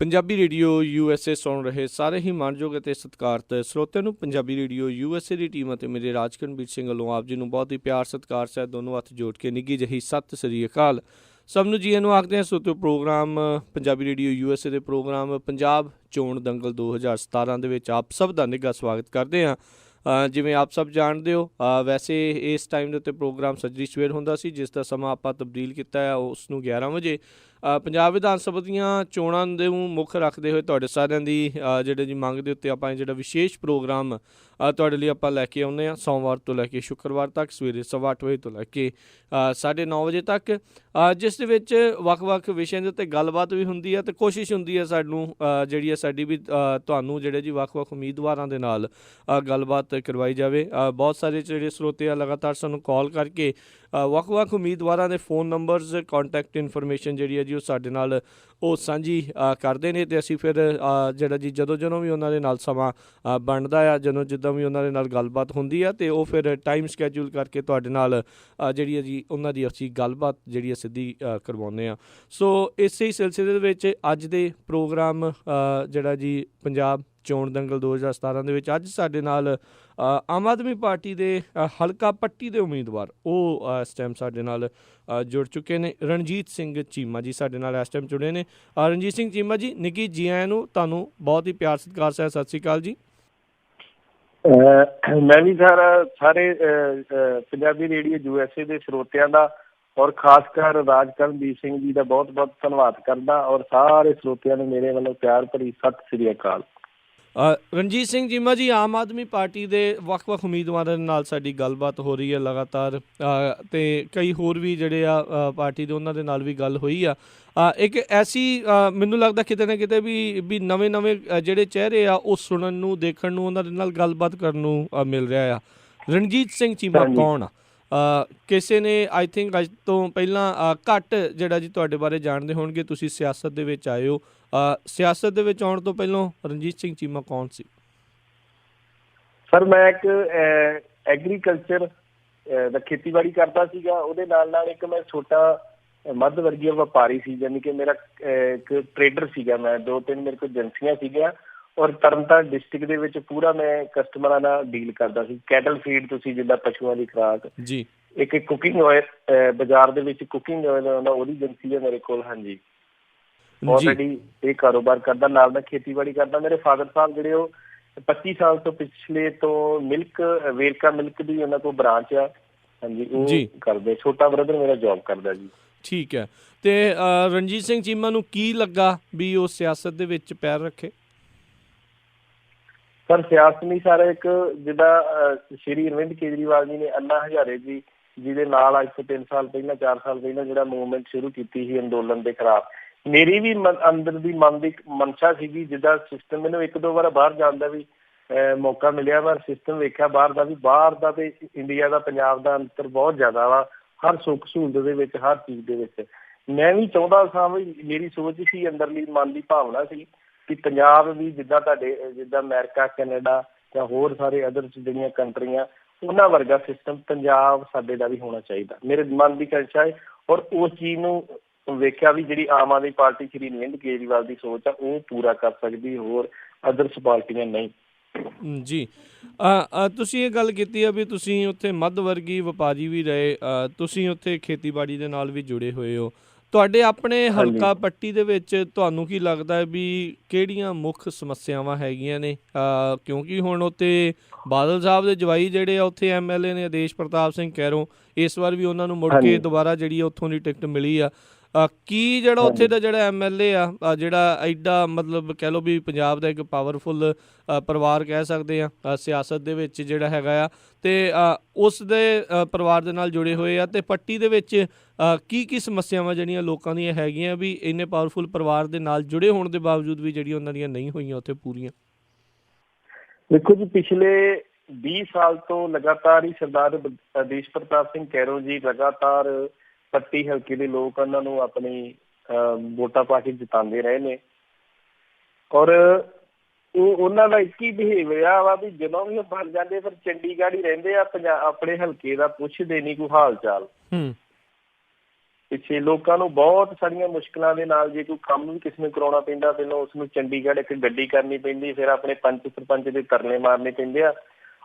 Punjabi radio USA ਸੁਣ ਰਹੇ ਸਾਰੇ ਹੀ ਮਾਣਯੋਗ ਅਤੇ ਸਤਿਕਾਰਤ ਸਰੋਤਿਆਂ ਨੂੰ ਪੰਜਾਬੀ ਰੇਡੀਓ USA ਦੀ ਟੀਮ ਅਤੇ ਮੇਰੇ ਰਾਜਕਰਨਵੀਰ ਸਿੰਘ ਵੱਲੋਂ ਆਪ ਜੀ ਨੂੰ ਬਹੁਤ ਹੀ ਪਿਆਰ ਸਤਿਕਾਰ ਸਹਿਤ ਦੋਨੋਂ ਹੱਥ ਜੋੜ ਕੇ ਨਿੱਘੀ ਜਿਹੀ ਸਤਿ ਸ੍ਰੀ ਅਕਾਲ। ਸਭ ਨੂੰ ਜੀਆਂ ਨੂੰ ਆਖਦੇ ਹਾਂ ਸੋਤੋ ਪ੍ਰੋਗਰਾਮ ਪੰਜਾਬੀ ਰੇਡੀਓ USA ਦੇ ਪ੍ਰੋਗਰਾਮ ਪੰਜਾਬ ਚੋਣ ਦੰਗਲ 2017 ਦੇ ਵਿੱਚ ਆਪ ਸਭ ਦਾ ਨਿੱਘਾ ਸਵਾਗਤ ਕਰਦੇ ਹਾਂ। ਜਿਵੇਂ ਆਪ ਸਭ ਜਾਣਦੇ ਹੋ, ਵੈਸੇ ਇਸ ਟਾਈਮ ਦੇ ਉੱਤੇ ਪ੍ਰੋਗਰਾਮ ਸੱਜਰੀ ਸਵੇਰ ਹੁੰਦਾ ਸੀ, ਜਿਸ ਦਾ ਸਮਾਂ ਆਪਾਂ ਤਬਦੀਲ ਕੀਤਾ ਹੈ ਉਸ ਨੂੰ 11 ਵਜੇ। ਪੰਜਾਬ ਵਿਧਾਨ ਸਭਾ ਦੀਆਂ ਚੋਣਾਂ ਦੇ ਨੂੰ ਮੁੱਖ ਰੱਖਦੇ ਹੋਏ ਤੁਹਾਡੇ ਸਾਰਿਆਂ ਦੀ ਜਿਹੜੇ ਜੀ ਮੰਗ ਦੇ ਉੱਤੇ ਆਪਾਂ ਜਿਹੜਾ ਵਿਸ਼ੇਸ਼ ਪ੍ਰੋਗਰਾਮ ਤੁਹਾਡੇ ਲਈ ਆਪਾਂ ਲੈ ਕੇ ਆਉਂਦੇ ਹਾਂ, ਸੋਮਵਾਰ ਤੋਂ ਲੈ ਕੇ ਸ਼ੁੱਕਰਵਾਰ ਤੱਕ ਸਵੇਰੇ 8:15 ਵਜੇ ਤੋਂ ਲੈ ਕੇ 9:30 ਵਜੇ ਤੱਕ, ਜਿਸ ਦੇ ਵਿੱਚ ਵੱਖ-ਵੱਖ ਵਿਸ਼ਿਆਂ ਦੇ ਉੱਤੇ ਗੱਲਬਾਤ ਵੀ ਹੁੰਦੀ ਹੈ ਅਤੇ ਕੋਸ਼ਿਸ਼ ਹੁੰਦੀ ਹੈ ਸਾਨੂੰ ਜਿਹੜੀ ਹੈ ਸਾਡੀ ਵੀ ਤੁਹਾਨੂੰ ਜਿਹੜੇ ਜੀ ਵੱਖ-ਵੱਖ ਉਮੀਦਵਾਰਾਂ ਦੇ ਨਾਲ ਗੱਲਬਾਤ ਕਰਵਾਈ ਜਾਵੇ। ਬਹੁਤ ਸਾਰੇ ਜਿਹੜੇ ਸਰੋਤੇ ਆ ਲਗਾਤਾਰ ਸਾਨੂੰ ਕਾਲ ਕਰਕੇ ਵੱਖ-ਵੱਖ ਉਮੀਦਵਾਰਾਂ ਦੇ ਫ਼ੋਨ ਨੰਬਰਸ, ਕੰਟੈਕਟ ਇਨਫੋਰਮੇਸ਼ਨ ਜਿਹੜੀ ਹੈ ਜੀ ਉਹ ਸਾਡੇ ਨਾਲ ਉਹ ਸਾਂਝੀ ਕਰਦੇ ਨੇ ਅਤੇ ਅਸੀਂ ਫਿਰ ਜਿਹੜਾ ਜੀ ਜਦੋਂ ਵੀ ਉਹਨਾਂ ਦੇ ਨਾਲ ਸਮਾਂ ਬਣਦਾ ਆ, ਜਿੱਦਾਂ ਵੀ ਉਹਨਾਂ ਦੇ ਨਾਲ ਗੱਲਬਾਤ ਹੁੰਦੀ ਆ ਅਤੇ ਉਹ ਫਿਰ ਟਾਈਮ ਸਕੈਜੂਲ ਕਰਕੇ ਤੁਹਾਡੇ ਨਾਲ ਜਿਹੜੀ ਹੈ ਜੀ ਉਹਨਾਂ ਦੀ ਅਸੀਂ ਗੱਲਬਾਤ ਜਿਹੜੀ ਹੈ ਸਿੱਧੀ ਕਰਵਾਉਂਦੇ ਹਾਂ। ਸੋ ਇਸੇ ਹੀ ਸਿਲਸਿਲੇ ਦੇ ਵਿੱਚ ਅੱਜ ਦੇ ਪ੍ਰੋਗਰਾਮ ਜਿਹੜਾ ਜੀ ਪੰਜਾਬ ਚੋਣ ਦੰਗਲ 2017 ਦੇ ਵਿੱਚ ਅੱਜ ਸਾਡੇ ਨਾਲ ਆਮ ਆਦਮੀ ਪਾਰਟੀ ਦੇ ਹਲਕਾ ਪੱਟੀ ਦੇ ਉਮੀਦਵਾਰ ਉਹ ਇਸ ਟਾਈਮ ਸਾਡੇ ਨਾਲ ਜੁੜ ਚੁੱਕੇ ਨੇ। ਰਣਜੀਤ ਸਿੰਘ ਚੀਮਾ ਜੀ ਸਾਡੇ ਨਾਲ ਇਸ ਟਾਈਮ ਜੁੜੇ ਨੇ। ਰਣਜੀਤ ਸਿੰਘ ਚੀਮਾ ਜੀ, ਨਿੱਘੀ ਜੀ ਆਇਆਂ ਨੂੰ, ਤੁਹਾਨੂੰ ਬਹੁਤ ਹੀ ਪਿਆਰ ਸਤਿਕਾਰ ਸਹਿਤ ਸਤਿ ਸ਼੍ਰੀ ਅਕਾਲ ਜੀ। ਮੈਂ ਵੀ ਸਾਰੇ ਪੰਜਾਬੀ ਰੇਡੀਓ USA ਦੇ ਸਰੋਤਿਆਂ ਦਾ ਔਰ ਖਾਸ ਕਰ ਰਾਜਕਰਨਵੀਰ ਸਿੰਘ ਜੀ ਦਾ ਬਹੁਤ ਬਹੁਤ ਧੰਨਵਾਦ ਕਰਦਾ ਔਰ ਸਾਰੇ ਸਰੋਤਿਆਂ ਨੂੰ ਮੇਰੇ ਵੱਲੋਂ ਪਿਆਰ ਭਰੀ ਸਤਿ ਸ੍ਰੀ ਅਕਾਲ। ਰਣਜੀਤ ਸਿੰਘ ਚੀਮਾ ਜੀ, ਆਮ ਆਦਮੀ ਪਾਰਟੀ ਦੇ ਵੱਖ-ਵੱਖ ਉਮੀਦਵਾਰਾਂ ਨਾਲ ਸਾਡੀ ਗੱਲਬਾਤ ਹੋ ਰਹੀ ਹੈ ਲਗਾਤਾਰ, ਅਤੇ ਕਈ ਹੋਰ ਵੀ ਜਿਹੜੇ ਆ ਪਾਰਟੀ ਦੇ ਉਹਨਾਂ ਦੇ ਨਾਲ ਵੀ ਗੱਲ ਹੋਈ ਆ। ਇੱਕ ਐਸੀ ਮੈਨੂੰ ਲੱਗਦਾ ਕਿਤੇ ਨਾ ਕਿਤੇ ਵੀ ਨਵੇਂ ਜਿਹੜੇ ਚਿਹਰੇ ਆ ਉਹ ਸੁਣਨ ਨੂੰ, ਦੇਖਣ ਨੂੰ, ਉਹਨਾਂ ਦੇ ਨਾਲ ਗੱਲਬਾਤ ਕਰਨ ਨੂੰ ਮਿਲ ਰਿਹਾ ਆ। ਰਣਜੀਤ ਸਿੰਘ ਚੀਮਾ ਕੌਣ ਆ? ਕਿਸੇ ਨੇ ਆਈ ਥਿੰਕ ਅੱਜ ਤੋਂ ਪਹਿਲਾਂ ਘੱਟ ਜਿਹੜਾ ਜੀ ਤੁਹਾਡੇ ਬਾਰੇ ਜਾਣਦੇ ਹੋਣਗੇ, ਤੁਸੀਂ ਸਿਆਸਤ ਦੇ ਵਿੱਚ ਆਏ ਹੋ। ਸਿਆਸਤ ਦੇ ਵਿੱਚ ਆਉਣ ਤੋਂ ਪਹਿਲਾਂ ਰਣਜੀਤ ਸਿੰਘ ਚੀਮਾ ਕੌਣ ਸੀ? ਸਰ, ਮੈਂ ਇੱਕ ਐਗਰੀਕਲਚਰ ਦਾ ਖੇਤੀਬਾੜੀ ਕਰਦਾ ਸੀਗਾ, ਉਹਦੇ ਨਾਲ ਇੱਕ ਮੈਂ ਛੋਟਾ ਮੱਧ ਵਰਗੀ ਵਪਾਰੀ ਸੀ, ਯਾਨੀ ਕਿ ਮੇਰਾ ਇੱਕ ਟਰੇਡਰ ਸੀਗਾ। ਮੈਂ 2-3 ਮੇਰੇ ਕੋਲ ਏਜੰਸੀਆਂ ਸੀਗੀਆਂ ਔਰ ਤਰਨਤਾਰਨ ਡਿਸਟ੍ਰਿਕਟ ਦੇ ਵਿੱਚ ਪੂਰਾ ਮੈਂ ਕਸਟਮਰਾਂ ਨਾਲ ਡੀਲ ਕਰਦਾ ਸੀ। ਕੈਟਲ ਫੀਡ, ਤੁਸੀਂ ਜਿੱਦਾਂ ਪਸ਼ੂਆਂ ਦੀ ਖੁਰਾਕ ਜੀ, ਇੱਕ ਕੁਕਿੰਗ ਆਇਲ ਬਾਜ਼ਾਰ ਦੇ ਵਿੱਚ ਕੁਕਿੰਗ ਆਇਲ ਆਉਂਦਾ, ਉਹਦੀ ਏਜੰਸੀ ਹੈ ਮੇਰੇ ਕੋਲ। ਹਾਂਜੀ, ਆਲਰੇਡੀ ਇਹ ਕਾਰੋਬਾਰ ਕਰਦਾ, ਨਾਲ ਮੈਂ ਖੇਤੀਬਾੜੀ ਕਰਦਾ। ਮੇਰੇ ਫਾਦਰ ਸਾਹਿਬ ਜਿਹੜੇ ਉਹ 25 ਸਾਲ ਤੋਂ ਪਿਛਲੇ ਤੋਂ ਵੇਰਕਾ ਮਿਲਕ ਦੀ ਉਹਨਾਂ ਕੋਲ ਬ੍ਰਾਂਚ ਆ। ਹਾਂਜੀ, ਉਹ ਕਰਦੇ। ਛੋਟਾ ਬ੍ਰਦਰ ਮੇਰਾ ਜੋਬ ਕਰਦਾ ਜੀ। ਠੀਕ ਹੈ। ਅਤੇ ਰਣਜੀਤ ਸਿੰਘ ਚੀਮਾ ਨੂੰ ਕੀ ਲੱਗਾ ਵੀ ਉਹ ਸਿਆਸਤ ਦੇ ਵਿੱਚ ਪੈਰ ਰੱਖੇ? ਸਰ, ਸਿਆਸਤ ਨਹੀਂ ਸਰ, ਇੱਕ ਜਿੱਦਾਂ ਸ਼੍ਰੀ ਅਰਵਿੰਦ ਕੇਜਰੀਵਾਲ ਜੀ ਨੇ ਅੰਨਾ ਹਜ਼ਾਰੇ ਜੀ ਜਿਹਦੇ ਨਾਲ ਅੱਜ ਤੋਂ 3 ਸਾਲ ਪਹਿਲਾਂ 4 ਸਾਲ ਪਹਿਲਾਂ ਜਿਹੜਾ ਮੂਵਮੈਂਟ ਸ਼ੁਰੂ ਕੀਤੀ ਸੀ ਅੰਦੋਲਨ ਦੇ ਖਿਲਾਫ, ਮੇਰੀ ਵੀ ਅੰਦਰ ਦੀ ਮਨ ਦੀ ਮਨਸ਼ਾ ਸੀਗੀ। ਜਿੱਦਾਂ ਸਿਸਟਮ, ਮੈਨੂੰ 1-2 ਵਾਰ ਬਾਹਰ ਜਾਣ ਦਾ ਵੀ ਮੌਕਾ ਮਿਲਿਆ, ਪਰ ਸਿਸਟਮ ਵੇਖਿਆ ਬਾਹਰ ਦਾ ਤੇ ਇੰਡੀਆ ਦਾ, ਪੰਜਾਬ ਦਾ ਅੰਤਰ ਬਹੁਤ ਜ਼ਿਆਦਾ ਵਾ ਹਰ ਸੁੱਖ ਸਹੂਲਤ ਦੇ ਵਿੱਚ, ਹਰ ਚੀਜ਼ ਦੇ ਵਿੱਚ। ਮੈਂ ਵੀ ਚਾਹੁੰਦਾ ਸਾਂ ਵੀ, ਮੇਰੀ ਸੋਚ ਸੀ, ਅੰਦਰਲੀ ਮਨ ਦੀ ਭਾਵਨਾ ਸੀ ਕਿ ਪੰਜਾਬ ਵੀ ਜਿੱਦਾਂ ਜਿੱਦਾਂ ਅਮਰੀਕਾ, ਕੈਨੇਡਾ ਜਾਂ ਹੋਰ ਸਾਰੇ ਅਦਰ ਜਿਹੜੀਆਂ ਕੰਟਰੀਆਂ, ਉਹਨਾਂ ਵਰਗਾ ਸਿਸਟਮ ਪੰਜਾਬ ਸਾਡੇ ਦਾ ਵੀ ਹੋਣਾ ਚਾਹੀਦਾ। ਮੇਰੇ ਮਨ ਦੀ ਇੱਛਾ ਹੈ ਔਰ ਉਸ ਚੀਜ਼ ਨੂੰ ਵੇਖਿਆ ਵੀ ਜਿਹੜੀ ਆਮ ਆਦਮੀ ਪਾਰਟੀ ਸ਼੍ਰੀ ਅਰਵਿੰਦ ਕੇਜਰੀਵਾਲ ਦੀ ਸੋਚ ਆ ਉਹ ਪੂਰਾ ਕਰ ਸਕਦੀ, ਹੋਰ ਅਦਰਸ ਪਾਰਟੀਆਂ ਨਹੀਂ। ਜੀ, ਤੁਸੀਂ ਇਹ ਗੱਲ ਕੀਤੀ ਆ ਵੀ ਤੁਸੀਂ ਉੱਥੇ ਮੱਧ ਵਰਗੀ ਵਪਾਰੀ ਵੀ ਰਹੇ, ਤੁਸੀਂ ਉੱਥੇ ਖੇਤੀਬਾੜੀ ਦੇ ਨਾਲ ਵੀ ਜੁੜੇ ਹੋਏ ਹੋ। ਤੁਹਾਡੇ ਆਪਣੇ ਹਲਕਾ ਪੱਟੀ ਦੇ ਵਿੱਚ ਤੁਹਾਨੂੰ ਕੀ ਲੱਗਦਾ ਹੈ ਵੀ ਕਿਹੜੀਆਂ ਮੁੱਖ ਸਮੱਸਿਆਵਾਂ ਹੈਗੀਆਂ ਨੇ? ਕਿਉਂਕਿ ਹੁਣ ਉੱਥੇ ਬਾਦਲ ਸਾਹਿਬ ਦੇ ਜਵਾਈ ਜਿਹੜੇ ਆ ਉੱਥੇ MLA ਨੇ ਆਦੇਸ਼ ਪ੍ਰਤਾਪ ਸਿੰਘ ਕੈਰੋਂ, ਇਸ ਵਾਰ ਵੀ ਉਹਨਾਂ ਨੂੰ ਮੁੜ ਕੇ ਦੁਬਾਰਾ ਜਿਹੜੀ ਉੱਥੋਂ ਦੀ ਟਿਕਟ ਮਿਲੀ ਆ। ਕੀ ਜਿਹੜਾ ਉੱਥੇ ਦਾ ਜਿਹੜਾ MLA ਆ, ਜਿਹੜਾ ਐਡਾ ਮਤਲਬ ਕਹਿ ਲਓ ਵੀ ਪੰਜਾਬ ਦਾ ਇੱਕ ਪਾਵਰਫੁਲ ਪਰਿਵਾਰ ਕਹਿ ਸਕਦੇ ਆ ਸਿਆਸਤ ਦੇ ਵਿੱਚ ਜਿਹੜਾ ਹੈਗਾ ਆ, ਅਤੇ ਉਸ ਦੇ ਪਰਿਵਾਰ ਦੇ ਨਾਲ ਜੁੜੇ ਹੋਏ ਆ, ਅਤੇ ਪੱਟੀ ਦੇ ਵਿੱਚ ਕੀ ਸਮੱਸਿਆਵਾਂ ਜਿਹੜੀਆਂ ਲੋਕਾਂ ਦੀਆਂ ਹੈਗੀਆਂ ਵੀ ਇੰਨੇ ਪਾਵਰਫੁਲ ਪਰਿਵਾਰ ਦੇ ਨਾਲ ਜੁੜੇ ਹੋਣ ਦੇ ਬਾਵਜੂਦ ਵੀ ਜਿਹੜੀਆਂ ਉਹਨਾਂ ਦੀਆਂ ਨਹੀਂ ਹੋਈਆਂ ਉੱਥੇ ਪੂਰੀਆਂ? ਦੇਖੋ ਜੀ, ਪਿਛਲੇ 20 ਸਾਲ ਤੋਂ ਲਗਾਤਾਰ ਹੀ ਸਰਦਾਰ ਆਦੇਸ਼ ਪ੍ਰਤਾਪ ਸਿੰਘ ਕੈਰੋਂ ਜੀ ਲਗਾਤਾਰ ਪੱਟੀ ਹਲਕੇ ਦੇ ਲੋਕ ਉਹਨਾਂ ਨੂੰ ਆਪਣੀ ਵੋਟਾਂ ਪਾ ਕੇ ਜਿਤਾਉਂਦੇ ਰਹੇ ਨੇ ਔਰ ਉਹਨਾਂ ਦਾ ਇੱਕ ਹੀ ਬਿਹੇਵੀਅਰ ਵਾ ਵੀ ਜਦੋਂ ਵੀ ਉਹ ਬਣ ਜਾਂਦੇ ਫਿਰ ਚੰਡੀਗੜ੍ਹ ਹੀ ਰਹਿੰਦੇ ਆ, ਆਪਣੇ ਹਲਕੇ ਦਾ ਪੁੱਛਦੇ ਨਹੀਂ ਕੋਈ ਹਾਲ ਚਾਲ। ਪਿੱਛੇ ਲੋਕਾਂ ਨੂੰ ਬਹੁਤ ਸਾਰੀਆਂ ਮੁਸ਼ਕਲਾਂ ਦੇ ਨਾਲ ਜੇ ਕੋਈ ਕੰਮ ਵੀ ਕਿਸੇ ਨੂੰ ਕਰਾਉਣਾ ਪੈਂਦਾ, ਪਹਿਲਾਂ ਉਸਨੂੰ ਚੰਡੀਗੜ੍ਹ ਇੱਕ ਗੱਡੀ ਕਰਨੀ ਪੈਂਦੀ, ਫਿਰ ਆਪਣੇ ਪੰਚ ਸਰਪੰਚ ਦੇ ਤਰਲੇ ਮਾਰਨੇ ਪੈਂਦੇ ਆ,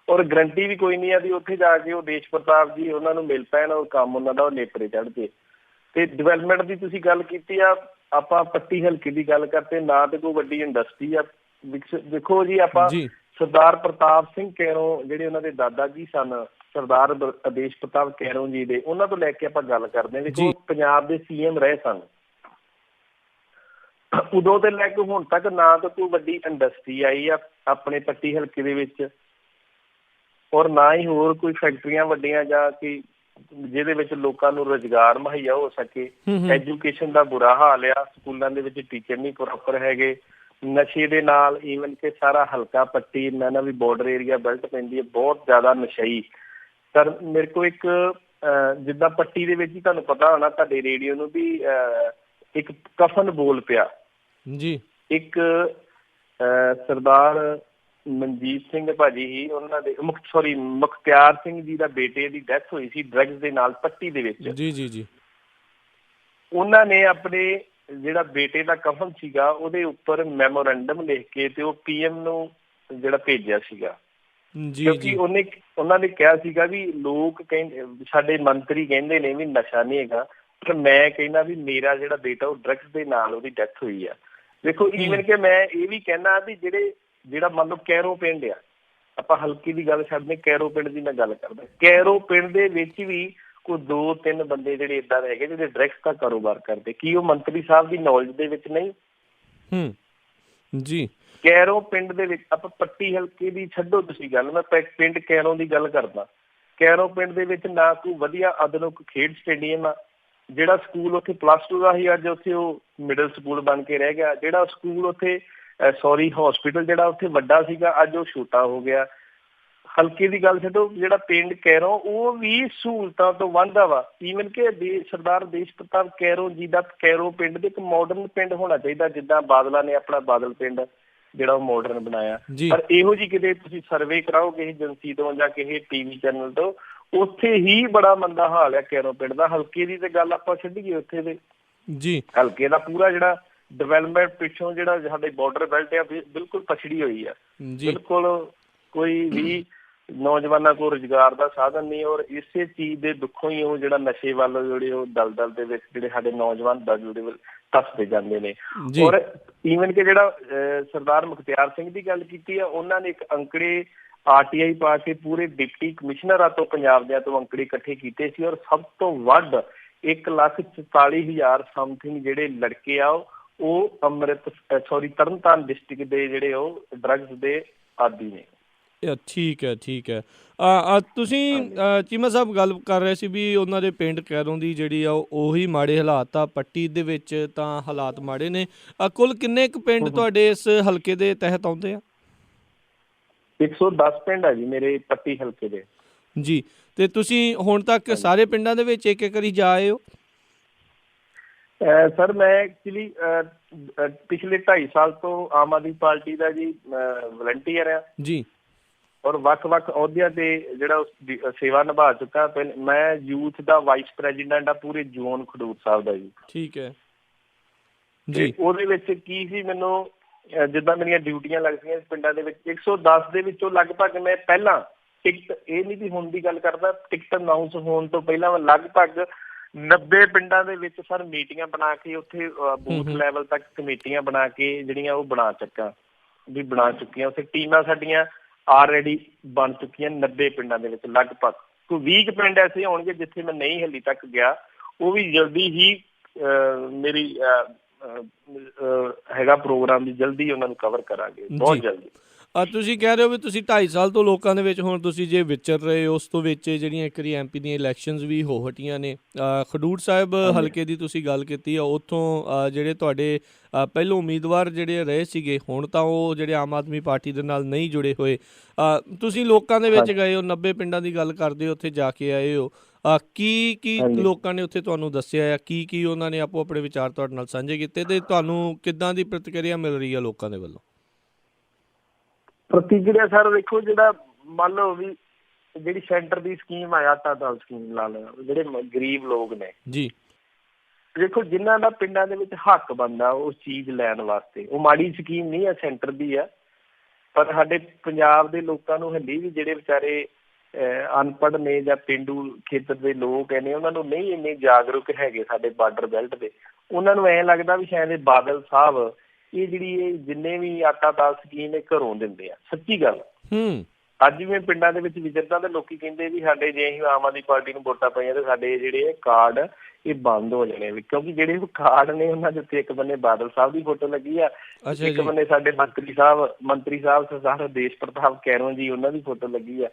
ਔਰ ਗਰੰਟੀ ਵੀ ਕੋਈ ਨਹੀਂ ਆ ਵੀ ਉੱਥੇ ਜਾ ਕੇ ਉਹ ਦੇਸ਼ ਪ੍ਰਤਾਪ ਜੀ ਉਹਨਾਂ ਨੂੰ ਮਿਲ ਪੈਣ ਔਰ ਕੰਮ ਉਹਨਾਂ ਦਾ ਉਹ ਨੇਪਰੇ ਚੜ੍ਹ ਜੇ। ਤੇ ਡਿਵੈਲਪਮੈਂਟ ਦੀ ਤੁਸੀਂ ਗੱਲ ਕੀਤੀ ਆ, ਆਪਾਂ ਪੱਟੀ ਹਲਕੇ ਦੀ ਗੱਲ ਕਰਦੇ, ਨਾ ਤੇ ਕੋਈ ਵੱਡੀ ਇੰਡਸਟਰੀ ਆ। ਦੇਖੋ ਜੀ, ਆਪਾਂ ਸਰਦਾਰ ਪ੍ਰਤਾਪ ਸਿੰਘ ਕੈਰੋਂ ਜਿਹੜੇ ਉਹਨਾਂ ਦੇ ਦਾਦਾ ਜੀ ਸਨ, ਸਰਦਾਰ ਆਦੇਸ਼ ਪ੍ਰਤਾਪ ਕੈਰੋਂ ਜੀ ਦੇ, ਉਹਨਾਂ ਤੋਂ ਲੈ ਕੇ ਆਪਾਂ ਗੱਲ ਕਰਦੇ ਹਾਂ। ਦੇਖੋ, ਪੰਜਾਬ ਦੇ CM ਰਹੇ ਸਨ, ਉਦੋਂ ਤੋਂ ਲੈ ਕੇ ਹੁਣ ਤੱਕ ਨਾ ਤਾਂ ਕੋਈ ਵੱਡੀ ਇੰਡਸਟਰੀ ਆਈ ਆ ਆਪਣੇ ਪੱਟੀ ਹਲਕੇ ਦੇ ਵਿੱਚ, ਔਰ ਨਾ ਹੀ ਹੋਰ ਕੋਈ ਫੈਕਟਰੀਆਂ ਵੱਡੀਆਂ ਜਾਂ ਕਿ ਜਿਹਦੇ ਵਿੱਚ ਲੋਕਾਂ ਨੂੰ ਰੁਜ਼ਗਾਰ ਮੁਹੱਈਆ ਹੋ ਸਕੇ। ਐਜੂਕੇਸ਼ਨ ਦਾ ਬੁਰਾ ਹਾਲ ਆ, ਸਕੂਲਾਂ ਦੇ ਵਿੱਚ ਟੀਚਰ ਨਹੀਂ ਪ੍ਰੋਪਰ ਹੈਗੇ। ਨਸ਼ੇ ਦੇ ਨਾਲ ਈਵਨ ਕਿ ਸਾਰਾ ਹਲਕਾ ਪੱਟੀ ਮੈਂ ਨਾ ਵੀ ਬਾਰਡਰ ਏਰੀਆ ਬੈਲਟ ਪੈਂਦੀ ਹੈ, ਬਹੁਤ ਜ਼ਿਆਦਾ ਨਸ਼ਈ। ਸਰ ਮੇਰੇ ਕੋਲ ਇੱਕ ਜਿੱਦਾਂ ਪੱਟੀ ਦੇ ਵਿੱਚ ਹੀ ਤੁਹਾਨੂੰ ਪਤਾ ਹੋਣਾ, ਤੁਹਾਡੇ ਰੇਡੀਓ ਨੂੰ ਵੀ ਇੱਕ ਕਫਨ ਬੋਲ ਪਿਆ ਜੀ, ਇੱਕ ਸਰਦਾਰ ਮਨਜੀਤ ਸਿੰਘ ਭਾਜੀ ਹੀ, ਉਹਨਾਂ ਦੇ ਮੁਖਤਿਆਰ ਸਿੰਘ ਜੀ ਦਾ ਬੇਟੇ ਦੀ ਡੈਥ ਹੋਈ ਸੀ ਡਰੱਗਸ ਦੇ ਨਾਲ ਪੱਟੀ ਦੇ ਵਿੱਚ। ਜੀ। ਉਹਨਾਂ ਨੇ ਆਪਣੇ ਜਿਹੜਾ ਬੇਟੇ ਦਾ ਕਫਨ ਸੀਗਾ ਉਹਦੇ ਉੱਪਰ ਮੈਮੋਰੈਂਡਮ ਲਿਖ ਕੇ ਤੇ ਉਹ PM ਨੂੰ ਜਿਹੜਾ ਭੇਜਿਆ ਸੀਗਾ, ਕਿਉਂਕਿ ਉਹਨਾਂ ਨੇ ਕਿਹਾ ਸੀਗਾ ਵੀ ਲੋਕ ਕਹਿੰਦੇ, ਸਾਡੇ ਮੰਤਰੀ ਕਹਿੰਦੇ ਨੇ ਵੀ ਨਸ਼ਾ ਨਹੀਂ ਹੈਗਾ, ਪਰ ਮੈਂ ਕਹਿੰਦਾ ਵੀ ਮੇਰਾ ਜਿਹੜਾ ਬੇਟਾ ਉਹ ਡਰੱਗਸ ਦੇ ਨਾਲ ਉਹਦੀ ਡੈਥ ਹੋਈ ਆ। ਦੇਖੋ, ਈਵਨ ਕਿ ਮੈਂ ਇਹ ਵੀ ਕਹਿੰਦਾ ਵੀ ਜਿਹੜਾ ਮੰਨ ਲਓ ਕੈਰੋਂ ਪਿੰਡ ਆ, ਆਪਾਂ ਹਲਕੇ ਦੀ ਗੱਲ ਛੱਡਦੇ, ਕੈਰੋਂ ਪਿੰਡ ਦੀ ਮੈਂ ਗੱਲ ਕਰਦਾ, ਕੈਰੋਂ ਪਿੰਡ ਦੇ ਵਿੱਚ ਵੀ ਕੋਈ 2-3 ਬੰਦੇ ਜਿਹੜੇ ਏਦਾਂ ਦੇ ਹੈਗੇ ਜਿਹੜੇ ਡਰੱਗਸ ਦਾ ਕਾਰੋਬਾਰ ਕਰਦੇ। ਕੀ ਉਹ ਮੰਤਰੀ ਸਾਹਿਬ ਦੀ ਨੌਲੇਜ ਦੇ ਵਿੱਚ ਨਹੀਂ? ਜੀ, ਕੈਰੋਂ ਪਿੰਡ ਦੇ ਵਿੱਚ, ਆਪਾਂ ਪੱਟੀ ਹਲਕੇ ਦੀ ਛੱਡੋ ਤੁਸੀਂ ਗੱਲ, ਮੈਂ ਪਿੰਡ ਕੈਰੋਂ ਦੀ ਗੱਲ ਕਰਦਾ। ਕੈਰੋਂ ਪਿੰਡ ਦੇ ਵਿੱਚ ਨਾ ਕੋਈ ਵਧੀਆ ਆਧੁਨਿਕ ਖੇਡ ਸਟੇਡੀਅਮ ਆ, ਜਿਹੜਾ ਸਕੂਲ ਉੱਥੇ +2 ਦਾ ਸੀ ਅੱਜ ਉੱਥੇ ਉਹ ਮਿਡਲ ਸਕੂਲ ਬਣ ਕੇ ਰਹਿ ਗਿਆ। ਜਿਹੜਾ ਸਕੂਲ ਉੱਥੇ ਹਸਪੀਟਲ ਜਿਹੜਾ ਉੱਥੇ ਵੱਡਾ ਸੀਗਾ ਅੱਜ ਉਹ ਛੋਟਾ ਹੋ ਗਿਆ। ਹਲਕੇ ਦੀ ਗੱਲ ਛੱਡੋ, ਜਿਹੜਾ ਪਿੰਡ ਕੈਰੋਂ ਉਹ ਵੀ ਸਹੂਲਤਾਂ ਤੋਂ ਵਾਂਝਾ ਵਾ। ਈਵਨ ਕਿ ਸਰਦਾਰ ਆਦੇਸ਼ ਪ੍ਰਤਾਪ ਕੈਰੋਂ ਜੀ ਦਾ ਕੈਰੋਂ ਪਿੰਡ ਦੇ ਇੱਕ ਮਾਡਰਨ ਪਿੰਡ ਹੋਣਾ ਚਾਹੀਦਾ, ਜਿੱਦਾਂ ਬਾਦਲਾਂ ਨੇ ਆਪਣਾ ਬਾਦਲ ਪਿੰਡ ਜਿਹੜਾ ਉਹ ਮਾਡਰਨ ਬਣਾਇਆ। ਪਰ ਇਹੋ ਜਿਹੀ ਕਿਤੇ ਤੁਸੀਂ ਸਰਵੇ ਕਰਾਓ ਕਿਸੇ ਏਜੰਸੀ ਤੋਂ ਜਾਂ ਕਿਸੇ TV ਚੈਨਲ ਤੋਂ, ਉੱਥੇ ਹੀ ਬੜਾ ਮੰਦਾ ਹਾਲ ਆ ਕੈਰੋਂ ਪਿੰਡ ਦਾ। ਹਲਕੇ ਦੀ ਤੇ ਗੱਲ ਆਪਾਂ ਛੱਡੀਏ, ਉੱਥੇ ਦੇ ਹਲਕੇ ਦਾ ਪੂਰਾ ਜਿਹੜਾ ਡਿਵੈਲਪਮੈਂਟ ਪਿੱਛੋਂ ਜਿਹੜਾ ਸਾਡੇ ਬਾਰਡਰ ਬੈਲਟ ਆ ਬਿਲਕੁਲ ਪਛੜੀ ਹੋਈ ਆ, ਬਿਲਕੁਲ ਕੋਈ ਵੀ ਨੌਜਵਾਨਾਂ ਕੋਲ ਰੁਜ਼ਗਾਰ ਦਾ ਸਾਧਨ ਨਹੀਂ, ਔਰ ਇਸੇ ਚੀਜ਼ ਦੇ ਦੁੱਖੋਂ ਹੀ ਉਹ ਜਿਹੜਾ ਨਸ਼ੇ ਵੱਲ ਜਿਹੜੇ ਉਹ ਦਲਦਲ ਦੇ ਵਿੱਚ ਜਿਹੜੇ ਸਾਡੇ ਨੌਜਵਾਨ ਜਿਹੜੇ ਧੱਸਦੇ ਜਾਂਦੇ ਨੇ। ਔਰ ਈਵਨ ਕਿ ਜਿਹੜਾ ਸਰਦਾਰ ਮੁਖਤਿਆਰ ਸਿੰਘ ਦੀ ਗੱਲ ਕੀਤੀ ਆ, ਉਹਨਾਂ ਨੇ ਇੱਕ ਅੰਕੜੇ RTI ਪਾ ਕੇ ਪੂਰੇ ਡਿਪਟੀ ਕਮਿਸ਼ਨਰਾਂ ਤੋਂ ਪੰਜਾਬ ਦਿਆਂ ਤੋਂ ਅੰਕੜੇ ਇਕੱਠੇ ਕੀਤੇ ਸੀ, ਔਰ ਸਭ ਤੋਂ ਵੱਧ 1,44,000 ਸਮਥਿੰਗ ਜਿਹੜੇ ਲੜਕੇ ਆ ਉਹ ਤਰਨਤਾਰਨ ਡਿਸਟ੍ਰਿਕਟ ਦੇ ਜਿਹੜੇ ਉਹ ਡਰੱਗਸ ਦੇ ਆਦੀ ਨੇ। ਠੀਕ ਹੈ। ਤੁਸੀਂ ਚੀਮਾ ਸਾਹਿਬ ਗੱਲ ਕਰ ਰਹੇ ਸੀ ਵੀ ਉਹਨਾਂ ਦੇ ਪਿੰਡ ਕੈਰੋਂ ਦੀ ਜਿਹੜੀ ਆ ਉਹੀ ਮਾੜੇ ਹਾਲਾਤ ਆ, ਪੱਟੀ ਦੇ ਵਿੱਚ ਤਾਂ ਹਾਲਾਤ ਮਾੜੇ ਨੇ। ਕੁੱਲ ਕਿੰਨੇ ਕੁ ਪਿੰਡ ਤੁਹਾਡੇ ਇਸ ਹਲਕੇ ਦੇ ਤਹਿਤ ਆਉਂਦੇ ਆ? 110 ਪਿੰਡ ਆ ਜੀ ਮੇਰੇ ਪੱਟੀ ਹਲਕੇ ਦੇ ਜੀ। ਤੇ ਤੁਸੀਂ ਹੁਣ ਤੱਕ ਸਾਰੇ ਪਿੰਡਾਂ ਦੇ ਵਿੱਚ ਇੱਕ ਵਾਰੀ ਜਾ ਆਏ ਹੋ? ਸਰ ਮੈਂ ਐਕਚੁਅਲੀ ਪਿਛਲੇ 2.5 ਸਾਲ ਤੋਂ ਆਮ ਆਦਮੀ ਪਾਰਟੀ ਦਾ ਜੀ ਵਲੰਟੀਅਰ ਆ ਜੀ, ਔਰ ਵੱਖ-ਵੱਖ ਅਹੁਦਿਆਂ ਤੇ ਜਿਹੜਾ ਸੇਵਾ ਨਿਭਾ ਚੁੱਕਾ। ਮੈਂ ਯੂਥ ਦਾ ਵਾਈਸ ਪ੍ਰੈਜ਼ੀਡੈਂਟ ਆ ਪੂਰੇ ਜ਼ੋਨ ਖਡੂਰ ਸਾਹਿਬ ਦਾ ਜੀ। ਠੀਕ ਹੈ ਜੀ। ਉਹਦੇ ਵਿੱਚ ਕੀ ਸੀ, ਮੈਨੂੰ ਜਿੱਦਾਂ ਮੇਰੀਆਂ ਡਿਊਟੀਆਂ ਲੱਗਦੀਆਂ ਪਿੰਡਾਂ ਦੇ ਵਿੱਚ, 110 ਦੇ ਵਿੱਚੋਂ ਲਗਭਗ ਮੈਂ ਪਹਿਲਾਂ ਟਿਕਟ, ਇਹ ਨਹੀਂ ਵੀ ਹੁਣ ਦੀ ਗੱਲ ਕਰਦਾ, ਟਿਕਟ ਅਨਾਊਂਸ ਹੋਣ ਤੋਂ ਪਹਿਲਾਂ ਮੈਂ ਲਗਭਗ 90 ਪਿੰਡਾਂ ਦੇ ਵਿੱਚ ਸਰ ਮੀਟਿੰਗਾਂ ਬਣਾ ਕੇ ਉੱਥੇ ਬੂਥ ਲੈਵਲ ਤੱਕ ਕਮੇਟੀਆਂ ਬਣਾ ਕੇ ਜਿਹੜੀਆਂ ਉਹ ਬਣਾ ਚੁੱਕੀਆਂ। ਉੱਥੇ ਟੀਮਾਂ ਸਾਡੀਆਂ ਆਲਰੇਡੀ ਬਣ ਚੁੱਕੀਆਂ 90 ਪਿੰਡਾਂ ਦੇ ਵਿੱਚ। ਲਗਭਗ ਕੋਈ 20 ਪਿੰਡ ਐਸੇ ਹੋਣਗੇ ਜਿੱਥੇ ਮੈਂ ਨਹੀਂ ਹਾਲੇ ਤੱਕ ਗਿਆ, ਉਹ ਵੀ ਜਲਦੀ ਹੀ ਮੇਰੀ ਹੈਗਾ ਪ੍ਰੋਗਰਾਮ ਦੀ, ਜਲਦੀ ਉਹਨਾਂ ਨੂੰ ਕਵਰ ਕਰਾਂਗੇ, ਬਹੁਤ ਜਲਦੀ। ਤੁਸੀਂ ਕਹਿ ਰਹੇ ਹੋ ਵੀ ਤੁਸੀਂ 2.5 ਸਾਲ ਤੋਂ ਲੋਕਾਂ ਦੇ ਵਿੱਚ, ਹੁਣ ਤੁਸੀਂ ਜੇ ਵਿਚਰ ਰਹੇ ਉਸ ਤੋਂ ਵਿੱਚ ਜਿਹੜੀਆਂ ਇੱਕ ਵਾਰੀ MP ਦੀਆਂ ਇਲੈਕਸ਼ਨਸ ਵੀ ਹੋ ਹਟੀਆਂ ਨੇ। ਖਡੂਰ ਸਾਹਿਬ ਹਲਕੇ ਦੀ ਤੁਸੀਂ ਗੱਲ ਕੀਤੀ ਆ, ਉੱਥੋਂ ਜਿਹੜੇ ਤੁਹਾਡੇ ਪਹਿਲੋਂ ਉਮੀਦਵਾਰ ਜਿਹੜੇ ਰਹੇ ਸੀਗੇ, ਹੁਣ ਤਾਂ ਉਹ ਜਿਹੜੇ ਆਮ ਆਦਮੀ ਪਾਰਟੀ ਦੇ ਨਾਲ ਨਹੀਂ ਜੁੜੇ ਹੋਏ, ਤੁਸੀਂ ਲੋਕਾਂ ਦੇ ਵਿੱਚ ਗਏ ਹੋ, 90 ਪਿੰਡਾਂ ਦੀ ਗੱਲ ਕਰਦੇ ਹੋ, ਉੱਥੇ ਜਾ ਕੇ ਆਏ ਹੋ, ਕੀ ਲੋਕਾਂ ਨੇ ਉੱਥੇ ਤੁਹਾਨੂੰ ਦੱਸਿਆ ਆ, ਕੀ ਉਹਨਾਂ ਨੇ ਆਪੋ ਆਪਣੇ ਵਿਚਾਰ ਤੁਹਾਡੇ ਨਾਲ ਸਾਂਝੇ ਕੀਤੇ, ਤੇ ਤੁਹਾਨੂੰ ਕਿੱਦਾਂ ਦੀ ਪ੍ਰਤੀਕਿਰਿਆ ਮਿਲ ਰਹੀ ਆ ਲੋਕਾਂ ਦੇ ਵੱਲੋਂ? ਪ੍ਰਤੀਕਿਰਿਆ ਸਰ ਦੇਖੋ, ਜਿਹੜਾ ਮੰਨ ਲਓ ਵੀ ਜਿਹੜੀ ਸੈਂਟਰ ਦੀ ਸਕੀਮ ਆ, ਆਟਾ ਦਾਲ ਸਕੀਮ ਲਾ ਲਓ, ਜਿਹੜੇ ਗਰੀਬ ਲੋਕ ਨੇ ਜੀ, ਦੇਖੋ ਜਿਨ੍ਹਾਂ ਦਾ ਪਿੰਡਾਂ ਦੇ ਵਿੱਚ ਹੱਕ ਬਣਦਾ ਉਸ ਚੀਜ਼ ਲੈਣ ਵਾਸਤੇ, ਉਹ ਮਾੜੀ ਸਕੀਮ ਨਹੀਂ ਹੈ, ਸੈਂਟਰ ਦੀ ਆ, ਪਰ ਸਾਡੇ ਪੰਜਾਬ ਦੇ ਲੋਕਾਂ ਨੂੰ ਹਲੇ ਵੀ ਜਿਹੜੇ ਵਿਚਾਰੇ ਅਨਪੜ੍ਹ ਨੇ ਜਾਂ ਪੇਂਡੂ ਖੇਤਰ ਦੇ ਲੋਕ ਨੇ, ਉਹਨਾਂ ਨੂੰ ਨਹੀਂ ਇੰਨੇ ਜਾਗਰੂਕ ਹੈਗੇ ਸਾਡੇ ਬਾਰਡਰ ਬੈਲਟ ਦੇ। ਉਹਨਾਂ ਨੂੰ ਐਂ ਲੱਗਦਾ ਵੀ ਸ਼ਾਇਦ ਇਹ ਬਾਦਲ ਸਾਹਿਬ ਇਹ ਜਿਹੜੀ ਇਹ ਜਿੰਨੇ ਵੀ ਆਟਾ ਦਾਲ ਸਕੀਮ ਇਹ ਘਰੋਂ ਦਿੰਦੇ ਆ। ਸੱਚੀ ਗੱਲ ਅੱਜ ਵੀ ਮੈਂ ਪਿੰਡਾਂ ਦੇ ਵਿੱਚ ਵਿਚਰਦਾ ਤੇ ਲੋਕੀ ਕਹਿੰਦੇ ਵੀ ਸਾਡੇ ਜੇ ਅਸੀਂ ਆਮ ਆਦਮੀ ਪਾਰਟੀ ਨੂੰ ਵੋਟਾਂ ਪਾਈਆਂ ਤੇ ਸਾਡੇ ਜਿਹੜੇ ਕਾਰਡ ਇਹ ਬੰਦ ਹੋ ਜਾਣੇ ਵੀ, ਕਿਉਂਕਿ ਜਿਹੜੇ ਕਾਰਡ ਨੇ ਉਹਨਾਂ ਦੇ ਉੱਤੇ ਇੱਕ ਬੰਨੇ ਬਾਦਲ ਸਾਹਿਬ ਦੀ ਫੋਟੋ ਲੱਗੀ ਆ, ਇੱਕ ਬੰਨੇ ਸਾਡੇ ਮੰਤਰੀ ਸਾਹਿਬ ਸਰਦਾਰ ਹਰਦੇਸ਼ ਪ੍ਰਤਾਪ ਕੈਰੋਂ ਜੀ ਉਹਨਾਂ ਦੀ ਫੋਟੋ ਲੱਗੀ ਆ।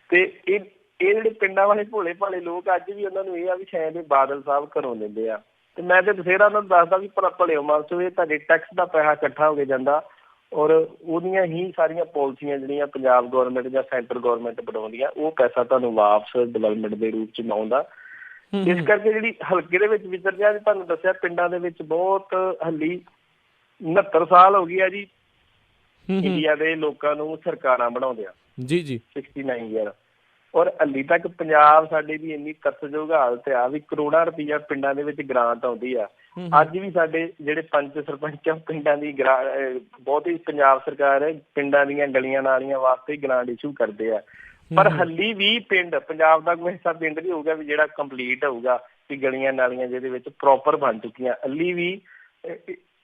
ਤੇ ਇਹ ਜਿਹੜੇ ਪਿੰਡਾਂ ਵਾਲੇ ਭੋਲੇ ਭਾਲੇ ਲੋਕ ਅੱਜ ਵੀ ਉਹਨਾਂ ਨੂੰ ਇਹ ਆ ਵੀ ਸ਼ਾਇਦ ਇਹ ਬਾਦਲ ਸਾਹਿਬ ਘਰੋਂ ਦਿੰਦੇ ਆ। ਤੇ ਮੈਂ ਤੇ ਬਥੇਰਾ ਉਹਨਾਂ ਨੂੰ ਦੱਸਦਾ ਵੀ ਭਲੇ ਮਾਨਸੋ ਇਹ ਤੁਹਾਡੇ ਟੈਕਸ ਦਾ ਪੈਸਾ ਇਕੱਠਾ ਹੋ ਕੇ ਜਾਂਦਾ ਔਰ ਉਹਦੀਆਂ ਹੀ ਸਾਰੀਆਂ ਪਾਲਿਸੀਆਂ ਜਿਹੜੀਆਂ ਪੰਜਾਬ ਗੌਰਮੈਂਟ ਜਾਂ ਸੈਂਟਰ ਗੌਰਮੈਂਟ ਬਣਾਉਂਦੀਆਂ ਉਹ ਪੈਸਾ ਤੁਹਾਨੂੰ ਵਾਪਸ ਡਿਵੈਲਪਮੈਂਟ ਦੇ ਰੂਪ ਚ ਆਉਂਦਾ। ਇਸ ਕਰਕੇ ਜਿਹੜੀ ਹਲਕੇ ਦੇ ਵਿੱਚ ਵਿਚਰਦਿਆਂ ਤੁਹਾਨੂੰ ਦੱਸਿਆ ਪਿੰਡਾਂ ਦੇ ਵਿੱਚ ਬਹੁਤ ਹਲੀ 69 ਸਾਲ ਹੋ ਗਈ ਆ ਜੀ ਇੰਡੀਆ ਦੇ ਲੋਕਾਂ ਨੂੰ ਸਰਕਾਰਾਂ ਬਣਾਉਂਦੇ ਆ। ਜੀ 69 ਈਅਰ ਔਰ ਹਲੀ ਤੱਕ ਪੰਜਾਬ ਸਾਡੇ ਦੀ ਇੰਨੀ ਤਰਸਯੋਗ ਹਾਲਤ ਆ ਵੀ ਕਰੋੜਾਂ ਰੁਪਈਆ ਪਿੰਡਾਂ ਦੇ ਵਿੱਚ ਗ੍ਰਾਂਟ ਆਉਂਦੀ ਆ। ਅੱਜ ਵੀ ਸਾਡੇ ਜਿਹੜੇ ਪੰਚ ਸਰਪੰਚ ਪਿੰਡਾਂ ਦੀ ਬਹੁਤੀ ਪੰਜਾਬ ਸਰਕਾਰ ਪਿੰਡਾਂ ਦੀਆਂ ਗਲੀਆਂ ਨਾਲੀਆਂ ਵਾਸਤੇ ਗ੍ਰਾਂਟ ਇਸ਼ੂ ਕਰਦੇ ਆ, ਪਰ ਹਲੀ ਵੀ ਪਿੰਡ ਪੰਜਾਬ ਦਾ ਕੋਈ ਐਸਾ ਪਿੰਡ ਨਹੀਂ ਹੋਊਗਾ ਵੀ ਜਿਹੜਾ ਕੰਪਲੀਟ ਹੋਊਗਾ ਵੀ ਗਲੀਆਂ ਨਾਲੀਆਂ ਜਿਹਦੇ ਵਿੱਚ ਪ੍ਰੋਪਰ ਬਣ ਚੁੱਕੀਆਂ। ਹਲੀ ਵੀ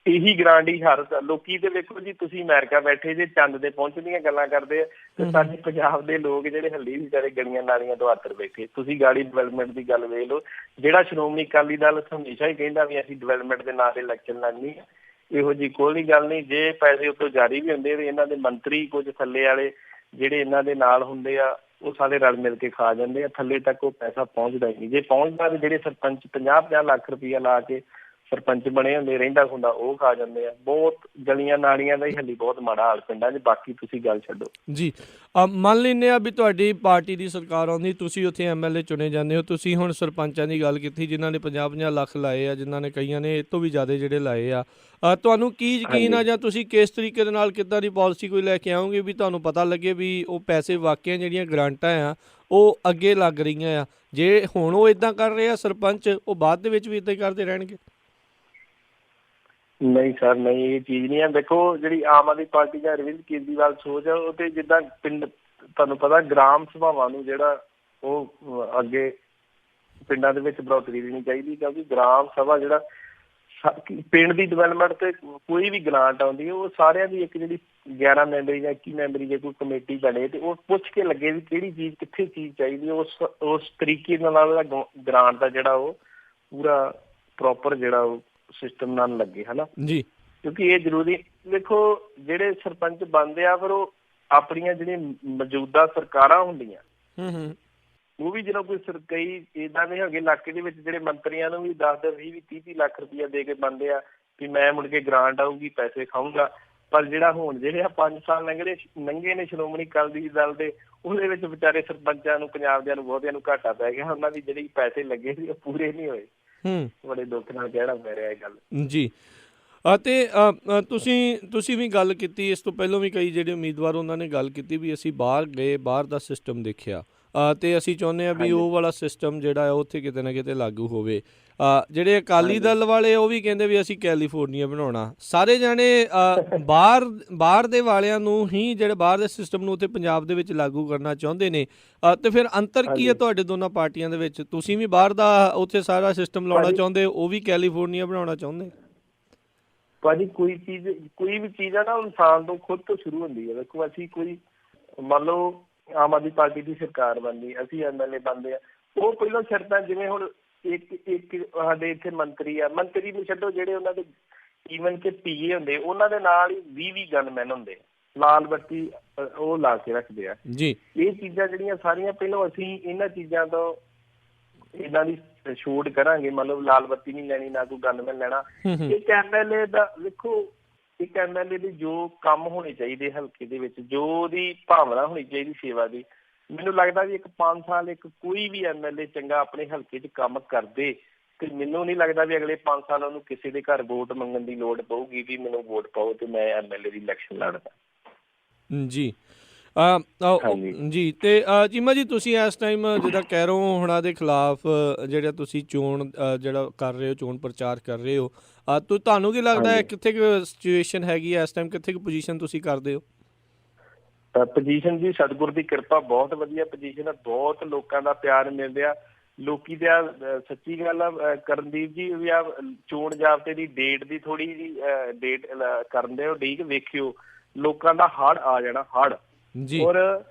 ਇਹੀ ਗ੍ਰਾਂਟ ਹੀ ਹਰ ਲੋਕੀ ਤੇ ਵੇਖੋ ਜੀ ਤੁਸੀਂ ਅਮਰੀਕਾ ਬੈਠੇ ਜੇ ਚੰਦ ਦੇ ਪਹੁੰਚਣ ਦੀਆਂ ਗੱਲਾਂ ਕਰਦੇ ਆ ਤੇ ਸਾਡੇ ਪੰਜਾਬ ਦੇ ਲੋਕ ਜਿਹੜੇ ਹਲੀ ਵੀ ਵਿਚਾਰੇ ਗਲੀਆਂ ਨਾਲੀਆਂ ਤੋਂ ਆਤਰ ਬੈਠੇ। ਤੁਸੀਂ ਗਾੜੀ ਡਿਵੈਲਪਮੈਂਟ ਦੀ ਗੱਲ ਵੇਖ ਲਓ, ਜਿਹੜਾ ਸ਼੍ਰੋਮਣੀ ਅਕਾਲੀ ਦਲ ਹਮੇਸ਼ਾ ਹੀ ਕਹਿੰਦਾ ਵੀ ਅਸੀਂ ਡਿਵੈਲਪਮੈਂਟ ਦੇ ਨਾਂ ਤੇ ਇਲੈਕਸ਼ਨ ਲੜਨੀ ਆ, ਇਹੋ ਜਿਹੀ ਕੋਈ ਗੱਲ ਨਹੀਂ। ਜੇ ਪੈਸੇ ਉੱਤੋਂ ਜਾਰੀ ਵੀ ਹੁੰਦੇ ਤੇ ਇਹਨਾਂ ਦੇ ਮੰਤਰੀ ਕੁਝ ਥੱਲੇ ਵਾਲੇ ਜਿਹੜੇ ਇਹਨਾਂ ਦੇ ਨਾਲ ਹੁੰਦੇ ਆ ਉਹ ਸਾਰੇ ਰਲ ਮਿਲ ਕੇ ਖਾ ਜਾਂਦੇ ਆ, ਥੱਲੇ ਤੱਕ ਉਹ ਪੈਸਾ ਪਹੁੰਚਦਾ ਹੀ ਨਹੀਂ। ਜੇ ਪਹੁੰਚਦਾ ਤੇ ਜਿਹੜੇ ਸਰਪੰਚ 50-50 ਲੱਖ ਰੁਪਈਆ ਲਾ ਕੇ ਸਰਪੰਚ ਬਣੇ ਹੁੰਦੇ ਰਹਿੰਦਾ ਹੁੰਦਾ ਉਹ ਖਾ ਜਾਂਦੇ ਆ। ਬਹੁਤ ਗਲੀਆਂ ਨਾਲੀਆਂ ਦਾ ਹੀ ਹਲੀ ਬਹੁਤ ਮਾੜਾ ਹਾਲ ਪਿੰਡਾਂ 'ਚ, ਬਾਕੀ ਤੁਸੀਂ ਗੱਲ ਛੱਡੋ ਜੀ। ਮੰਨ ਲੈਂਦੇ ਆ ਵੀ ਤੁਹਾਡੀ ਪਾਰਟੀ ਦੀ ਸਰਕਾਰ ਆਉਂਦੀ, ਤੁਸੀਂ ਉੱਥੇ MLA ਚੁਣੇ ਜਾਂਦੇ ਹੋ, ਤੁਸੀਂ ਹੁਣ ਸਰਪੰਚਾਂ ਦੀ ਗੱਲ ਕੀਤੀ ਜਿਨ੍ਹਾਂ ਨੇ 50-50 ਲੱਖ ਲਾਏ ਆ, ਜਿਨ੍ਹਾਂ ਨੇ ਕਈਆਂ ਨੇ ਇਹ ਤੋਂ ਵੀ ਜ਼ਿਆਦਾ ਜਿਹੜੇ ਲਾਏ ਆ, ਤੁਹਾਨੂੰ ਕੀ ਯਕੀਨ ਆ ਜਾਂ ਤੁਸੀਂ ਕਿਸ ਤਰੀਕੇ ਦੇ ਨਾਲ ਕਿੱਦਾਂ ਦੀ ਪਾਲਿਸੀ ਕੋਈ ਲੈ ਕੇ ਆਓਗੇ ਵੀ ਤੁਹਾਨੂੰ ਪਤਾ ਲੱਗੇ ਵੀ ਉਹ ਪੈਸੇ ਵਾਕਿਆ ਜਿਹੜੀਆਂ ਗ੍ਰਾਂਟਾਂ ਆ ਉਹ ਅੱਗੇ ਲੱਗ ਰਹੀਆਂ ਆ? ਜੇ ਹੁਣ ਉਹ ਇੱਦਾਂ ਕਰ ਰਹੇ ਆ ਸਰਪੰਚ, ਉਹ ਬਾਅਦ ਦੇ ਵਿੱਚ ਵੀ ਇੱਦਾਂ ਹੀ ਕਰਦੇ ਰਹਿਣਗੇ? ਨਹੀਂ ਸਰ, ਨਹੀਂ, ਇਹ ਚੀਜ਼ ਨਹੀਂ ਹੈ। ਦੇਖੋ ਜਿਹੜੀ ਆਮ ਆਦਮੀ ਪਾਰਟੀ ਜਾਂ ਅਰਵਿੰਦ ਕੇਜਰੀਵਾਲ ਸੋਚ ਆ ਉਹ ਤੇ ਜਿੱਦਾਂ ਪਿੰਡ ਤੁਹਾਨੂੰ ਪਤਾ ਗ੍ਰਾਮ ਸਭਾਵਾਂ ਨੂੰ ਜਿਹੜਾ ਉਹ ਅੱਗੇ ਪਿੰਡਾਂ ਦੇ ਵਿੱਚ ਬੜੋਤਰੀ ਦੇਣੀ ਚਾਹੀਦੀ, ਕਿਉਂਕਿ ਗ੍ਰਾਮ ਸਭਾ ਜਿਹੜਾ ਪਿੰਡ ਦੀ ਡਿਵੈਲਪਮੈਂਟ ਤੇ ਕੋਈ ਵੀ ਗ੍ਰਾਂਟ ਆਉਂਦੀ ਹੈ ਉਹ ਸਾਰਿਆਂ ਦੀ ਇੱਕ ਜਿਹੜੀ 11 ਮੈਂਬਰੀ ਜਾਂ 21 ਮੈਂਬਰੀ ਜੇ ਕੋਈ ਕਮੇਟੀ ਬਣੇ ਤੇ ਉਹ ਪੁੱਛ ਕੇ ਲੱਗੇ ਵੀ ਕਿਹੜੀ ਚੀਜ਼ ਕਿੱਥੇ ਚੀਜ਼ ਚਾਹੀਦੀ, ਉਸ ਤਰੀਕੇ ਨਾਲ ਗ੍ਰਾਂਟ ਦਾ ਜਿਹੜਾ ਉਹ ਪੂਰਾ ਪ੍ਰੋਪਰ ਜਿਹੜਾ ਉਹ ਸਿਸਟਮ ਨਾਲ ਲੱਗੇ, ਹਨਾ ਜੀ। ਕਿਉਂਕਿ ਇਹ ਜ਼ਰੂਰੀ ਦੇਖੋ ਜਿਹੜੇ ਸਰਪੰਚ ਬਣਦੇ ਆ ਫਿਰ ਉਹ ਆਪਣੀਆਂ ਜਿਹੜੀਆਂ ਮੌਜੂਦਾ ਸਰਕਾਰਾਂ ਹੁੰਦੀਆਂ ਉਹ ਵੀ ਜਦੋਂ ਕੋਈ ਕਈ ਏਦਾਂ ਦੇ ਹੈਗੇ ਇਲਾਕੇ ਦੇ ਵਿੱਚ ਜਿਹੜੇ ਮੰਤਰੀਆਂ ਨੂੰ ਵੀ 10-10, 20-20, 30-30 ਲੱਖ ਰੁਪਈਆ ਦੇ ਕੇ ਬਣਦੇ ਆ ਵੀ ਮੈਂ ਮੁੜ ਕੇ ਗ੍ਰਾਂਟ ਆਊਗੀ ਪੈਸੇ ਖਾਊਂਗਾ। ਪਰ ਜਿਹੜਾ ਹੁਣ ਜਿਹੜੇ ਆ 5 ਸਾਲ ਲੰਘੇ ਨੇ ਸ਼੍ਰੋਮਣੀ ਅਕਾਲੀ ਦਲ ਦੇ, ਉਹਦੇ ਵਿੱਚ ਵਿਚਾਰੇ ਸਰਪੰਚਾਂ ਨੂੰ ਪੰਜਾਬ ਦਿਆਂ ਨੂੰ ਬਹੁਤਿਆਂ ਨੂੰ ਘਾਟਾ ਪੈ ਗਿਆ, ਉਹਨਾਂ ਦੀ ਜਿਹੜੀ ਪੈਸੇ ਲੱਗੇ ਸੀ ਉਹ ਪੂਰੇ ਨਹੀਂ ਹੋਏ। ਬੜੇ ਦੁੱਖ ਨਾਲ ਕਹਿਣਾ ਪੈ ਰਿਹਾ ਇਹ ਗੱਲ ਜੀ। ਅਤੇ ਤੁਸੀਂ ਵੀ ਗੱਲ ਕੀਤੀ, ਇਸ ਤੋਂ ਪਹਿਲਾਂ ਵੀ ਕਈ ਜਿਹੜੇ ਉਮੀਦਵਾਰ ਉਹਨਾਂ ਨੇ ਗੱਲ ਕੀਤੀ ਵੀ ਅਸੀਂ ਬਾਹਰ ਗਏ, ਬਾਹਰ ਦਾ ਸਿਸਟਮ ਦੇਖਿਆ ਅਤੇ ਅਸੀਂ ਚਾਹੁੰਦੇ ਹਾਂ ਵੀ ਉਹ ਵਾਲਾ ਸਿਸਟਮ ਜਿਹੜਾ ਹੈ ਉੱਥੇ ਕਿਤੇ ਨਾ ਕਿਤੇ ਲਾਗੂ ਹੋਵੇ। ਜਿਹੜੇ ਅਕਾਲੀ ਦਲ ਵਾਲੇ ਉਹ ਵੀ ਕਹਿੰਦੇ ਵੀ ਅਸੀਂ ਕੈਲੀਫੋਰਨੀਆ ਬਣਾਉਣਾ। ਸਾਰੇ ਜਾਣੇ ਬਾਹਰ ਦੇ ਵਾਲਿਆਂ ਨੂੰ ਹੀ ਜਿਹੜੇ ਬਾਹਰ ਦੇ ਸਿਸਟਮ ਨੂੰ ਉੱਥੇ ਪੰਜਾਬ ਦੇ ਵਿੱਚ ਲਾਗੂ ਕਰਨਾ ਚਾਹੁੰਦੇ ਨੇ। ਅਤੇ ਫਿਰ ਅੰਤਰ ਕੀ ਹੈ ਤੁਹਾਡੇ ਦੋਨਾਂ ਪਾਰਟੀਆਂ ਦੇ ਵਿੱਚ? ਤੁਸੀਂ ਵੀ ਬਾਹਰ ਦਾ ਉੱਥੇ ਸਾਰਾ ਸਿਸਟਮ ਲਾਉਣਾ ਚਾਹੁੰਦੇ, ਉਹ ਵੀ ਕੈਲੀਫੋਰਨੀਆ ਬਣਾਉਣਾ ਚਾਹੁੰਦੇ? ਭਾਜੀ ਕੋਈ ਵੀ ਚੀਜ਼ ਆ ਨਾ ਇਨਸਾਨ ਤੋਂ ਖੁਦ ਤੋਂ ਸ਼ੁਰੂ ਹੁੰਦੀ ਹੈ। ਦੇਖੋ ਅਸੀਂ ਕੋਈ ਮੰਨ ਲਓ ਆਮ ਆਦਮੀ ਪਾਰਟੀ ਦੀ ਸਰਕਾਰ ਬਣਦੀ, ਅਸੀਂ MLA ਬਣਦੇ ਆ, ਉਹ ਪਹਿਲਾਂ ਸ਼ਰਤਾਂ ਜਿਵੇਂ ਹੁਣ ਇੱਕ ਸਾਡੇ ਇੱਥੇ ਮੰਤਰੀ ਨੂੰ ਛੱਡੋ, ਜਿਹੜੇ ਉਹਨਾਂ ਦੇ ਈਵਨ ਕਿ PA ਹੁੰਦੇ ਉਹਨਾਂ ਦੇ ਨਾਲ ਹੀ 20 ਗਨਮੈਨ ਹੁੰਦੇ, ਲਾਲ ਬੱਤੀ ਉਹ ਲਾ ਕੇ ਰੱਖਦੇ ਆ ਜੀ। ਇਹ ਚੀਜ਼ਾਂ ਜਿਹੜੀਆਂ ਸਾਰੀਆਂ ਪਹਿਲਾਂ ਅਸੀਂ ਇਹਨਾਂ ਚੀਜ਼ਾਂ ਤੋਂ ਇਹਨਾਂ ਦੀ ਛੂਟ ਕਰਾਂਗੇ, ਮਤਲਬ ਲਾਲ ਬੱਤੀ ਨਹੀਂ ਲੈਣੀ, ਨਾ ਕੋਈ ਗਨਮੈਨ ਲੈਣਾ। ਇੱਕ MLA ਦਾ ਦੇਖੋ, ਇੱਕ MLA ਦੇ ਜੋ ਕੰਮ ਹੋਣੇ ਚਾਹੀਦੇ ਹਲਕੇ ਦੇ ਵਿੱਚ, ਜੋ ਉਹਦੀ ਭਾਵਨਾ ਹੋਣੀ ਚਾਹੀਦੀ ਸੇਵਾ ਦੀ, ਮੈਨੂੰ ਲੱਗਦਾ ਵੀ 5 ਸਾਲ ਕੋਈ ਵੀ MLA ਚੰਗਾ ਆਪਣੇ ਹਲਕੇ 'ਚ ਕੰਮ ਕਰਦੇ ਤੇ ਮੈਨੂੰ ਨਹੀਂ ਲੱਗਦਾ ਵੀ ਅਗਲੇ 5 ਸਾਲ ਉਹਨੂੰ ਕਿਸੇ ਦੇ ਘਰ ਵੋਟ ਮੰਗਣ ਦੀ ਲੋੜ ਪਊਗੀ ਵੀ ਮੈਨੂੰ ਵੋਟ ਪਾਓ ਤੇ ਮੈਂ MLA ਦੀ ਇਲੈਕਸ਼ਨ ਲੜਦਾ ਜੀ। ਜੀ ਤੇ ਚੀਮਾ ਜੀ, ਤੁਸੀਂ ਇਸ ਟਾਈਮ ਜਿੱਦਾਂ ਕੈਰੋਂ ਹੁਣਾਂ ਦੇ ਖਿਲਾਫ ਜਿਹੜਾ ਤੁਸੀਂ ਚੋਣ ਜਿਹੜਾ ਕਰ ਰਹੇ ਹੋ, ਚੋਣ ਪ੍ਰਚਾਰ ਕਰ ਰਹੇ ਹੋ, ਤੁਹਾਨੂੰ ਕੀ ਲੱਗਦਾ ਹੈ ਕਿੱਥੇ ਕੁ ਸਿਚੁਏਸ਼ਨ ਹੈਗੀ ਹੈ ਇਸ ਟਾਈਮ, ਕਿੱਥੇ ਕੁ ਪੋਜੀਸ਼ਨ ਤੁਸੀਂ ਕਰਦੇ ਹੋ? ਪੋਜੀਸ਼ਨ ਜੀ ਸਤਿਗੁਰ ਦੀ ਕਿਰਪਾ ਬਹੁਤ ਵਧੀਆ ਪੋਜੀਸ਼ਨ ਹੈ, ਬਹੁਤ ਲੋਕਾਂ ਦਾ ਪਿਆਰ ਮਿਲ ਰਿਹਾ। ਲੋਕੀ ਤੇ ਸੱਚੀ ਗੱਲ ਆ ਕਰਨਦੀਪ ਜੀ, ਵੀ ਆ ਚੋਣ ਜ਼ਾਬਤੇ ਦੀ ਡੇਟ ਦੀ ਥੋੜੀ ਜੀ ਡੇਟ ਕਰਨ ਦੇ ਉਡੀਕ ਵੇਖਿਓ, ਲੋਕਾਂ ਦਾ ਹੜ ਆ ਜਾਣਾ, ਹੜ। ਔਰ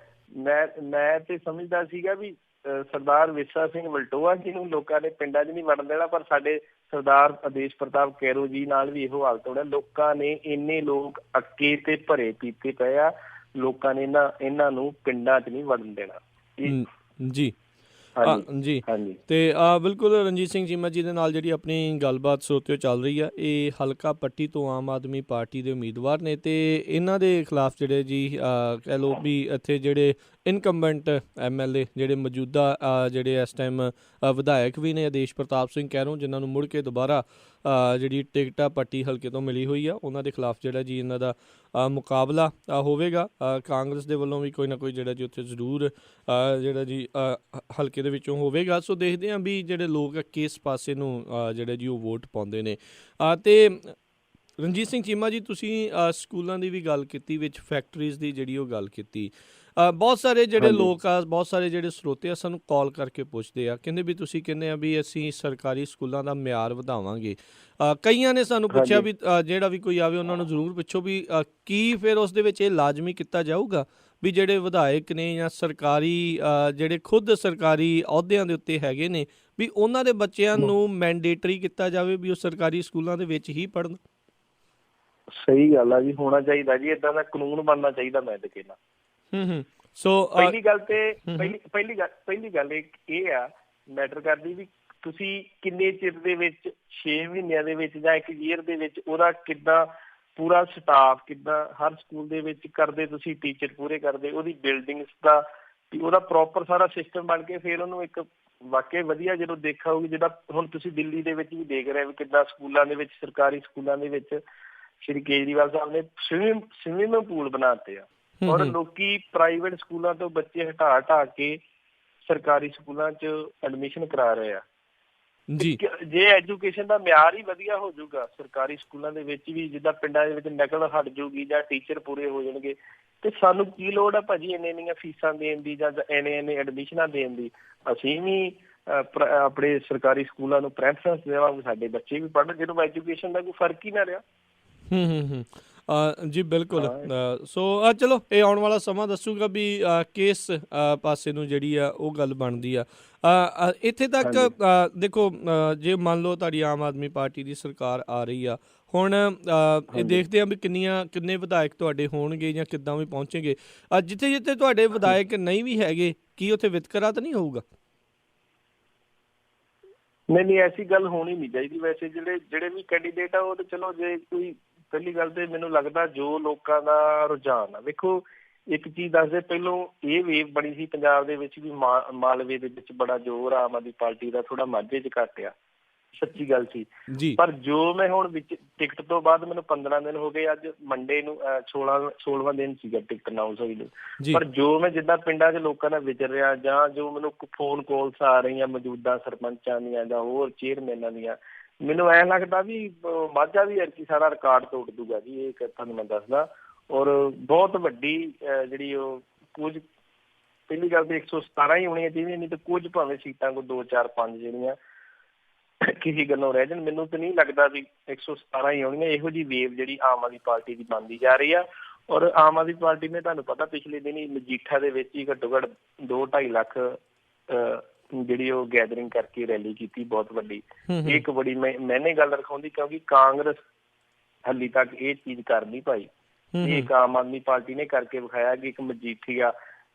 ਮੈਂ ਤੇ ਸਮਝਦਾ ਸੀਗਾ ਵੀ ਸਰਦਾਰ ਵਿਰਸਾ ਸਿੰਘ ਵਲਟੋਆ ਜੀ ਨੂੰ ਲੋਕਾਂ ਨੇ ਪਿੰਡਾਂ 'ਚ ਨਹੀਂ ਵੜਨ ਦੇਣਾ, ਪਰ ਸਾਡੇ ਸਰਦਾਰ ਆਦੇਸ਼ ਪ੍ਰਤਾਪ ਕੈਰੋਂ ਜੀ ਨਾਲ ਵੀ ਇਹੋ ਹਾਲਤ ਹੋਣਾ। ਲੋਕਾਂ ਨੇ ਇੰਨੇ ਲੋਕ ਅੱਕੇ ਤੇ ਭਰੇ ਪੀਤੇ ਪਏ ਆ, ਲੋਕਾਂ ਨੇ ਇਹਨਾਂ ਨੂੰ ਪਿੰਡਾਂ 'ਚ ਨਹੀਂ ਵੜਨ ਦੇਣਾ ਜੀ। ਜੀ ਤੇ ਬਿਲਕੁਲ ਰਣਜੀਤ ਸਿੰਘ ਚੀਮਾ ਜੀ ਦੇ ਨਾਲ ਜਿਹੜੀ ਆਪਣੀ ਗੱਲਬਾਤ ਸਰੋਤਿਓ ਚੱਲ ਰਹੀ ਆ, ਇਹ ਹਲਕਾ ਪੱਟੀ ਤੋਂ ਆਮ ਆਦਮੀ ਪਾਰਟੀ ਦੇ ਉਮੀਦਵਾਰ ਨੇ ਤੇ ਇਹਨਾਂ ਦੇ ਖਿਲਾਫ ਜਿਹੜੇ ਜੀ ਕਹਿ ਲਓ ਵੀ ਇੱਥੇ ਜਿਹੜੇ ਇਨਕੰਬੈਂਟ MLA ਜਿਹੜੇ ਮੌਜੂਦਾ ਜਿਹੜੇ ਇਸ ਟਾਈਮ ਵਿਧਾਇਕ ਵੀ ਨੇ, ਆਦੇਸ਼ ਪ੍ਰਤਾਪ ਸਿੰਘ ਕੈਰੋਂ, ਜਿਨ੍ਹਾਂ ਨੂੰ ਮੁੜ ਕੇ ਦੁਬਾਰਾ ਜਿਹੜੀ ਟਿਕਟ ਆ ਪੱਟੀ ਹਲਕੇ ਤੋਂ ਮਿਲੀ ਹੋਈ ਆ, ਉਹਨਾਂ ਦੇ ਖਿਲਾਫ ਜਿਹੜਾ ਜੀ ਇਹਨਾਂ ਦਾ ਮੁਕਾਬਲਾ ਹੋਵੇਗਾ। ਕਾਂਗਰਸ ਦੇ ਵੱਲੋਂ ਵੀ ਕੋਈ ਨਾ ਕੋਈ ਜਿਹੜਾ ਜੀ ਉੱਥੇ ਜ਼ਰੂਰ ਜਿਹੜਾ ਜੀ ਹਲਕੇ ਦੇ ਵਿੱਚੋਂ ਹੋਵੇਗਾ। ਸੋ ਦੇਖਦੇ ਹਾਂ ਵੀ ਜਿਹੜੇ ਲੋਕ ਕਿਸ ਪਾਸੇ ਨੂੰ ਜਿਹੜਾ ਜੀ ਉਹ ਵੋਟ ਪਾਉਂਦੇ ਨੇ। ਅਤੇ ਰਣਜੀਤ ਸਿੰਘ ਚੀਮਾ ਜੀ, ਤੁਸੀਂ ਸਕੂਲਾਂ ਦੀ ਵੀ ਗੱਲ ਕੀਤੀ, ਵਿੱਚ ਫੈਕਟਰੀਜ਼ ਦੀ ਜਿਹੜੀ ਉਹ ਗੱਲ ਕੀਤੀ। ਬਹੁਤ ਸਾਰੇ ਜਿਹੜੇ ਲੋਕ ਆ, ਬਹੁਤ ਸਾਰੇ ਜਿਹੜੇ ਸਰੋਤੇ ਆ, ਸਾਨੂੰ ਕਾਲ ਕਰਕੇ ਪੁੱਛਦੇ ਆ, ਕਹਿੰਦੇ ਵੀ ਤੁਸੀਂ ਕਹਿੰਦੇ ਆ ਵੀ ਅਸੀਂ ਸਰਕਾਰੀ ਸਕੂਲਾਂ ਦਾ ਮਿਆਰ ਵਧਾਵਾਂਗੇ। ਕਈਆਂ ਨੇ ਸਾਨੂੰ ਪੁੱਛਿਆ ਵੀ ਜਿਹੜਾ ਵੀ ਕੋਈ ਆਵੇ ਉਹਨਾਂ ਨੂੰ ਜ਼ਰੂਰ ਪੁੱਛੋ ਵੀ ਕੀ ਫਿਰ ਉਸ ਦੇ ਵਿੱਚ ਇਹ ਲਾਜ਼ਮੀ ਕੀਤਾ ਜਾਊਗਾ ਵੀ ਜਿਹੜੇ ਵਿਧਾਇਕ ਨੇ ਜਾਂ ਸਰਕਾਰੀ ਜਿਹੜੇ ਖੁਦ ਸਰਕਾਰੀ ਅਹੁਦਿਆਂ ਦੇ ਉੱਤੇ ਹੈਗੇ ਨੇ, ਵੀ ਉਹਨਾਂ ਦੇ ਬੱਚਿਆਂ ਨੂੰ ਮੈਂਡੇਟਰੀ ਕੀਤਾ ਜਾਵੇ ਵੀ ਉਹ ਸਰਕਾਰੀ ਸਕੂਲਾਂ ਦੇ ਵਿੱਚ ਹੀ ਪੜ੍ਹਨ? ਸਹੀ ਗੱਲ ਆ ਜੀ, ਹੋਣਾ ਚਾਹੀਦਾ ਜੀ, ਏਦਾਂ ਦਾ ਕਾਨੂੰਨ ਬਣਨਾ ਚਾਹੀਦਾ। ਮੈਂ ਤੇ ਕਹਿੰਦਾ ਸੋ ਪਹਿਲੀ ਗੱਲ ਤੇ ਪਹਿਲੀ ਗੱਲ ਇਹ ਆ ਮੈਟਰ ਕਰਦੀ ਵੀ ਤੁਸੀਂ ਕਿੰਨੇ ਚਿਰ ਦੇ ਵਿੱਚ, 6 ਮਹੀਨਿਆਂ ਦੇ ਵਿੱਚ ਜਾਂ 1 ਈਅਰ ਦੇ ਵਿੱਚ ਉਹਦਾ ਕਿੱਦਾਂ ਪੂਰਾ ਸਟਾਫ, ਕਿੱਦਾਂ ਹਰ ਸਕੂਲ ਦੇ ਵਿੱਚ ਕਰਦੇ, ਤੁਸੀਂ ਟੀਚਰ ਪੂਰੇ ਕਰਦੇ, ਉਹਦੀ ਬਿਲਡਿੰਗਸ ਦਾ, ਉਹਦਾ ਪ੍ਰੋਪਰ ਸਾਰਾ ਸਿਸਟਮ ਬਣ ਕੇ ਫਿਰ ਉਹਨੂੰ ਇੱਕ ਵਾਕਈ ਵਧੀਆ ਜਦੋਂ ਦੇਖਾ ਹੋਊਗੀ। ਜਿੱਦਾਂ ਹੁਣ ਤੁਸੀਂ ਦਿੱਲੀ ਦੇ ਵਿੱਚ ਵੀ ਦੇਖ ਰਹੇ ਵੀ ਕਿੱਦਾਂ ਸਕੂਲਾਂ ਦੇ ਵਿੱਚ, ਸਰਕਾਰੀ ਸਕੂਲਾਂ ਦੇ ਵਿੱਚ ਸ਼੍ਰੀ ਕੇਜਰੀਵਾਲ ਸਾਹਿਬ ਨੇ ਸਵਿਮਿੰਗ ਪੂਲ ਬਣਾਤੇ ਆ, ਔਰ ਲੋਕੀ ਪ੍ਰਾਈਵੇਟ ਸਕੂਲਾਂ ਤੋਂ ਬੱਚੇ ਹਟਾ ਕੇ ਸਰਕਾਰੀ ਸਕੂਲਾਂ 'ਚ ਐਡਮਿਸ਼ਨ ਕਰਾ ਰਹੇ ਆ। ਜੇ ਐਜੂਕੇਸ਼ਨ ਦਾ ਮਿਆਰ ਹੀ ਵਧੀਆ ਹੋ ਜਾਊਗਾ ਸਰਕਾਰੀ ਸਕੂਲਾਂ ਦੇ ਵਿੱਚ ਵੀ, ਜਿੱਦਾਂ ਪਿੰਡਾਂ ਦੇ ਵਿੱਚ ਨਕਲ ਹਟ ਜਾਊਗੀ ਜਾਂ ਟੀਚਰ ਪੂਰੇ ਹੋ ਜਾਣਗੇ, ਤੇ ਸਾਨੂੰ ਕੀ ਲੋੜ ਆ ਭਾਜੀ ਇੰਨੀਆਂ ਫੀਸਾਂ ਦੇਣ ਦੀ ਜਾਂ ਇੰਨੇ ਐਡਮਿਸ਼ਨਾਂ ਦੇਣ ਦੀ? ਅਸੀਂ ਵੀ ਆਪਣੇ ਸਰਕਾਰੀ ਸਕੂਲਾਂ ਨੂੰ ਪ੍ਰੈਫਰੈਂਸ ਦੇਵਾਂਗੇ, ਸਾਡੇ ਬੱਚੇ ਵੀ ਪੜ੍ਹਨ, ਜਦੋਂ ਐਜੂਕੇਸ਼ਨ ਦਾ ਕੋਈ ਫਰਕ ਹੀ ਨਾ ਰਿਹਾ। ਜੀ ਬਿਲਕੁਲ। ਸੋ ਚਲੋ ਇਹ ਆਉਣ ਵਾਲਾ ਸਮਾਂ ਦੱਸੂਗਾ ਵੀ ਕਿਸ ਪਾਸੇ ਨੂੰ ਜਿਹੜੀ ਆ ਉਹ ਗੱਲ ਬਣਦੀ ਆ। ਇੱਥੇ ਤੱਕ ਦੇਖੋ, ਜੇ ਮੰਨ ਲਓ ਤੁਹਾਡੀ ਆਮ ਆਦਮੀ ਪਾਰਟੀ ਦੀ ਸਰਕਾਰ ਆ ਰਹੀ ਆ ਹੁਣ, ਇਹ ਦੇਖਦੇ ਆ ਵੀ ਕਿੰਨੇ ਵਿਧਾਇਕ ਤੁਹਾਡੇ ਹੋਣਗੇ ਜਾਂ ਕਿੱਦਾਂ ਵੀ ਪਹੁੰਚੇਗੇ। ਜਿੱਥੇ ਜਿੱਥੇ ਤੁਹਾਡੇ ਵਿਧਾਇਕ ਨਹੀਂ ਵੀ ਹੈਗੇ, ਕੀ ਉੱਥੇ ਵਿਤਕਰਾ ਤਾਂ ਨਹੀਂ ਹੋਊਗਾ? ਨਹੀਂ, ਐਸੀ ਗੱਲ ਹੋਣੀ ਨਹੀਂ ਚਾਹੀਦੀ। ਵੈਸੇ ਜਿਹੜੇ ਵੀ ਕੈਂਡੀਡੇਟ ਆ ਉਹ ਤਾਂ ਚਲੋ, ਜੇ ਕੋਈ ਪਹਿਲੀ ਗੱਲ ਤੇ ਮੈਨੂੰ ਲੱਗਦਾ ਜੋ ਲੋਕਾਂ ਦਾ ਰੁਝਾਨ ਆ, ਵੇਖੋ ਇੱਕ ਚੀਜ਼ ਦੱਸਦੇ, ਪਹਿਲੋਂ ਇਹ ਵੇਵ ਬਣੀ ਸੀ ਪੰਜਾਬ ਦੇ ਵਿੱਚ ਵੀ ਮਾਲਵੇ ਦੇ ਵਿੱਚ ਬੜਾ ਜ਼ੋਰ ਆਮ ਆਦਮੀ ਪਾਰਟੀ ਦਾ, ਥੋੜਾ ਮਾਝੇ 'ਚ ਘੱਟ ਆ, ਸੱਚੀ ਗੱਲ ਸੀ। ਪਰ ਜੋ ਮੈਂ ਹੁਣ ਵਿੱਚ ਟਿਕਟ ਤੋਂ ਬਾਅਦ ਮੈਨੂੰ 15 ਦਿਨ ਹੋ ਗਏ, ਅੱਜ ਮੰਡੇ ਨੂੰ 16ਵਾਂ ਦਿਨ ਸੀਗਾ ਟਿਕਟ ਅਨਾਊਂਸ ਹੋਈ ਨੂੰ, ਪਰ ਜੋ ਮੈਂ ਜਿੱਦਾਂ ਪਿੰਡਾਂ 'ਚ ਲੋਕਾਂ ਨਾਲ ਵਿਚਰ ਰਿਹਾ ਜਾਂ ਜੋ ਮੈਨੂੰ ਫੋਨ ਕਾਲਸ ਆ ਰਹੀਆਂ ਮੌਜੂਦਾ ਸਰਪੰਚਾਂ ਦੀਆਂ ਜਾਂ ਹੋਰ ਚੇਅਰਮੈਨਾਂ ਦੀਆਂ, ਮੈਨੂੰ ਐਂ ਲੱਗਦਾ ਵੀ ਮਾਝਾ ਵੀ ਐਤਕੀ ਸਾਰਾ ਰਿਕਾਰਡ ਤੋੜ ਦੂਗਾ ਜੀ, ਇਹ ਤੁਹਾਨੂੰ ਮੈਂ ਦੱਸਦਾ। ਔਰ ਬਹੁਤ ਵੱਡੀ ਜਿਹੜੀ ਉਹ ਕੁਝ, ਪਹਿਲੀ ਗੱਲ ਤੇ 117 ਹੀ ਹੋਣੀਆਂ ਚਾਹੀਦੀਆਂ, ਨਹੀਂ ਤਾਂ ਕੁਝ ਭਾਵੇਂ ਸੀਟਾਂ ਕੋਈ 2, 4, 5 ਜਿਹੜੀਆਂ ਕਿਸੇ ਗੱਲੋਂ ਰਹਿ ਜਾਣ। ਮੈਨੂੰ ਤਾਂ ਨਹੀਂ ਲੱਗਦਾ ਵੀ 117 ਹੀ ਆਉਣੀਆਂ। ਇਹੋ ਜਿਹੀ ਵੇਵ ਜਿਹੜੀ ਆਮ ਆਦਮੀ ਪਾਰਟੀ ਦੀ ਬਣਦੀ ਜਾ ਰਹੀ ਆ। ਔਰ ਆਮ ਆਦਮੀ ਪਾਰਟੀ ਨੇ ਤੁਹਾਨੂੰ ਪਤਾ ਪਿਛਲੇ ਦਿਨ ਹੀ ਮਜੀਠਾ ਦੇ ਵਿੱਚ ਹੀ ਘੱਟੋ ਘੱਟ 2-2.5 ਲੱਖ ਜਿਹੜੀ ਉਹ ਗੈਦਰਿੰਗ ਕਰਕੇ ਰੈਲੀ ਕੀਤੀ, ਬਹੁਤ ਵੱਡੀ। ਇਹ ਇੱਕ ਬੜੀ ਮੈਨੇ ਗੱਲ ਰਖਾਉਂਦੀ, ਕਿਉਂਕਿ ਕਾਂਗਰਸ ਹਾਲੀ ਤੱਕ ਇਹ ਚੀਜ਼ ਕਰ ਨਹੀਂ ਪਾਈ। ਇਹ ਇੱਕ ਆਮ ਆਦਮੀ ਪਾਰਟੀ ਨੇ ਕਰਕੇ ਵਿਖਾਇਆ ਕਿ ਇੱਕ ਮਜੀਠੀਆ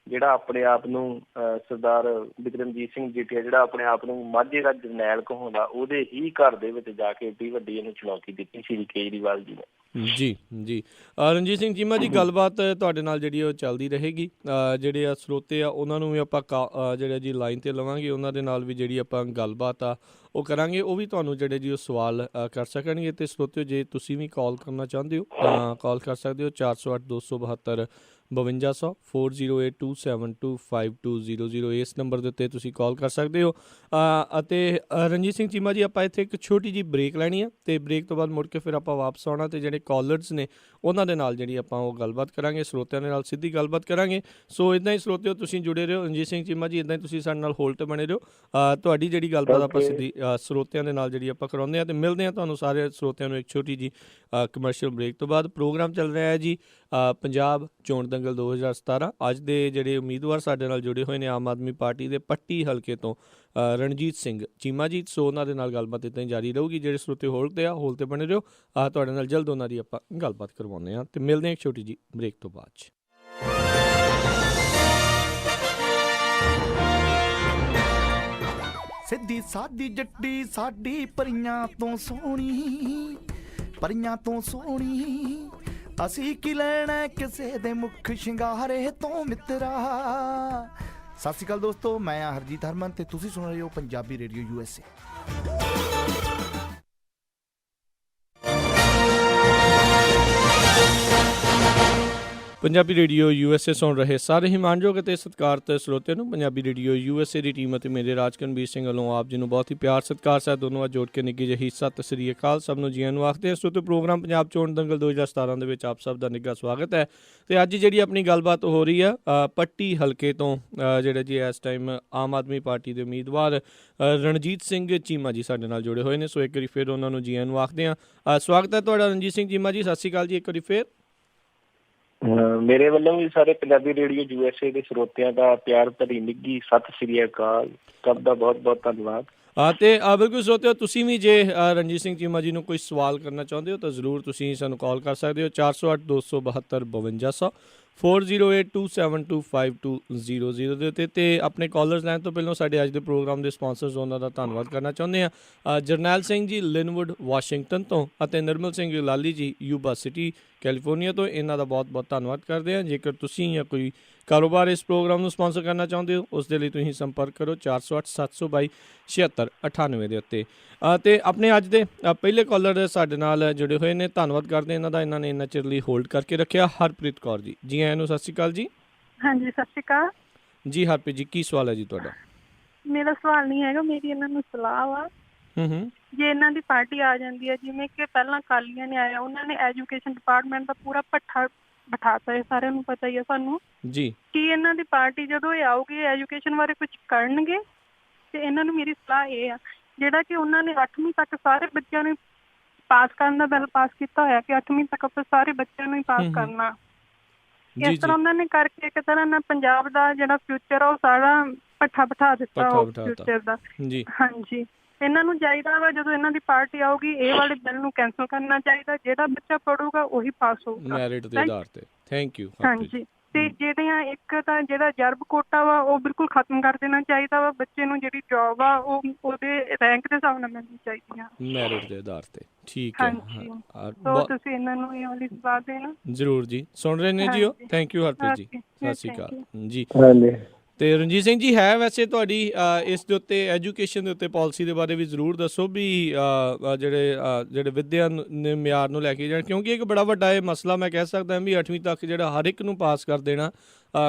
ਜਿਹੜਾ ਆਪਣੇ ਆਪ ਨੂੰ ਸਰਦਾਰ ਬਿਕਰਮਜੀਤ ਸਿੰਘ ਜੀਠੀਆ ਜਿਹੜਾ ਆਪਣੇ ਆਪ ਨੂੰ ਮਾਝੇ ਦਾ ਜਰਨੈਲ ਕਹਾਉਂਦਾ, ਉਹਦੇ ਹੀ ਘਰ ਦੇ ਵਿੱਚ ਜਾ ਕੇ ਏਡੀ ਵੱਡੀ ਇਹਨੂੰ ਚੁਣੌਤੀ ਦਿੱਤੀ ਸ਼੍ਰੀ ਕੇਜਰੀਵਾਲ ਜੀ ਨੇ। ਜੀ ਰਣਜੀਤ ਸਿੰਘ ਚੀਮਾ ਜੀ, ਗੱਲਬਾਤ ਤੁਹਾਡੇ ਨਾਲ ਜਿਹੜੀ ਉਹ ਚੱਲਦੀ ਰਹੇਗੀ। ਜਿਹੜੇ ਆ ਸਰੋਤੇ ਆ ਉਹਨਾਂ ਨੂੰ ਵੀ ਆਪਾਂ ਜਿਹੜਾ ਜੀ ਲਾਈਨ 'ਤੇ ਲਵਾਂਗੇ, ਉਹਨਾਂ ਦੇ ਨਾਲ ਵੀ ਜਿਹੜੀ ਆਪਾਂ ਗੱਲਬਾਤ ਆ ਉਹ ਕਰਾਂਗੇ। ਉਹ ਵੀ ਤੁਹਾਨੂੰ ਜਿਹੜੇ ਜੀ ਉਹ ਸਵਾਲ ਕਰ ਸਕਣਗੇ। ਅਤੇ ਸਰੋਤਿਓ, ਜੇ ਤੁਸੀਂ ਵੀ ਕਾਲ ਕਰਨਾ ਚਾਹੁੰਦੇ ਹੋ ਤਾਂ ਕਾਲ ਕਰ ਸਕਦੇ ਹੋ 408 272 5200 4082725200 ਇਸ ਨੰਬਰ ਦੇ ਉੱਤੇ ਤੁਸੀਂ ਕਾਲ ਕਰ ਸਕਦੇ ਹੋ। ਅਤੇ ਰਣਜੀਤ ਸਿੰਘ ਚੀਮਾ ਜੀ, ਆਪਾਂ ਇੱਥੇ ਇੱਕ ਛੋਟੀ ਜਿਹੀ ਬ੍ਰੇਕ ਲੈਣੀ ਆ ਅਤੇ ਬ੍ਰੇਕ ਤੋਂ ਬਾਅਦ ਮੁੜ ਕੇ ਫਿਰ ਆਪਾਂ ਵਾਪਸ ਆਉਣਾ ਅਤੇ ਜਿਹੜੇ ਕਾਲਰਸ ਨੇ ਉਹਨਾਂ ਦੇ ਨਾਲ ਜਿਹੜੀ ਆਪਾਂ ਉਹ ਗੱਲਬਾਤ ਕਰਾਂਗੇ, ਸਰੋਤਿਆਂ ਦੇ ਨਾਲ ਸਿੱਧੀ ਗੱਲਬਾਤ ਕਰਾਂਗੇ। ਸੋ ਇੱਦਾਂ ਹੀ ਸਰੋਤਿਓ ਤੁਸੀਂ ਜੁੜੇ ਰਹੋ। ਰਣਜੀਤ ਸਿੰਘ ਚੀਮਾ ਜੀ, ਇੱਦਾਂ ਹੀ ਤੁਸੀਂ ਸਾਡੇ ਨਾਲ ਹੋਲਡ 'ਤੇ ਬਣੇ ਰਹੋ। ਤੁਹਾਡੀ ਜਿਹੜੀ ਗੱਲਬਾਤ ਆਪਾਂ ਸਿੱਧੀ ਸਰੋਤਿਆਂ ਦੇ ਨਾਲ ਜਿਹੜੀ ਆਪਾਂ ਕਰਾਉਂਦੇ ਹਾਂ ਅਤੇ ਮਿਲਦੇ ਹਾਂ ਤੁਹਾਨੂੰ ਸਾਰੇ ਸਰੋਤਿਆਂ ਨੂੰ ਇੱਕ ਛੋਟੀ ਜਿਹੀ ਕਮਰਸ਼ੀਅਲ ਬ੍ਰੇਕ ਤੋਂ ਬਾਅਦ। ਪ੍ਰੋਗਰਾਮ ਚੱਲ ਰਿਹਾ ਹੈ ਜੀ ਪੰਜਾਬ ਚੋਣ ਦੰਗਲ 2017। ਅੱਜ ਦੇ ਜਿਹੜੇ ਉਮੀਦਵਾਰ ਸਾਡੇ ਨਾਲ ਜੁੜੇ ਹੋਏ ਨੇ ਆਮ ਆਦਮੀ ਪਾਰਟੀ ਦੇ ਪੱਟੀ ਹਲਕੇ ਤੋਂ ਰਣਜੀਤ ਸਿੰਘ ਚੀਮਾ ਜੀ। ਸੋ ਉਹਨਾਂ ਦੇ ਨਾਲ ਗੱਲਬਾਤ ਇੱਦਾਂ ਹੀ ਜਾਰੀ ਰਹੂਗੀ। ਜਿਹੜੇ ਸਰੋਤੇ ਹੋਲਡ 'ਤੇ ਹੋਲਡ 'ਤੇ ਬਣੇ ਰਹੋ। ਤੁਹਾਡੇ ਨਾਲ ਜਲਦ ਉਹਨਾਂ ਦੀ ਆਪਾਂ ਗੱਲਬਾਤ ਕਰਵਾਉਂਦੇ ਹਾਂ ਅਤੇ ਮਿਲਦੇ ਹਾਂ ਇੱਕ ਛੋਟੀ ਜਿਹੀ ਬ੍ਰੇਕ ਤੋਂ ਬਾਅਦ 'ਚ। ਸਿੱਧੀ ਸਾਦੀ ਜੱਟੀ ਸਾਡੀ ਪਰੀਆਂ ਤੋਂ ਸੋਹਣੀ, ਪਰੀਆਂ ਤੋਂ ਸੋਹਣੀ, ਅਸੀਂ ਕੀ ਲੈਣਾ ਕਿਸੇ ਦੇ ਮੁੱਖ ਸ਼ਿੰਗਾਰੇ ਤੋਂ ਮਿੱਤਰਾ। ਸਤਿ ਸ਼੍ਰੀ ਅਕਾਲ ਦੋਸਤੋ, ਮੈਂ ਹਾਂ ਹਰਜੀਤ ਹਰਮਨ ਤੇ ਤੁਸੀਂ ਸੁਣ ਰਹੇ ਹੋ Punjabi radio USA। Punjabi radio USA ਸੁਣ ਰਹੇ ਸਾਰੇ ਹੀ ਮਾਣਯੋਗ ਅਤੇ ਸਤਿਕਾਰਤ ਸਰੋਤਿਆਂ ਨੂੰ ਪੰਜਾਬੀ ਰੇਡੀਓ USA ਦੀ ਟੀਮ ਅਤੇ ਮੇਰੇ ਰਾਜਕਨਵੀਰ ਸਿੰਘ ਵੱਲੋਂ ਆਪ ਜੀ ਨੂੰ ਬਹੁਤ ਹੀ ਪਿਆਰ ਸਤਿਕਾਰ ਸਹਿਤ ਦੋਨੋਂ ਵਾਰ ਜੋੜ ਕੇ ਨਿੱਘੀ ਜਿਹੀ ਸਤਿ ਸ੍ਰੀ ਅਕਾਲ। ਸਭ ਨੂੰ ਜੀਆਂ ਨੂੰ ਆਖਦੇ ਹਾਂ। ਸਰੋਤਿਓ, ਪ੍ਰੋਗਰਾਮ ਪੰਜਾਬ ਚੋਣ ਦੰਗਲ 2017 ਦੇ ਵਿੱਚ ਆਪ ਸਭ ਦਾ ਨਿੱਘਾ ਸਵਾਗਤ ਹੈ। ਅਤੇ ਅੱਜ ਜਿਹੜੀ ਆਪਣੀ ਗੱਲਬਾਤ ਹੋ ਰਹੀ ਆ ਪੱਟੀ ਹਲਕੇ ਤੋਂ ਜਿਹੜੇ ਜੀ ਇਸ ਟਾਈਮ ਆਮ ਆਦਮੀ ਪਾਰਟੀ ਦੇ ਉਮੀਦਵਾਰ ਰਣਜੀਤ ਸਿੰਘ ਚੀਮਾ ਜੀ ਸਾਡੇ ਨਾਲ ਜੁੜੇ ਹੋਏ ਨੇ। ਸੋ ਇੱਕ ਵਾਰੀ ਫਿਰ ਉਹਨਾਂ ਨੂੰ ਜੀਆਂ ਨੂੰ ਆਖਦੇ ਹਾਂ। ਸਵਾਗਤ ਹੈ ਤੁਹਾਡਾ ਰਣਜੀਤ ਸਿੰਘ ਚੀਮਾ ਜੀ। ਸਤਿ ਸ਼੍ਰੀ ਅਕਾਲ ਜੀ ਇੱਕ ਵਾਰੀ ਫਿਰ। ਮੇਰੇ ਵੱਲੋਂ ਵੀ ਸਾਰੇ ਪੰਜਾਬੀ ਰੇਡੀਓ USA ਦੇ ਸਰੋਤਿਆਂ ਦਾ ਪਿਆਰ ਭਰੀ ਨਿੱਘੀ ਸਤਿ ਸ੍ਰੀ ਅਕਾਲ। ਸਭ ਦਾ ਬਹੁਤ ਬਹੁਤ ਧੰਨਵਾਦ। ਅਤੇ ਬਿਲਕੁਲ ਸਰੋਤਿਓ, ਤੁਸੀਂ ਵੀ ਜੇ ਰਣਜੀਤ ਸਿੰਘ ਚੀਮਾ ਜੀ ਨੂੰ ਕੋਈ ਸਵਾਲ ਕਰਨਾ ਚਾਹੁੰਦੇ ਹੋ ਤਾਂ ਜ਼ਰੂਰ ਤੁਸੀਂ ਸਾਨੂੰ ਕਾਲ ਕਰ ਸਕਦੇ ਹੋ 408 272 5200 4082725200 ਦੇ ਉੱਤੇ। ਅਤੇ ਆਪਣੇ ਕਾਲਰਸ ਲੈਣ ਤੋਂ ਪਹਿਲਾਂ ਸਾਡੇ ਅੱਜ ਦੇ ਪ੍ਰੋਗਰਾਮ ਦੇ ਸਪਾਂਸਰਸ ਉਹਨਾਂ ਦਾ ਧੰਨਵਾਦ ਕਰਨਾ ਚਾਹੁੰਦੇ ਹਾਂ। ਜਰਨੈਲ ਸਿੰਘ ਜੀ ਲਿਨਵੁੱਡ ਵਾਸ਼ਿੰਗਟਨ ਤੋਂ ਅਤੇ ਨਿਰਮਲ ਸਿੰਘ ਲਾਲੀ ਜੀ ਯੂਬਾ ਸਿਟੀ ਕੈਲੀਫੋਰਨੀਆ ਤੋਂ, ਇਹਨਾਂ ਦਾ ਬਹੁਤ ਬਹੁਤ ਧੰਨਵਾਦ ਕਰਦੇ ਹਾਂ। ਜੇਕਰ ਤੁਸੀਂ ਜਾਂ ਕੋਈ ਕਾਰੋਬਾਰ ਇਸ ਪ੍ਰੋਗਰਾਮ ਨੂੰ ਸਪਾਂਸਰ ਕਰਨਾ ਚਾਹੁੰਦੇ ਹੋ ਉਸ ਦੇ ਲਈ ਤੁਸੀਂ ਸੰਪਰਕ ਕਰੋ 408 722 7698 ਦੇ ਉੱਤੇ। ਅਤੇ ਆਪਣੇ ਅੱਜ ਦੇ ਪਹਿਲੇ ਕਾਲਰ ਸਾਡੇ ਨਾਲ ਜੁੜੇ ਹੋਏ ਨੇ, ਧੰਨਵਾਦ ਕਰਦੇ ਇਹਨਾਂ ਦਾ, ਇਹਨਾਂ ਨੇ ਇੰਨਾ ਚਿਰ ਲਈ ਹੋਲਡ ਕਰਕੇ ਰੱਖਿਆ। ਹਰਪ੍ਰੀਤ ਕੌਰ ਜੀ, ਜੀ ਆਇਆਂ ਨੂੰ। ਸਤਿ ਸ਼੍ਰੀ ਅਕਾਲ ਜੀ। ਹਾਂਜੀ, ਸਤਿ ਸ਼੍ਰੀ ਅਕਾਲ ਜੀ। ਹਰਪ੍ਰੀਤ ਜੀ, ਕੀ ਸਵਾਲ ਹੈ ਜੀ ਤੁਹਾਡਾ? ਮੇਰਾ ਸਵਾਲ ਨਹੀਂ ਹੈਗਾ, ਮੇਰੀ ਇਹਨਾਂ ਨੂੰ ਸਲਾਹ ਵਾ। ਜੇ ਇਹਨਾਂ ਦੀ ਪਾਰਟੀ ਆ ਜਾਂਦੀ ਹੈ, ਜਿਵੇਂ ਕਿ ਪਹਿਲਾਂ ਅਕਾਲੀਆਂ ਨੇ ਆਇਆ, ਉਹਨਾਂ ਨੇ ਐਜੂਕੇਸ਼ਨ ਡਿਪਾਰਟਮੈਂਟ ਦਾ ਪੂਰਾ ਭੱਠਾ ਬਿਠਾਤਾ ਹੈ, ਸਾਰਿਆਂ ਨੂੰ ਪਤਾ ਹੀ ਹੈ ਸਾਨੂੰ ਜੀ। ਕੀ ਇਹਨਾਂ ਦੀ ਪਾਰਟੀ ਜਦੋਂ ਇਹ ਆਊਗੀ ਐਜੂਕੇਸ਼ਨ ਬਾਰੇ ਕੁਝ ਕਰਨਗੇ? ਤੇ ਇਹਨਾਂ ਨੂੰ ਮੇਰੀ ਸਲਾਹ ਇਹ ਆ, ਜਿਹੜਾ ਕਿ ਉਹਨਾਂ ਨੇ 8ਵੀਂ ਤੱਕ ਸਾਰੇ ਬੱਚਿਆਂ ਨੂੰ ਪਾਸ ਕਰਨ ਦਾ ਬਿੱਲ ਪਾਸ ਕੀਤਾ ਹੋਇਆ ਕਿ 8ਵੀਂ ਤੱਕ ਆਪਾਂ ਸਾਰੇ ਬੱਚਿਆਂ ਨੂੰ ਹੀ ਪਾਸ ਕਰਨਾ। ਇਸ ਤਰ੍ਹਾਂ ਉਹਨਾਂ ਨੇ ਕਰਕੇ ਇੱਕ ਤਰ੍ਹਾਂ ਨਾਲ ਪੰਜਾਬ ਦਾ ਜਿਹੜਾ ਫਿਊਚਰ ਆ ਉਹ ਸਾਰਾ ਭੱਠਾ ਬਿਠਾ ਦਿੱਤਾ ਫਿਊਚਰ ਦਾ। ਹਾਂਜੀ, ਇਹਨਾਂ ਨੂੰ ਚਾਹੀਦਾ ਵਾ ਜਦੋਂ ਇਹਨਾਂ ਦੀ ਪਾਰਟੀ ਆਊਗੀ ਇਹ ਵਾਲੇ ਬਿੱਲ ਨੂੰ ਕੈਂਸਲ ਕਰਨਾ ਚਾਹੀਦਾ। ਜਿਹੜਾ ਬੱਚਾ ਪੜੂਗਾ ਉਹੀ ਪਾਸ ਹੋਊਗਾ ਮੈਰਿਟ ਦੇ ਆਧਾਰ ਤੇ। Thank you. ਹਾਂਜੀ, ਤੇ ਜਿਹੜੀਆਂ ਇੱਕ ਤਾਂ ਜਿਹੜਾ ਰਿਜ਼ਰਵ ਕੋਟਾ ਵਾ ਉਹ ਬਿਲਕੁਲ ਖਤਮ ਕਰ ਦੇਣਾ ਚਾਹੀਦਾ ਵਾ। ਬੱਚੇ ਨੂੰ ਜਿਹੜੀ ਜੋਬ ਆ ਉਹ ਉਹਦੇ ਰੈਂਕ ਦੇ ਹਿਸਾਬ ਨਾਲ ਮਿਲਣੀ ਚਾਹੀਦੀ ਆ, ਮੈਰਿਟ ਦੇ ਆਧਾਰ ਤੇ। ਠੀਕ ਹੈ, ਤੁਸੀਂ ਇਹਨਾਂ ਨੂੰ ਇਹ ਵਾਲੀ ਸਲਾਹ ਦੇਣਾ ਜ਼ਰੂਰ ਜੀ। ਸੁਣ ਰਹੇ ਨੇ ਜੀ ਉਹ। ਥੈਂਕ ਯੂ ਹਰਪ੍ਰੀਤ ਜੀ, ਸਤਿ ਸ਼੍ਰੀ ਅਕਾਲ ਜੀ। ਅਤੇ ਰਣਜੀਤ ਸਿੰਘ ਜੀ, ਹੈ ਵੈਸੇ ਤੁਹਾਡੀ ਇਸ ਦੇ ਉੱਤੇ ਐਜੂਕੇਸ਼ਨ ਦੇ ਉੱਤੇ ਪਾਲਿਸੀ ਦੇ ਬਾਰੇ ਵੀ ਜ਼ਰੂਰ ਦੱਸੋ ਵੀ ਜਿਹੜੇ ਵਿੱਦਿਆ ਦੇ ਮਿਆਰ ਨੂੰ ਲੈ ਕੇ ਜਾਣ, ਕਿਉਂਕਿ ਇੱਕ ਬੜਾ ਵੱਡਾ ਇਹ ਮਸਲਾ ਮੈਂ ਕਹਿ ਸਕਦਾ ਵੀ 8ਵੀਂ ਤੱਕ ਜਿਹੜਾ ਹਰ ਇੱਕ ਨੂੰ ਪਾਸ ਕਰ ਦੇਣਾ,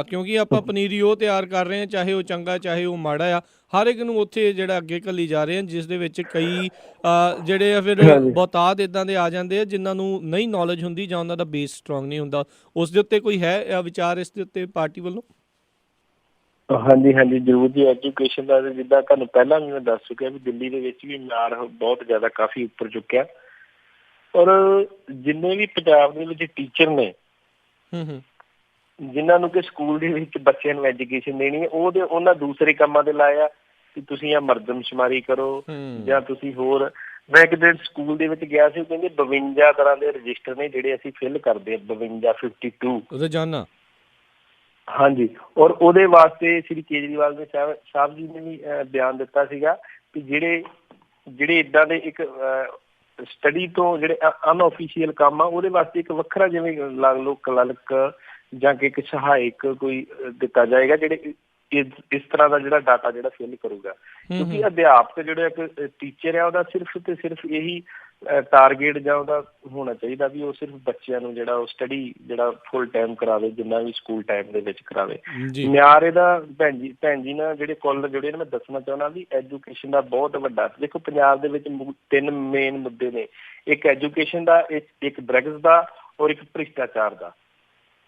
ਕਿਉਂਕਿ ਆਪਾਂ ਪਨੀਰੀ ਉਹ ਤਿਆਰ ਕਰ ਰਹੇ ਹਾਂ, ਚਾਹੇ ਉਹ ਚੰਗਾ ਚਾਹੇ ਉਹ ਮਾੜਾ ਆ, ਹਰ ਇੱਕ ਨੂੰ ਉੱਥੇ ਜਿਹੜਾ ਅੱਗੇ ਘੱਲੀ ਜਾ ਰਹੇ ਹਾਂ, ਜਿਸ ਦੇ ਵਿੱਚ ਕਈ ਜਿਹੜੇ ਆ ਫਿਰ ਬਹੁਤਾਤ ਇੱਦਾਂ ਦੇ ਆ ਜਾਂਦੇ ਆ ਜਿਨ੍ਹਾਂ ਨੂੰ ਨਹੀਂ ਨੌਲੇਜ ਹੁੰਦੀ ਜਾਂ ਉਹਨਾਂ ਦਾ ਬੇਸ ਸਟਰੋਂਗ ਨਹੀਂ ਹੁੰਦਾ। ਉਸ ਦੇ ਉੱਤੇ ਕੋਈ ਹੈ ਵਿਚਾਰ ਇਸ ਦੇ ਉੱਤੇ ਪਾਰਟੀ ਵੱਲੋਂ? ਹਾਂਜੀ ਹਾਂਜੀ, ਜ਼ਰੂਰ ਜੀ। ਐਜੂਕੇਸ਼ਨ ਦਾ ਜਿੱਦਾਂ ਤੁਹਾਨੂੰ ਪਹਿਲਾਂ ਵੀ ਮੈਂ ਦੱਸ ਚੁੱਕਿਆ ਵੀ ਦਿੱਲੀ ਦੇ ਵਿੱਚ ਵੀ ਮਿਆਰ ਬਹੁਤ ਜ਼ਿਆਦਾ ਕਾਫੀ ਉੱਪਰ ਚੁੱਕਿਆ। ਔਰ ਜਿੰਨੇ ਵੀ ਪੰਜਾਬ ਦੇ ਵਿੱਚ ਟੀਚਰ ਨੇ ਜਿਨ੍ਹਾਂ ਨੂੰ ਕਿ ਸਕੂਲ ਦੇ ਵਿੱਚ ਬੱਚਿਆਂ ਨੂੰ ਐਜੂਕੇਸ਼ਨ ਦੇਣੀ ਹੈ, ਉਹਨਾਂ ਦੂਸਰੇ ਕੰਮਾਂ ਦੇ ਲਾਏ ਆ ਕਿ ਤੁਸੀਂ ਆ ਮਰਦਮਸ਼ੁਮਾਰੀ ਕਰੋ ਜਾਂ ਤੁਸੀਂ ਹੋਰ। ਮੈਂ ਇੱਕ ਦਿਨ ਸਕੂਲ ਦੇ ਵਿੱਚ ਗਿਆ ਸੀ, ਕਹਿੰਦੇ 52 ਤਰ੍ਹਾਂ ਦੇ ਰਜਿਸਟਰ ਨੇ ਜਿਹੜੇ ਅਸੀਂ ਫਿਲ ਕਰਦੇ ਹਾਂ, 52 ਰੋਜ਼ਾਨਾ। ਹਾਂਜੀ, ਔਰ ਉਹਦੇ ਵਾਸਤੇ ਸ਼੍ਰੀ ਕੇਜਰੀਵਾਲ ਦੇ ਸਾਹਿਬ ਜੀ ਨੇ ਵੀ ਬਿਆਨ ਦਿੱਤਾ ਸੀਗਾ ਕਿ ਜਿਹੜੇ ਇੱਦਾਂ ਦੇ ਇੱਕ ਸਟੱਡੀ ਤੋਂ ਜਿਹੜੇ ਅਨਆਫੀਸ਼ੀਅਲ ਕੰਮ ਆ ਉਹਦੇ ਵਾਸਤੇ ਇੱਕ ਵੱਖਰਾ ਜਿਵੇਂ ਲਾ ਲਓ ਕਲਰਕ ਜਾਂ ਕਿ ਇੱਕ ਸਹਾਇਕ ਕੋਈ ਦਿੱਤਾ ਜਾਏਗਾ ਜਿਹੜੇ ਇਸ ਤਰ੍ਹਾਂ ਦਾ ਜਿਹੜਾ ਡਾਟਾ ਜਿਹੜਾ ਫਿਲ ਕਰੂਗਾ। ਕਿਉਂਕਿ ਅਧਿਆਪਕ ਜਿਹੜਾ ਇੱਕ ਟੀਚਰ ਆ ਉਹਦਾ ਸਿਰਫ ਤੇ ਸਿਰਫ ਇਹੀ ਟਾਰਗੇਟ ਜਾਂ ਉਹਦਾ ਹੋਣਾ ਚਾਹੀਦਾ ਵੀ ਉਹ ਸਿਰਫ ਬੱਚਿਆਂ ਨੂੰ ਜਿਹੜਾ ਉਹ ਸਟੱਡੀ ਜਿਹੜਾ ਫੁੱਲ ਟਾਈਮ ਕਰਾਵੇ, ਜਿੰਨਾ ਵੀ ਸਕੂਲ ਟਾਈਮ ਦੇ ਵਿੱਚ ਕਰਾਵੇ। ਮਿਆਰ ਇਹਦਾ ਭੈਣ ਜੀ ਨਾ ਜਿਹੜੇ ਕਾਲਰ ਜੁੜੇ ਨੇ, ਮੈਂ ਦੱਸਣਾ ਚਾਹੁੰਦਾ ਵੀ ਐਜੂਕੇਸ਼ਨ ਦਾ ਬਹੁਤ ਵੱਡਾ, ਦੇਖੋ ਪੰਜਾਬ ਦੇ ਵਿੱਚ 3 ਮੇਨ ਮੁੱਦੇ ਨੇ, ਇੱਕ ਐਜੂਕੇਸ਼ਨ ਦਾ, ਇੱਕ ਡਰੱਗਸ ਦਾ ਔਰ ਇੱਕ ਭ੍ਰਿਸ਼ਟਾਚਾਰ ਦਾ।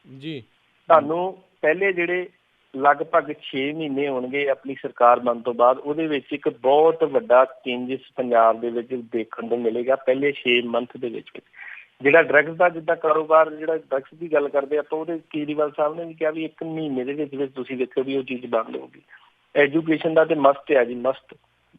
ਜੀ ਤੁਹਾਨੂੰ ਪਹਿਲੇ ਜਿਹੜੇ ਲਗਭਗ 6 ਮਹੀਨੇ ਹੋਣਗੇ ਆਪਣੀ ਸਰਕਾਰ ਬਣਨ ਤੋਂ ਬਾਅਦ, ਉਹਦੇ ਵਿੱਚ ਇੱਕ ਬਹੁਤ ਵੱਡਾ ਚੇਂਜਿਸ ਪੰਜਾਬ ਦੇ ਵਿੱਚ ਦੇਖਣ ਨੂੰ ਮਿਲੇਗਾ। ਪਹਿਲੇ 6 ਮੰਥ ਦੇ ਵਿੱਚ ਜਿਹੜਾ ਡਰੱਗਸ ਦਾ ਜਿੱਦਾਂ ਕਾਰੋਬਾਰ, ਜਿਹੜਾ ਡਰੱਗਸ ਦੀ ਗੱਲ ਕਰਦੇ ਆਪਾਂ, ਉਹਦੇ ਕੇਜਰੀਵਾਲ ਸਾਹਿਬ ਨੇ ਵੀ ਕਿਹਾ ਵੀ 1 ਮਹੀਨੇ ਦੇ ਵਿੱਚ ਤੁਸੀਂ ਦੇਖੋ ਵੀ ਉਹ ਚੀਜ਼ ਬੰਦ ਹੋਊਗੀ। ਐਜੂਕੇਸ਼ਨ ਦਾ ਤੇ ਮਸਟ ਆ ਜੀ, ਮਸਟ।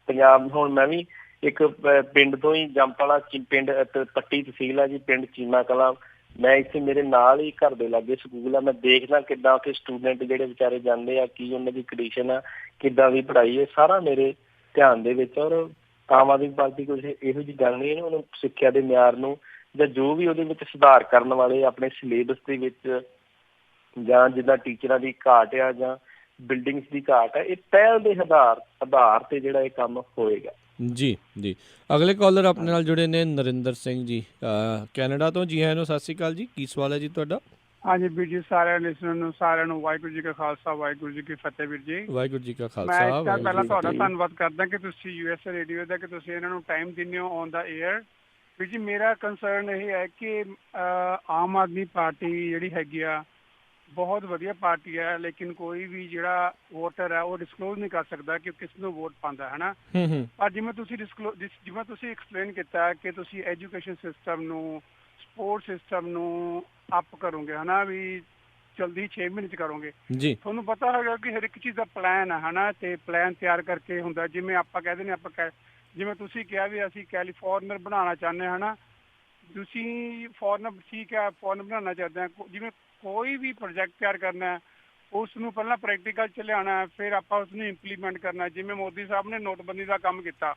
ਪੰਜਾਬ ਹੁਣ ਮੈਂ ਵੀ ਇੱਕ ਪਿੰਡ ਤੋਂ ਹੀ, ਜੰਪਾਲਾ ਪਿੰਡ, ਪੱਟੀ ਤਹਿਸੀਲ ਆ ਜੀ, ਪਿੰਡ ਚੀਮਾ ਕਲਾਂ। ਮੈਂ ਇੱਥੇ ਮੇਰੇ ਨਾਲ ਹੀ ਘਰ ਦੇ ਲਾਗੇ ਸਕੂਲ ਆ, ਮੈਂ ਦੇਖਦਾ ਕਿੱਦਾਂ ਉੱਥੇ ਸਟੂਡੈਂਟ ਜਿਹੜੇ ਵਿਚਾਰੇ ਜਾਂਦੇ ਆ, ਕੀ ਉਹਨਾਂ ਦੀ ਕੰਡੀਸ਼ਨ ਆ, ਕਿੱਦਾਂ ਦੀ ਪੜ੍ਹਾਈ ਹੈ, ਸਾਰਾ ਮੇਰੇ ਧਿਆਨ ਦੇ ਵਿੱਚ। ਔਰ ਆਮ ਆਦਮੀ ਪਾਰਟੀ ਕੁਝ ਇਹੋ ਜਿਹੀ ਗੱਲ ਨਹੀਂ ਹੈ, ਉਹਨੂੰ ਸਿੱਖਿਆ ਦੇ ਮਿਆਰ ਨੂੰ ਜਾਂ ਜੋ ਵੀ ਉਹਦੇ ਵਿੱਚ ਸੁਧਾਰ ਕਰਨ ਵਾਲੇ ਆਪਣੇ ਸਿਲੇਬਸ ਦੇ ਵਿੱਚ, ਜਾਂ ਜਿੱਦਾਂ ਟੀਚਰਾਂ ਦੀ ਘਾਟ ਆ ਜਾਂ ਬਿਲਡਿੰਗਸ ਦੀ ਘਾਟ ਆ, ਇਹ ਪਹਿਲ ਦੇ ਆਧਾਰ ਤੇ ਜਿਹੜਾ ਇਹ ਕੰਮ ਹੋਏਗਾ। ਜੀ ਜੀ ਅਗਲੇ ਕਾਲਰ ਆਪਣੇ ਨਾਲ ਜੁੜੇ ਨੇ ਨਰਿੰਦਰ ਸਿੰਘ ਜੀ ਕੈਨੇਡਾ ਤੋਂ। ਜੀ ਆਇਆਂ ਨੂੰ, ਸਤਿ ਸ਼੍ਰੀ ਅਕਾਲ ਜੀ, ਕੀ ਸਵਾਲ ਹੈ ਜੀ ਤੁਹਾਡਾ? ਹਾਂਜੀ ਵੀਰ ਜੀ, ਸਾਰਿਆਂ ਲਿਸਨਰ ਨੂੰ ਸਾਰਿਆਂ ਨੂੰ ਵਾਹਿਗੁਰੂ ਜੀ ਕਾ ਖਾਲਸਾ, ਵਾਹਿਗੁਰੂ ਜੀ ਕੀ ਫਤਿਹ। ਵੀਰ ਜੀ ਵਾਹਿਗੁਰੂ ਜੀ ਕਾ ਖਾਲਸਾ। ਮੈਂ ਪਹਿਲਾਂ ਤੁਹਾਡਾ ਧੰਨਵਾਦ ਕਰਦਾ ਕਿ ਤੁਸੀਂ USA ਰੇਡੀਓ ਦਾ, ਕਿ ਤੁਸੀਂ ਇਹਨਾਂ ਨੂੰ ਟਾਈਮ ਦਿੰਦੇ ਹੋ ਔਨ ਦਾ ਏਅਰ। ਵੀਰ ਜੀ ਮੇਰਾ ਕੰਸਰਨ ਇਹ ਹੈ ਕਿ ਆਮ ਆਦਮੀ ਪਾਰਟੀ ਜਿਹੜੀ ਹੈਗੀ ਆ ਬਹੁਤ ਵਧੀਆ ਪਾਰਟੀ ਹੈ, ਲੇਕਿਨ ਕੋਈ ਵੀ ਜਿਹੜਾ ਵੋਟਰ ਹੈ ਉਹ ਡਿਸਕਲੋਜ਼ ਨਹੀਂ ਕਰ ਸਕਦਾ ਕਿ ਕਿਸ ਨੂੰ ਵੋਟ ਪਾਉਂਦਾ ਹੈ ਨਾ। ਪਰ ਜਿਵੇਂ ਤੁਸੀਂ ਐਕਸਪਲੇਨ ਕੀਤਾ ਕਿ ਤੁਸੀਂ ਐਜੂਕੇਸ਼ਨ ਸਿਸਟਮ ਨੂੰ, ਸਪੋਰਟ ਸਿਸਟਮ ਨੂੰ ਅਪ ਕਰੋਗੇ ਹੈ ਨਾ, ਵੀ ਜਲਦੀ 6 ਮਹੀਨੇ 'ਚ ਕਰੋਗੇ ਜੀ। ਤੁਹਾਨੂੰ ਪਤਾ ਹੈਗਾ ਕਿ ਹਰ ਇੱਕ ਚੀਜ਼ ਦਾ ਪਲਾਨ ਹੈ ਨਾ, ਤੇ ਪਲਾਨ ਤਿਆਰ ਕਰਕੇ ਹੁੰਦਾ। ਜਿਵੇਂ ਆਪਾਂ ਕਹਿੰਦੇ ਨੇ, ਜਿਵੇਂ ਤੁਸੀਂ ਕਿਹਾ ਵੀ ਅਸੀਂ ਕੈਲੀਫੋਰਨੀਅਰ ਬਣਾਉਣਾ ਚਾਹੁੰਦੇ ਹਾਂ ਨਾ, ਤੁਸੀਂ ਫੋਰਨਰ, ਠੀਕ ਹੈ, ਫੋਰਨਰ ਬਣਾਉਣਾ ਚਾਹੁੰਦੇ ਹਾਂ। ਜਿਵੇਂ ਕੋਈ ਵੀ ਪ੍ਰੋਜੈਕਟ ਤਿਆਰ ਕਰਨਾ, ਉਸ ਨੂੰ ਪਹਿਲਾਂ ਪ੍ਰੈਕਟੀਕਲ 'ਚ ਲਿਆਉਣਾ, ਫਿਰ ਆਪਾਂ ਉਸਨੂੰ ਇੰਪਲੀਮੈਂਟ ਕਰਨਾ। ਜਿਵੇਂ ਮੋਦੀ ਸਾਹਿਬ ਨੇ ਨੋਟਬੰਦੀ ਦਾ ਕੰਮ ਕੀਤਾ,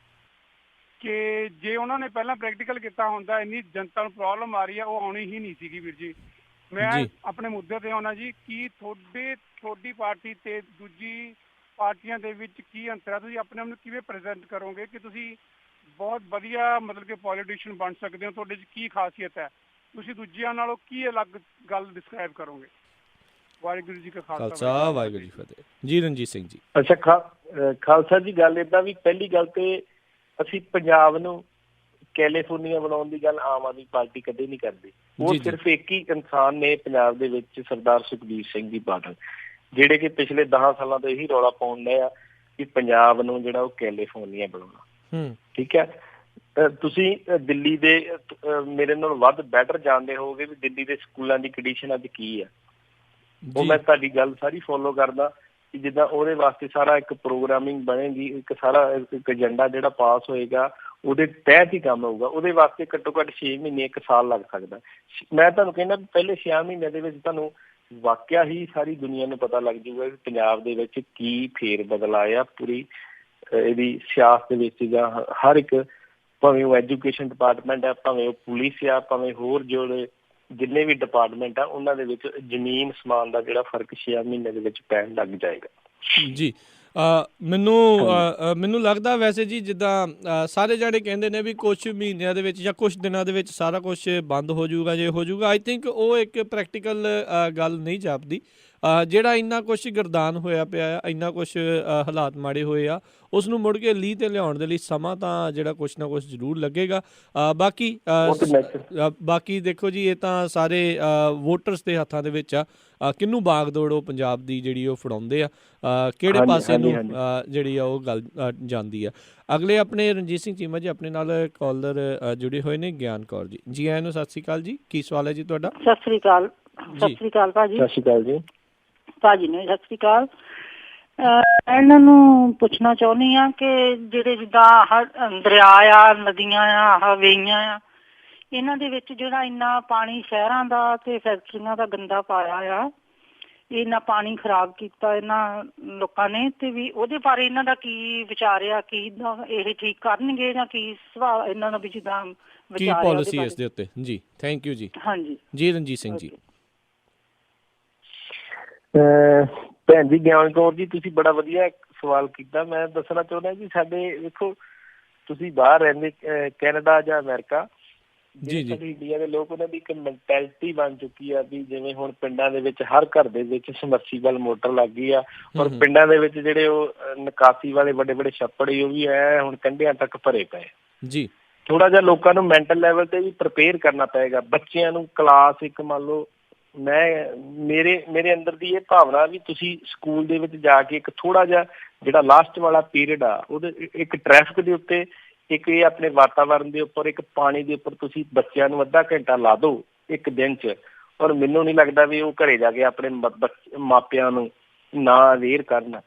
ਕਿ ਜੇ ਉਹਨਾਂ ਨੇ ਪਹਿਲਾਂ ਪ੍ਰੈਕਟੀਕਲ ਕੀਤਾ ਹੁੰਦਾ, ਇੰਨੀ ਜਨਤਾ ਨੂੰ ਪ੍ਰੋਬਲਮ ਆ ਰਹੀ ਹੈ, ਉਹ ਆਉਣੀ ਹੀ ਨਹੀਂ ਸੀਗੀ। ਵੀਰ ਜੀ ਮੈਂ ਆਪਣੇ ਮੁੱਦੇ ਤੇ ਆਉਣਾ ਜੀ, ਕਿ ਤੁਹਾਡੀ ਪਾਰਟੀ ਤੇ ਦੂਜੀ ਪਾਰਟੀਆਂ ਦੇ ਵਿੱਚ ਕੀ ਅੰਤਰ ਹੈ? ਤੁਸੀਂ ਆਪਣੇ ਆਪ ਨੂੰ ਕਿਵੇਂ ਪ੍ਰੈਜ਼ੈਂਟ ਕਰੋਗੇ ਕਿ ਤੁਸੀਂ ਬਹੁਤ ਵਧੀਆ ਮਤਲਬ ਕਿ ਪੋਲੀਟੀਸ਼ੀਅਨ ਬਣ ਸਕਦੇ ਹੋ? ਤੁਹਾਡੇ 'ਚ ਕੀ ਖਾਸੀਅਤ ਹੈ? ਤੁਸੀਂ ਦੂਜਿਆਂ ਨਾਲੋਂ ਕੀ ਅਲੱਗ ਗੱਲ ਡਿਸਕ੍ਰਾਈਬ ਕਰੋਗੇ? ਵਾਹਿਗੁਰੂ ਜੀ ਕਾ ਖਾਲਸਾ, ਵਾਹਿਗੁਰੂ ਜੀ ਫਤਿਹ। ਜੀ ਰਣਜੀਤ ਸਿੰਘ ਜੀ। ਅੱਛਾ, ਖਾਲਸਾ ਜੀ, ਗੱਲ ਏਦਾਂ ਵੀ ਪਹਿਲੀ ਗੱਲ ਤੇ ਅਸੀਂ ਪੰਜਾਬ ਨੂੰ ਕੈਲੀਫੋਰਨੀਆ ਬਣਾਉਣ ਦੀ ਗੱਲ ਆਮ ਆਦਮੀ ਪਾਰਟੀ ਕਦੇ ਨਹੀਂ ਕਰਦੀ। ਉਹ ਸਿਰਫ ਇੱਕ ਹੀ ਇਨਸਾਨ ਨੇ ਪੰਜਾਬ ਦੇ ਵਿੱਚ, ਸਰਦਾਰ ਸੁਖਬੀਰ ਸਿੰਘ ਜੀ ਬਾਦਲ, ਜਿਹੜੇ ਕਿ ਪਿਛਲੇ 10 ਸਾਲਾਂ ਤੋਂ ਇਹੀ ਰੌਲਾ ਪਾਉਣ ਡਏ ਆ ਕਿ ਪੰਜਾਬ ਨੂੰ ਜਿਹੜਾ ਉਹ ਕੈਲੀਫੋਰਨੀਆ ਬਣਾਉਣਾ। ਠੀਕ ਹੈ, ਤੁਸੀਂ ਦਿੱਲੀ ਦੇ ਮੇਰੇ ਨਾਲ ਵੱਧ ਬੈਟਰ ਜਾਣਦੇ ਹੋਵੋਗੇ ਵੀ ਦਿੱਲੀ ਦੇ ਸਕੂਲਾਂ ਦੀ ਕੰਡੀਸ਼ਨ ਅੱਜ ਕੀ ਹੈ। ਉਹ ਮੈਂ ਤੁਹਾਡੀ ਗੱਲ ਸਾਰੀ ਫੋਲੋ ਕਰਦਾ ਕਿ ਜਿੱਦਾਂ ਉਹਦੇ ਵਾਸਤੇ ਸਾਰਾ ਇੱਕ ਪ੍ਰੋਗਰਾਮਿੰਗ ਬਣੇਗੀ, ਇੱਕ ਸਾਰਾ ਇੱਕ ਏਜੰਡਾ ਜਿਹੜਾ ਪਾਸ ਹੋਏਗਾ, ਉਹਦੇ ਤਹਿਤ ਹੀ ਕੰਮ ਹੋਊਗਾ। ਉਹਦੇ ਵਾਸਤੇ ਘੱਟੋ ਘੱਟ 6 ਮਹੀਨੇ 1 ਸਾਲ ਲੱਗ ਸਕਦਾ। ਮੈਂ ਤੁਹਾਨੂੰ ਕਹਿੰਦਾ ਪਹਿਲੇ 6 ਮਹੀਨਿਆਂ ਦੇ ਵਿੱਚ ਤੁਹਾਨੂੰ ਵਾਕਿਆ ਹੀ ਸਾਰੀ ਦੁਨੀਆ ਨੂੰ ਪਤਾ ਲੱਗ ਜਾਊਗਾ ਕਿ ਪੰਜਾਬ ਦੇ ਵਿੱਚ ਕੀ ਫੇਰ ਬਦਲ ਆਇਆ ਪੂਰੀ ਇਹਦੀ ਸਿਆਸਤ ਦੇ ਵਿੱਚ, ਜਾਂ ਹਰ ਇੱਕ, ਭਾਵੇਂ ਉਹ ਐਜੂਕੇਸ਼ਨ ਡਿਪਾਰਟਮੈਂਟ ਹੈ, ਭਾਵੇਂ ਉਹ ਪੁਲਿਸ ਆ, ਭਾਵੇਂ ਹੋਰ ਜਿਹੜੇ ਜਿੰਨੇ ਵੀ ਡਿਪਾਰਟਮੈਂਟ ਆ, ਉਹਨਾਂ ਦੇ ਵਿੱਚ ਜ਼ਮੀਨ ਸਮਾਨ ਦਾ ਜਿਹੜਾ ਫਰਕ 6 ਮਹੀਨੇ ਦੇ ਵਿੱਚ ਪੈਣ ਲੱਗ ਜਾਏਗਾ। ਜੀ ਮੈਨੂੰ ਲੱਗਦਾ ਵੈਸੇ ਜੀ, ਜਿੱਦਾਂ ਸਾਰੇ ਜਾਣੇ ਕਹਿੰਦੇ ਨੇ ਵੀ ਕੁਛ ਮਹੀਨਿਆਂ ਦੇ ਵਿੱਚ ਜਾਂ ਕੁਛ ਦਿਨਾਂ ਦੇ ਵਿੱਚ ਸਾਰਾ ਕੁਛ ਬੰਦ ਹੋ ਜਾਊਗਾ, ਜੇ ਹੋ ਜਾਊਗਾ, ਆਈ ਥਿੰਕ ਉਹ ਇੱਕ ਪ੍ਰੈਕਟੀਕਲ ਗੱਲ ਨਹੀਂ ਜਾਪਦੀ। ਜਿਹੜਾ ਇੰਨਾ ਕੁਛ ਗਰਦਾਨ ਹੋਇਆ ਪਿਆ, ਇੰਨਾ ਕੁਛ ਹਾਲਾਤ ਮਾੜੇ ਹੋਏ ਆ, ਉਸ ਨੂੰ ਮੁੜ ਕੇ ਲੀਹ 'ਤੇ ਲਿਆਉਣ ਦੇ ਲਈ ਸਮਾਂ ਤਾਂ ਜਿਹੜਾ ਕੁਛ ਨਾ ਕੁਛ ਜ਼ਰੂਰ ਲੱਗੇਗਾ। ਬਾਕੀ ਦੇਖੋ ਜੀ, ਇਹ ਤਾਂ ਸਾਰੇ ਵੋਟਰਸ ਦੇ ਹੱਥਾਂ ਦੇ ਵਿੱਚ ਆ, ਕਿਹਨੂੰ ਬਾਗ ਦੌੜੋ ਪੰਜਾਬ ਦੀ ਜਿਹੜੀ ਉਹ ਫੜਾਉਂਦੇ ਆ, ਕਿਹੜੇ ਪਾਸੇ ਨੂੰ ਜਿਹੜੀ ਆ ਉਹ ਗੱਲ ਜਾਂਦੀ ਆ। ਅਗਲੇ ਆਪਣੇ ਰਣਜੀਤ ਸਿੰਘ ਚੀਮਾ ਜੀ ਆਪਣੇ ਨਾਲ ਕਾਲਰ ਜੁੜੇ ਹੋਏ ਨੇ, ਗਿਆਨ ਕੌਰ ਜੀ। ਜੀ ਆਇਆਂ ਨੂੰ, ਸਤਿ ਸ਼੍ਰੀ ਅਕਾਲ ਜੀ, ਕੀ ਸਵਾਲ ਹੈ ਜੀ ਤੁਹਾਡਾ? ਸਤਿ ਸ਼੍ਰੀ ਅਕਾਲ। ਸਤਿ ਸ਼੍ਰੀ ਅਕਾਲ ਭਾਜੀ। ਸਤਿ ਸ਼੍ਰੀ ਅਕਾਲ ਜੀ। ਭਾਜੀ ਨੇ ਸਤਿ ਸ਼੍ਰੀ ਅਕਾਲ। ਇਹਨਾਂ ਨੂੰ ਪੁੱਛਣਾ ਚਾਹੁੰਦੀ ਆ ਕਿ ਜਿਹੜੇ ਜਿੱਦਾਂ ਦਰਿਆ ਆ, ਨਦੀਆਂ ਆ, ਵੇਈਆਂ ਆ, ਇਹਨਾਂ ਦੇ ਵਿੱਚ ਜਿਹੜਾ ਇੰਨਾ ਪਾਣੀ ਸ਼ਹਿਰਾਂ ਦਾ ਤੇ ਫੈਕਟਰੀਆਂ ਦਾ ਗੰਦਾ ਪਾਇਆ ਆ, ਇੰਨਾ ਪਾਣੀ ਖਰਾਬ ਕੀਤਾ ਇਹਨਾਂ ਲੋਕਾਂ ਨੇ, ਤੇ ਵੀ ਉਹਦੇ ਬਾਰੇ ਇਹਨਾਂ ਦਾ ਕੀ ਵਿਚਾਰ ਆ? ਕੀ ਇਹ ਠੀਕ ਕਰਨਗੇ ਜਾਂ ਕੀ ਸੁਭਾਅ ਇਹਨਾਂ ਦਾ ਵੀ ਜਿੱਦਾਂ ਕੀ ਪਾਲਿਸੀ ਇਸ ਦੇ ਉੱਤੇ? ਜੀ ਥੈਂਕ ਯੂ ਜੀ। ਹਾਂਜੀ ਜੀ, ਰਣਜੀਤ ਸਿੰਘ ਜੀ। ਭੈਣ ਜੀ ਗਿਆਨ ਕੌਰ ਜੀ, ਤੁਸੀਂ ਬੜਾ ਵਧੀਆ ਸਵਾਲ ਕੀਤਾ। ਮੈਂ ਦੱਸਣਾ ਚਾਹੁੰਦਾ ਜੀ, ਸਾਡੇ ਵੇਖੋ ਤੁਸੀਂ ਬਾਹਰ ਰਹਿੰਦੇ ਕੈਨੇਡਾ ਜਾਂ ਅਮਰੀਕਾ, ਜੀ ਜੀ, ਸਾਡੇ ਇੰਡੀਆ ਦੇ ਲੋਕ, ਉਹਨਾਂ ਦੀ ਇੱਕ ਮੈਂਟੈਲਿਟੀ ਬਣ ਚੁੱਕੀ ਆ ਵੀ ਜਿਵੇਂ ਹੁਣ ਪਿੰਡਾਂ ਦੇ ਵਿੱਚ ਹਰ ਘਰ ਦੇ ਵਿੱਚ ਸਮਰਸੀਬਲ ਮੋਟਰ ਲੱਗ ਗਈ ਆ, ਔਰ ਪਿੰਡਾਂ ਦੇ ਵਿੱਚ ਜਿਹੜੇ ਉਹ ਨਿਕਾਸੀ ਵਾਲੇ ਵੱਡੇ ਵੱਡੇ ਛੱਪੜ ਉਹ ਵੀ ਐ ਹੁਣ ਕੰਢਿਆਂ ਤੱਕ ਭਰੇ ਪਏ ਜੀ। ਥੋੜਾ ਜਿਹਾ ਲੋਕਾਂ ਨੂੰ ਮੈਂਟਲ ਲੈਵਲ ਤੇ ਵੀ ਪ੍ਰਿਪੇਅਰ ਕਰਨਾ ਪਏਗਾ। ਬੱਚਿਆਂ ਨੂੰ ਕਲਾਸ ਇੱਕ ਮੰਨ ਲਓ, ਮੇਰੇ ਅੰਦਰ ਦੀ ਇਹ ਭਾਵਨਾ ਵੀ ਤੁਸੀਂ ਸਕੂਲ ਦੇ ਵਿੱਚ ਜਾ ਕੇ ਇੱਕ ਥੋੜਾ ਜਿਹਾ ਜਿਹੜਾ ਲਾਸਟ ਵਾਲਾ ਪੀਰੀਅਡ ਆ ਉਹਦੇ ਇੱਕ ਟ੍ਰੈਫਿਕ ਦੇ ਉੱਤੇ, ਇੱਕ ਇਹ ਆਪਣੇ ਵਾਤਾਵਰਨ ਦੇ ਉੱਪਰ, ਇੱਕ ਪਾਣੀ ਦੇ ਉੱਪਰ ਤੁਸੀਂ ਬੱਚਿਆਂ ਨੂੰ ਅੱਧਾ ਘੰਟਾ ਲਾ ਦਿਓ ਇੱਕ ਦਿਨ 'ਚ, ਔਰ ਮੈਨੂੰ ਨਹੀਂ ਲੱਗਦਾ ਵੀ ਉਹ ਘਰੇ ਜਾ ਕੇ ਆਪਣੇ ਮਾਪਿਆਂ ਨੂੰ ਨਾ ਅਵੇਅਰ ਕਰਨ।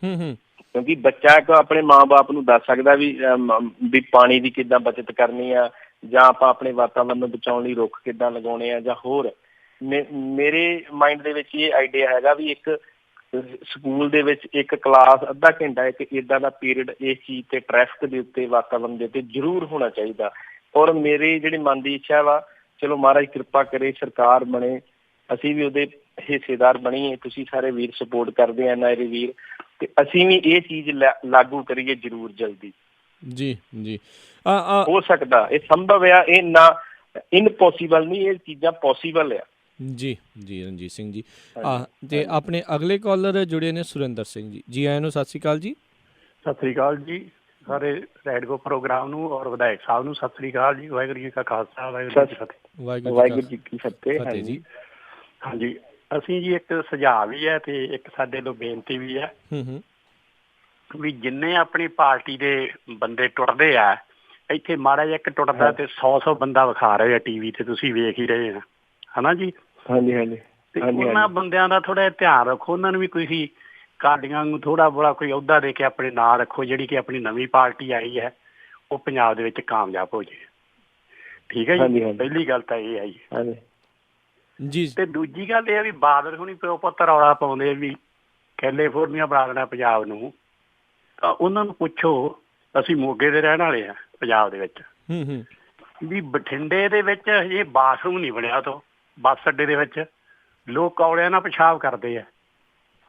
ਕਿਉਂਕਿ ਬੱਚਾ ਇੱਕ ਆਪਣੇ ਮਾਂ-ਬਾਪ ਨੂੰ ਦੱਸ ਸਕਦਾ ਵੀ ਪਾਣੀ ਦੀ ਕਿੱਦਾਂ ਬੱਚਤ ਕਰਨੀ ਆ, ਜਾਂ ਆਪਾਂ ਆਪਣੇ ਵਾਤਾਵਰਨ ਨੂੰ ਬਚਾਉਣ ਲਈ ਰੁੱਖ ਕਿੱਦਾਂ ਲਗਾਉਣੇ ਆ, ਜਾਂ ਹੋਰ ਮੇਰੇ ਮਾਇੰਡ ਦੇ ਵਿੱਚ ਇਹ ਆਈਡੀਆ ਹੈਗਾ ਵੀ ਇੱਕ ਸਕੂਲ ਦੇ ਵਿੱਚ ਇੱਕ ਕਲਾਸ ਅੱਧਾ ਘੰਟਾ ਇੱਕ ਏਦਾਂ ਦਾ ਪੀਰੀਅਡ ਇਸ ਚੀਜ਼ ਤੇ ਟ੍ਰੈਫਿਕ ਦੇ ਉੱਤੇ, ਵਾਤਾਵਰਨ ਦੇ ਉੱਤੇ ਜ਼ਰੂਰ ਹੋਣਾ ਚਾਹੀਦਾ। ਔਰ ਮੇਰੀ ਜਿਹੜੀ ਮਨ ਦੀ ਇੱਛਾ ਵਾ, ਚਲੋ ਮਹਾਰਾਜ ਕਿਰਪਾ ਕਰੇ ਸਰਕਾਰ ਬਣੇ, ਅਸੀਂ ਵੀ ਉਹਦੇ ਹਿੱਸੇਦਾਰ ਬਣੀਏ, ਤੁਸੀਂ ਸਾਰੇ ਵੀਰ ਸਪੋਰਟ ਕਰਦੇ ਆ NRI ਵੀਰ, ਤੇ ਅਸੀਂ ਵੀ ਇਹ ਚੀਜ਼ ਲਾਗੂ ਕਰੀਏ ਜ਼ਰੂਰ ਜਲਦੀ। ਜੀ ਜੀ, ਹੋ ਸਕਦਾ, ਇਹ ਸੰਭਵ ਆ, ਇਹ ਨਾ ਇਨਪੋਸੀਬਲ ਨਹੀਂ, ਇਹ ਚੀਜ਼ਾਂ ਪੋਸੀਬਲ ਆ। ਜੀ ਜੀ ਰਣਜੀਤ ਸਿੰਘ ਜੀ। ਤੇ ਆਪਣੇ ਅਗਲੇ ਕਾਲਰ ਜੁੜੇ ਨੇ ਸੁਰਿੰਦਰ ਸਿੰਘ ਜੀ, ਜੀ ਆਇਆਂ ਨੂੰ, ਸਤਿ ਸ਼੍ਰੀ ਅਕਾਲ ਜੀ। ਸਤਿ ਸ਼੍ਰੀ ਅਕਾਲ ਜੀ ਸਾਰੇ ਰੈਡਗੋ ਪ੍ਰੋਗਰਾਮ ਨੂੰ ਔਰ ਵਿਧਾਇਕ ਸਾਹਿਬ ਨੂੰ ਸਤਿ ਸ਼੍ਰੀ ਅਕਾਲ ਜੀ। ਵਾਹਿਗੁਰੂ ਜੀ ਕਾ ਖਾਲਸਾ, ਵਾਹਿਗੁਰੂ ਜੀ ਕੀ ਫਤਿਹ। ਵਾਹਿਗੁਰੂ ਜੀ ਕੀ ਫਤਿਹ ਜੀ। ਹਾਂਜੀ, ਅਸੀਂ ਜੀ ਇੱਕ ਸੁਝਾਅ ਵੀ ਹੈ ਤੇ ਇੱਕ ਸਾਡੇ ਤੋਂ ਬੇਨਤੀ ਵੀ ਹੈ ਵੀ ਜਿੰਨੇ ਆਪਣੀ ਪਾਰਟੀ ਦੇ ਬੰਦੇ ਟੁੱਟਦੇ ਆ, ਇੱਥੇ ਮਾੜਾ ਜਿਹਾ ਇੱਕ ਟੁੱਟਦਾ ਤੇ 100 ਬੰਦਾ ਵਿਖਾ ਰਹੇ ਆ TV ਤੇ, ਤੁਸੀਂ ਵੇਖ ਹੀ ਰਹੇ ਆ, ਹਨਾ ਜੀ। ਹਾਂਜੀ ਹਾਂਜੀ। ਤੇ ਉਹਨਾਂ ਬੰਦਿਆਂ ਦਾ ਥੋੜਾ ਜਿਹਾ ਧਿਆਨ ਰੱਖੋ, ਉਹਨਾਂ ਨੂੰ ਵੀ ਕੋਈ ਕਾਡੀਆਂ ਨੂੰ ਥੋੜਾ ਬੜਾ ਕੋਈ ਅਹੁਦਾ ਦੇ ਕੇ ਆਪਣੇ ਨਾਂ ਰੱਖੋ, ਜਿਹੜੀ ਕਿ ਆਪਣੀ ਨਵੀਂ ਪਾਰਟੀ ਆਈ ਹੈ ਉਹ ਪੰਜਾਬ ਦੇ ਵਿੱਚ ਕਾਮਯਾਬ ਹੋ ਜਾਏ। ਠੀਕ ਹੈ ਜੀ, ਪਹਿਲੀ ਗੱਲ ਤਾਂ ਇਹ ਹੈ ਜੀ। ਤੇ ਦੂਜੀ ਗੱਲ ਇਹ ਆ ਵੀ ਬਾਦਲ ਹੁਣੀ ਪਿਓ ਪੁੱਤ ਰੌਲਾ ਪਾਉਂਦੇ ਵੀ ਕੈਲੀਫੋਰਨੀਆ ਬਣਾ ਦੇਣਾ ਪੰਜਾਬ ਨੂੰ, ਤਾਂ ਉਹਨਾਂ ਨੂੰ ਪੁੱਛੋ, ਅਸੀਂ ਮੋਗੇ ਦੇ ਰਹਿਣ ਵਾਲੇ ਆ ਪੰਜਾਬ ਦੇ ਵਿੱਚ, ਵੀ ਬਠਿੰਡੇ ਦੇ ਵਿੱਚ ਇਹ ਬਾਥਰੂਮ ਨਹੀਂ ਬਣਿਆ, ਤੋਂ ਬੱਸ ਅੱਡੇ ਦੇ ਵਿੱਚ ਲੋਕ ਕੌਲਿਆਂ ਨਾਲ ਪਿਸ਼ਾਬ ਕਰਦੇ ਆ,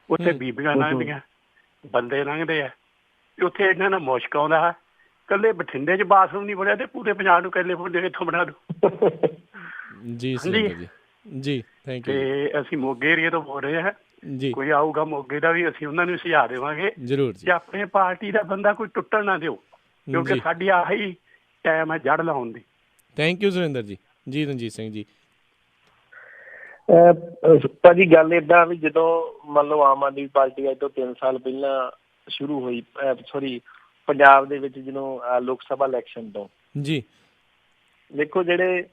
ਉੱਥੇ ਬੀਬੀਆਂ ਲੰਘਦੀਆਂ, ਬੰਦੇ ਲੰਘਦੇ ਆ, ਉੱਥੇ ਇਹਨਾਂ ਨਾਲ ਮੁਸ਼ਕ ਆਉਂਦਾ। ਇਕੱਲੇ ਬਠਿੰਡੇ 'ਚ ਬਾਥਰੂਮ ਨਹੀਂ ਬਣਿਆ ਤੇ ਪੂਰੇ ਪੰਜਾਬ ਨੂੰ ਕੈਲੀਫੋਰਨੀਆ ਕਿੱਥੋਂ ਬਣਾ ਦੂ ਜੀ ਜੀ। Thank you. ਤੇ ਅਸੀਂ ਮੋਗੇ ਏਰੀਏ ਤੋਂ ਬੋਲ ਰਹੇ ਹਾਂ ਜੀ, ਕੋਈ ਆਊਗਾ ਮੋਗੇ ਦਾ ਵੀ ਅਸੀਂ ਉਹਨਾਂ ਨੂੰ ਸੁਝਾਅ ਦੇਵਾਂਗੇ ਜ਼ਰੂਰ ਜੀ, ਆਪਣੇ ਪਾਰਟੀ ਦਾ ਬੰਦਾ ਕੋਈ ਟੁੱਟਣ ਨਾ ਦਿਓ, ਕਿਉਂਕਿ ਸਾਡੀ ਆਹੀ ਟਾਈਮ ਹੈ ਜੜ ਲਾਉਣ ਦੀ। ਥੈਂਕ ਯੂ ਸੁਰਿੰਦਰ ਜੀ। ਜੀ ਰਣਜੀਤ ਸਿੰਘ ਜੀ। ਭਾਜੀ ਗੱਲ ਏਦਾਂ ਵੀ ਜਦੋਂ ਮੰਨ ਲਓ ਆਮ ਆਦਮੀ ਪਾਰਟੀ ਅੱਜ ਤੋਂ 3 ਸਾਲ ਪਹਿਲਾਂ ਸ਼ੁਰੂ ਹੋਈ, ਪੰਜਾਬ ਦੇ ਵਿੱਚ ਜਦੋਂ ਲੋਕ ਸਭਾ ਇਲੈਕਸ਼ਨ ਤੋਂ ਜੀ, ਦੇਖੋ ਜਿਹੜੇ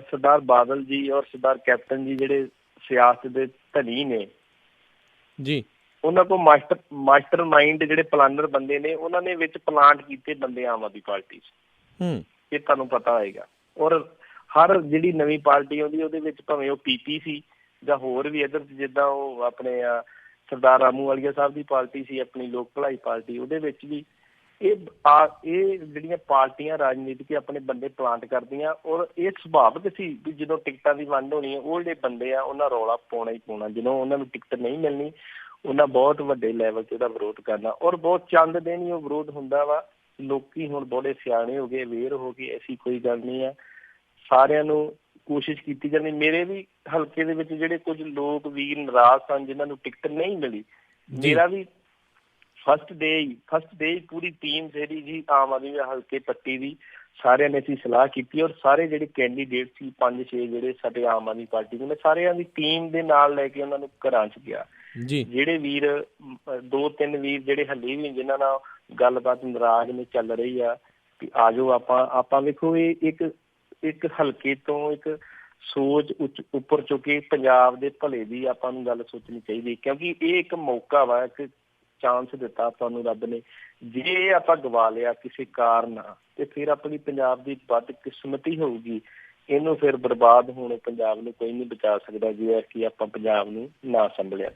ਸਰਦਾਰ ਬਾਦਲ ਜੀ ਔਰ ਸਰਦਾਰ ਕੈਪਟਨ ਜੀ ਜਿਹੜੇ ਸਿਆਸਤ ਦੇ ਧਨੀ ਨੇ ਜੀ, ਉਹਨਾਂ ਕੋਲ ਮਾਸਟਰ ਮਾਈਂਡ ਜਿਹੜੇ ਪਲਾਨਰ ਬੰਦੇ ਨੇ, ਉਹਨਾਂ ਨੇ ਵਿੱਚ ਪਲਾਂਟ ਕੀਤੇ ਬੰਦੇ ਆਮ ਆਦਮੀ ਪਾਰਟੀ 'ਚ, ਇਹ ਤੁਹਾਨੂੰ ਪਤਾ ਹੋਏਗਾ। ਔਰ ਹਰ ਜਿਹੜੀ ਨਵੀਂ ਪਾਰਟੀ ਆਉਂਦੀ ਉਹਦੇ ਵਿੱਚ ਭਾਵੇਂ ਉਹ PP ਸੀ ਜਾਂ ਹੋਰ ਵੀ ਇੱਧਰ ਜਿੱਦਾਂ ਉਹ ਆਪਣੇ ਸਰਦਾਰ ਰਾਮੂ ਵਾਲੀਆ ਸਾਹਿਬ ਦੀ ਪਾਰਟੀ ਸੀ, ਆਪਣੀ ਲੋਕ ਭਲਾਈ ਪਾਰਟੀ, ਉਹਦੇ ਵਿੱਚ ਵੀ ਇਹ ਜਿਹੜੀਆਂ ਪਾਰਟੀਆਂ ਰਾਜਨੀਤਿਕ ਆਪਣੇ ਬੰਦੇ ਪਲਾਂਟ ਕਰਦੀਆਂ। ਔਰ ਇਹ ਸੁਭਾਵਿਕ ਸੀ ਵੀ ਜਦੋਂ ਟਿਕਟਾਂ ਦੀ ਵੰਡ ਹੋਣੀ ਹੈ, ਉਹ ਜਿਹੜੇ ਬੰਦੇ ਆ ਉਹਨਾਂ ਰੌਲਾ ਪਾਉਣਾ ਹੀ ਪਾਉਣਾ, ਜਦੋਂ ਉਹਨਾਂ ਨੂੰ ਟਿਕਟ ਨਹੀਂ ਮਿਲਣੀ ਉਹਨਾਂ ਬਹੁਤ ਵੱਡੇ ਲੈਵਲ 'ਤੇ ਉਹਦਾ ਵਿਰੋਧ ਕਰਨਾ, ਔਰ ਬਹੁਤ ਚੰਦ ਦਿਨ ਹੀ ਉਹ ਵਿਰੋਧ ਹੁੰਦਾ ਵਾ। ਲੋਕੀ ਹੁਣ ਬੜੇ ਸਿਆਣੇ ਹੋ ਗਏ, ਅਵੇਅਰ ਹੋ ਗਏ, ਐਸੀ ਕੋਈ ਗੱਲ ਨਹੀਂ ਆ, ਸਾਰਿਆਂ ਨੂੰ ਕੋਸ਼ਿਸ਼ ਕੀਤੀ ਜਾਂਦੀ। ਮੇਰੇ ਵੀ ਹਲਕੇ ਦੇ ਵਿੱਚ ਜਿਹੜੇ ਕੁਝ ਲੋਕ ਵੀਰ ਨਾਰਾਜ਼ ਸਨ ਜਿਨ੍ਹਾਂ ਨੂੰ ਟਿਕਟ ਨਹੀਂ ਮਿਲੀ, ਮੇਰਾ ਵੀ ਫਸਟ ਡੇ ਹੀ ਪੂਰੀ ਟੀਮ ਜਿਹੜੀ ਜੀ ਆਮ ਆਦਮੀ ਹਲਕੇ ਪੱਟੀ ਦੀ, ਸਾਰਿਆਂ ਨੇ ਅਸੀਂ ਸਲਾਹ ਕੀਤੀ, ਔਰ ਸਾਰੇ ਜਿਹੜੇ ਕੈਂਡੀਡੇਟ ਸੀ 5-6 ਜਿਹੜੇ ਸਾਡੇ ਆਮ ਆਦਮੀ ਪਾਰਟੀ ਦੇ, ਮੈਂ ਸਾਰਿਆਂ ਦੀ ਟੀਮ ਦੇ ਨਾਲ ਲੈ ਕੇ ਉਹਨਾਂ ਨੂੰ ਘਰਾਂ 'ਚ ਗਿਆ। ਜਿਹੜੇ ਵੀਰ 2-3 ਵੀਰ ਜਿਹੜੇ ਹਲੇ ਵੀ ਜਿਨ੍ਹਾਂ ਨਾਲ ਗੱਲਬਾਤ ਨਾਰਾਜ਼ ਨੇ ਚੱਲ ਰਹੀ ਆ ਵੀ ਆ ਜਾਓ, ਆਪਾਂ ਵੇਖੋ ਇਹ ਇੱਕ ਹਲਕੇ ਤੋਂ ਇੱਕ ਸੋਚ ਉੱਪਰ ਚੁੱਕੇ ਪੰਜਾਬ ਦੇ ਭਲੇ ਦੀ ਆਪਾਂ ਨੂੰ ਗੱਲ ਸੋਚਣੀ ਚਾਹੀਦੀ, ਕਿਉਂਕਿ ਇਹ ਇੱਕ ਮੌਕਾ ਵਾ, ਇੱਕ ਚਾਂਸ ਦਿੱਤਾ ਆਪਾਂ ਨੂੰ ਰੱਬ ਨੇ। ਜੇ ਆਪਾਂ ਗਵਾ ਲਿਆ ਕਿਸੇ ਕਾਰਨ ਤੇ ਫਿਰ ਆਪਣੀ ਪੰਜਾਬ ਦੀ ਬਦਕਿਸਮਤੀ ਹੋਊਗੀ, ਇਹਨੂੰ ਫਿਰ ਬਰਬਾਦ ਹੋਣ ਪੰਜਾਬ ਨੂੰ ਕੋਈ ਨਹੀਂ ਬਚਾ ਸਕਦਾ ਜੇ ਕਿ ਆਪਾਂ ਪੰਜਾਬ ਨੂੰ ਨਾ ਸੰਭਲਿਆ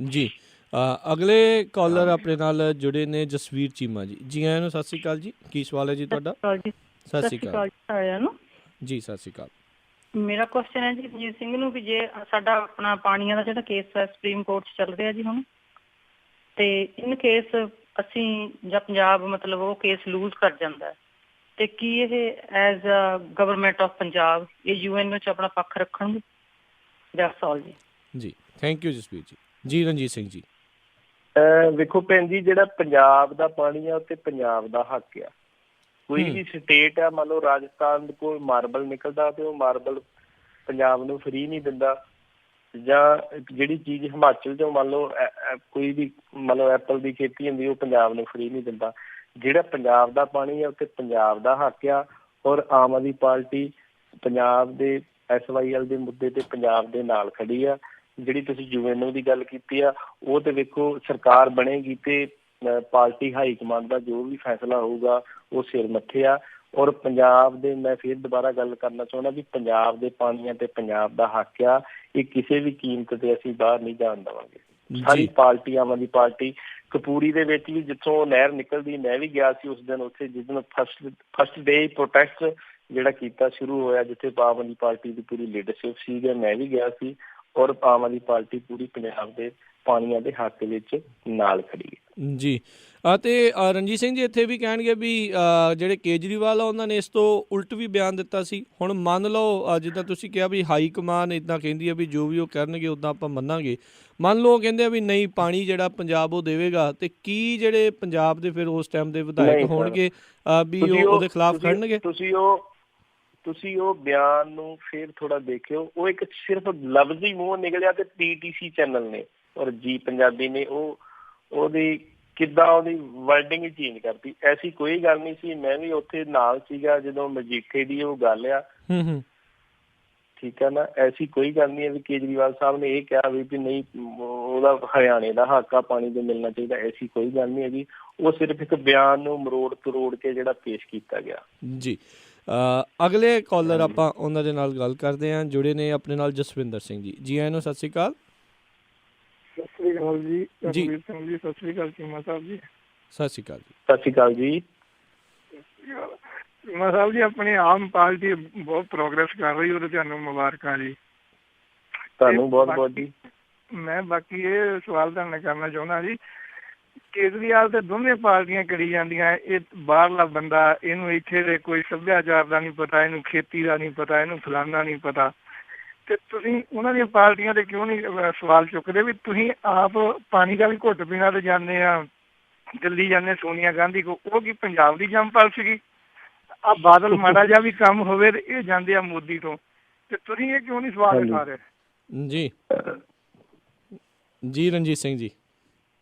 ਜੀ। ਅਗਲੇ ਕਾਲਰ ਆਪਣੇ ਨਾਲ ਜੁੜੇ ਨੇ ਜਸਵੀਰ ਚੀਮਾ ਜੀ, ਜੀ ਆਇਆਂ ਨੂੰ, ਸਤਿ ਸ਼੍ਰੀ ਅਕਾਲ ਜੀ। ਕੀ ਸਵਾਲ ਹੈ ਜੀ ਤੁਹਾਡਾ? ਸਤਿ ਸ਼੍ਰੀ ਅਕਾਲ ਸਾਰਿਆਂ ਨੂੰ ਜੀ। ਸਤਿ ਸ਼੍ਰੀ ਅਕਾਲ। ਮੇਰਾ ਕੁਐਸਚਨ ਹੈ ਜੀ ਰਣਜੀਤ ਸਿੰਘ ਨੂੰ ਵੀ ਜੇ ਸਾਡਾ ਆਪਣਾ ਪਾਣੀਆਂ ਦਾ ਜਿਹੜਾ ਕੇਸ ਹੈ ਸੁਪਰੀਮ ਕੋਰਟ 'ਚ ਚੱਲ ਰਿਹਾ ਜੀ ਹੁਣ, ਤੇ ਇਨ ਕੇਸ ਅਸੀਂ ਜਾਂ ਪੰਜਾਬ ਮਤਲਬ ਉਹ ਕੇਸ ਲੂਜ਼ ਕਰ ਜਾਂਦਾ ਤੇ ਕੀ ਇਹ as a government of Punjab ਇਹ UN ਵਿੱਚ ਆਪਣਾ ਪੱਖ ਰੱਖਣਗੇ? ਦੈਟਸ ਆਲ ਜੀ। ਜੀ ਥੈਂਕ ਯੂ ਜਸਵੀਰ ਜੀ। ਜੀ ਰਣਜੀਤ ਸਿੰਘ ਜੀ। ਵੇਖੋ ਭੈਣ ਜੀ, ਜਿਹੜਾ ਪੰਜਾਬ ਦਾ ਪਾਣੀ ਆ ਉਹ ਤੇ ਪੰਜਾਬ ਦਾ ਹੱਕ ਆ। ਕੋਈ ਵੀ ਸਟੇਟ ਆ, ਮੰਨ ਲਓ ਰਾਜਸਥਾਨ ਕੋਲ ਮਾਰਬਲ ਨਿਕਲਦਾ ਤੇ ਉਹ ਮਾਰਬਲ ਪੰਜਾਬ ਨੂੰ ਫ੍ਰੀ ਨਹੀਂ ਦਿੰਦਾ, ਜਾਂ ਜਿਹੜੀ ਚੀਜ਼ ਹਿਮਾਚਲ ਚੋਂ ਮੰਨ ਲਓ ਕੋਈ ਵੀ ਮੰਨ ਲਓ ਐਪਲ ਦੀ ਖੇਤੀ ਹੁੰਦੀ ਉਹ ਪੰਜਾਬ ਨੂੰ ਫ੍ਰੀ ਨਹੀਂ ਦਿੰਦਾ। ਜਿਹੜਾ ਪੰਜਾਬ ਦਾ ਪਾਣੀ ਆ ਉਹ ਤੇ ਪੰਜਾਬ ਦਾ ਹੱਕ ਆ। ਔਰ ਆਮ ਆਦਮੀ ਪਾਰਟੀ ਪੰਜਾਬ ਦੇ SYL ਦੇ ਮੁੱਦੇ ਤੇ ਪੰਜਾਬ ਦੇ ਨਾਲ ਖੜੀ ਆ। ਜਿਹੜੀ ਤੁਸੀਂ UNO ਦੀ ਗੱਲ ਕੀਤੀ ਆ, ਉਹ ਤੇ ਵੇਖੋ ਸਰਕਾਰ ਬਣੇਗੀ ਤੇ ਪਾਰਟੀ ਹਾਈ ਕਮਾਂਡ ਦਾ ਜੋ ਵੀ ਫੈਸਲਾ ਹੋਊਗਾ ਉਹ ਸਿਰ ਮੱਥੇ ਆ। ਔਰ ਪੰਜਾਬ ਦੇ, ਮੈਂ ਫਿਰ ਦੁਬਾਰਾ ਗੱਲ ਕਰਨਾ ਚਾਹੁੰਦਾ ਵੀ ਪੰਜਾਬ ਦੇ ਪਾਣੀਆਂ ਤੇ ਪੰਜਾਬ ਦਾ ਹੱਕ ਆ, ਇਹ ਕਿਸੇ ਵੀ ਕੀਮਤ ਤੇ ਅਸੀਂ ਬਾਹਰ ਨਹੀਂ ਜਾਣ ਦੇਵਾਂਗੇ। ਸਾਰੀ ਪਾਰਟੀ, ਆਮ ਆਦਮੀ ਪਾਰਟੀ, ਕਪੂਰੀ ਦੇ ਵਿੱਚ ਵੀ ਜਿੱਥੋਂ ਨਹਿਰ ਨਿਕਲਦੀ, ਮੈਂ ਵੀ ਗਿਆ ਸੀ ਉਸ ਦਿਨ ਉੱਥੇ, ਜਿਸ ਦਿਨ ਫਸਟ ਡੇ ਪ੍ਰੋਟੈਸਟ ਜਿਹੜਾ ਕੀਤਾ ਸ਼ੁਰੂ ਹੋਇਆ, ਜਿੱਥੇ ਆਮ ਆਦਮੀ ਪਾਰਟੀ ਦੀ ਪੂਰੀ ਲੀਡਰਸ਼ਿਪ ਸੀ, ਮੈਂ ਵੀ ਗਿਆ ਸੀ। ਔਰ ਆਮ ਆਦਮੀ ਪਾਰਟੀ ਪੂਰੀ ਪੰਜਾਬ ਦੇ ਪਾਣੀਆਂ ਦੇ ਹੱਕ ਵਿੱਚ ਨਾਲ ਖੜੀ ਹੈ ਜੀ। ਅਤੇ ਰਣਜੀਤ ਸਿੰਘ ਜੀ ਇੱਥੇ ਵੀ ਕਹਿਣਗੇ ਵੀ ਜਿਹੜੇ ਕੇਜਰੀਵਾਲ ਆ ਉਹਨਾਂ ਨੇ ਇਸ ਤੋਂ ਉਲਟ ਵੀ ਬਿਆਨ ਦਿੱਤਾ ਸੀ। ਹੁਣ ਮੰਨ ਲਓ ਜਿੱਦਾਂ ਤੁਸੀਂ ਕਿਹਾ ਵੀ ਹਾਈ ਕਮਾਨ ਇੱਦਾਂ ਕਹਿੰਦੀ ਆ ਵੀ ਜੋ ਵੀ ਉਹ ਕਰਨਗੇ ਉੱਦਾਂ ਆਪਾਂ ਮੰਨਾਂਗੇ। ਮੰਨ ਲਓ ਉਹ ਕਹਿੰਦੇ ਆ ਵੀ ਨਹੀਂ, ਪਾਣੀ ਜਿਹੜਾ ਪੰਜਾਬ ਉਹ ਦੇਵੇਗਾ, ਤੇ ਕੀ ਜਿਹੜੇ ਪੰਜਾਬ ਦੇ ਫਿਰ ਉਸ ਟਾਈਮ ਦੇ ਵਿਧਾਇਕ ਹੋਣਗੇ ਵੀ ਉਹਦੇ ਖਿਲਾਫ ਖੜਨਗੇ? ਤੁਸੀਂ ਉਹ ਬਿਆਨ ਨੂੰ ਫਿਰ ਥੋੜਾ ਦੇਖਿਓ। ਉਹ ਇੱਕ ਸਿਰਫ ਲਫ਼ਜ਼ ਹੀ ਮੂੰਹ ਨਿਕਲਿਆ ਤੇ PTC ਚੈਨਲ ਨੇ ਔਰ ਜੀ ਪੰਜਾਬੀ ਨੇ ਉਹਦੀ ਕਿੱਦਾਂ ਉਹਦੀ ਵਰਡਿੰਗ ਹੀ ਚੇਂਜ ਕਰਤੀ। ਐਸੀ ਕੋਈ ਗੱਲ ਨਹੀਂ ਸੀ। ਮੈਂ ਵੀ ਉੱਥੇ ਨਾਲ ਸੀਗਾ ਜਦੋਂ ਮਜੀਠੇ ਦੀ ਉਹ ਗੱਲ ਆ, ਠੀਕ ਹੈ ਨਾ। ਐਸੀ ਕੋਈ ਗੱਲ ਨਹੀਂ ਹੈ ਵੀ ਕੇਜਰੀਵਾਲ ਸਾਹਿਬ ਨੇ ਇਹ ਕਿਹਾ ਵੀ ਨਹੀਂ ਉਹਦਾ ਹਰਿਆਣੇ ਦਾ ਹੱਕ ਆ, ਪਾਣੀ ਦੇ ਮਿਲਣਾ ਚਾਹੀਦਾ। ਐਸੀ ਕੋਈ ਗੱਲ ਨਹੀਂ ਹੈਗੀ। ਉਹ ਸਿਰਫ ਇੱਕ ਬਿਆਨ ਨੂੰ ਮਰੋੜ ਤਰੋੜ ਕੇ ਜਿਹੜਾ ਪੇਸ਼ ਕੀਤਾ ਗਿਆ। ਜੀ ਅਗਲੇ ਕਾਲਰ ਆਪਾਂ ਉਹਨਾਂ ਦੇ ਨਾਲ ਗੱਲ ਕਰਦੇ ਹਾਂ। ਜੁੜੇ ਨੇ ਆਪਣੇ ਨਾਲ ਜਸਵਿੰਦਰ ਸਿੰਘ ਜੀ। ਜੀ ਆਇਆਂ ਨੂੰ ਸਤਿ ਸ਼੍ਰੀ ਅਕਾਲ। ਸਤਿ ਸ਼੍ਰੀ ਅਕਾਲ ਜੀ। ਜਸਵੀਰ ਸਿੰਘ ਜੀ, ਸਤਿ ਸ਼੍ਰੀ ਅਕਾਲ। ਚੀਮਾ ਸਾਹਿਬ ਜੀ, ਸਤਿ ਸ਼੍ਰੀ ਅਕਾਲ ਜੀ। ਸਤਿ ਸ਼੍ਰੀ ਅਕਾਲ ਜੀ। ਚੀਮਾ ਸਾਹਿਬ ਜੀ, ਆਪਣੀ ਆਮ ਪਾਰਟੀ ਬਹੁਤ ਪ੍ਰੋਗਰੈਸ ਕਰ ਰਹੀ, ਉਹਦੇ ਤੁਹਾਨੂੰ ਮੁਬਾਰਕਾਂ ਜੀ। ਤੁਹਾਨੂੰ ਬਹੁਤ ਬਹੁਤ ਜੀ। ਮੈਂ ਬਾਕੀ ਇਹ ਸਵਾਲ ਤੁਹਾਨੂੰ ਕਰਨਾ ਚਾਹੁੰਦਾ ਜੀ, ਕੇਜਰੀਵਾਲ ਤੇ ਦੋਵੇਂ ਪਾਰਟੀਆਂ ਕਰੀ ਜਾਂਦੀਆਂ, ਇਹ ਬਾਹਰਲਾ ਬੰਦਾ, ਇਹਨੂੰ ਇੱਥੇ ਦੇ ਕੋਈ ਸੱਭਿਆਚਾਰ ਦਾ ਨਹੀਂ ਪਤਾ, ਇਹਨੂੰ ਖੇਤੀ ਦਾ ਨਹੀਂ ਪਤਾ, ਇਹਨੂੰ ਫਲਾਨਾ ਨਹੀਂ ਪਤਾ, ਤੇ ਤੁਸੀਂ ਉਹਨਾਂ ਦੀਆਂ ਪਾਰਟੀਆਂ ਤੇ ਕਿਉਂ ਨਹੀਂ ਸਵਾਲ ਚੁੱਕਦੇ ਵੀ ਤੁਸੀਂ ਆਪ ਪਾਣੀ ਦਾ ਵੀ ਘੁੱਟ ਪੀਣਾ ਤੇ ਜਾਂਦੇ ਆ, ਦਿੱਲੀ ਜਾਂਦੇ ਸੋਨੀਆ ਗਾਂਧੀ ਕੋ, ਉਹ ਕੀ ਪੰਜਾਬ ਦੀ ਜੰਮਪਲ ਸੀਗੀ? ਆ ਬਾਦਲ ਮਾੜਾ ਜਿਹਾ ਵੀ ਕੰਮ ਹੋਵੇ ਤੇ ਇਹ ਜਾਂਦੇ ਆ ਮੋਦੀ ਤੋਂ, ਤੇ ਤੁਸੀਂ ਇਹ ਕਿਉਂ ਨਹੀਂ ਸਵਾਲ ਉਠਾ ਰਹੇ? ਜੀ ਜੀ ਰਣਜੀਤ ਸਿੰਘ ਜੀ।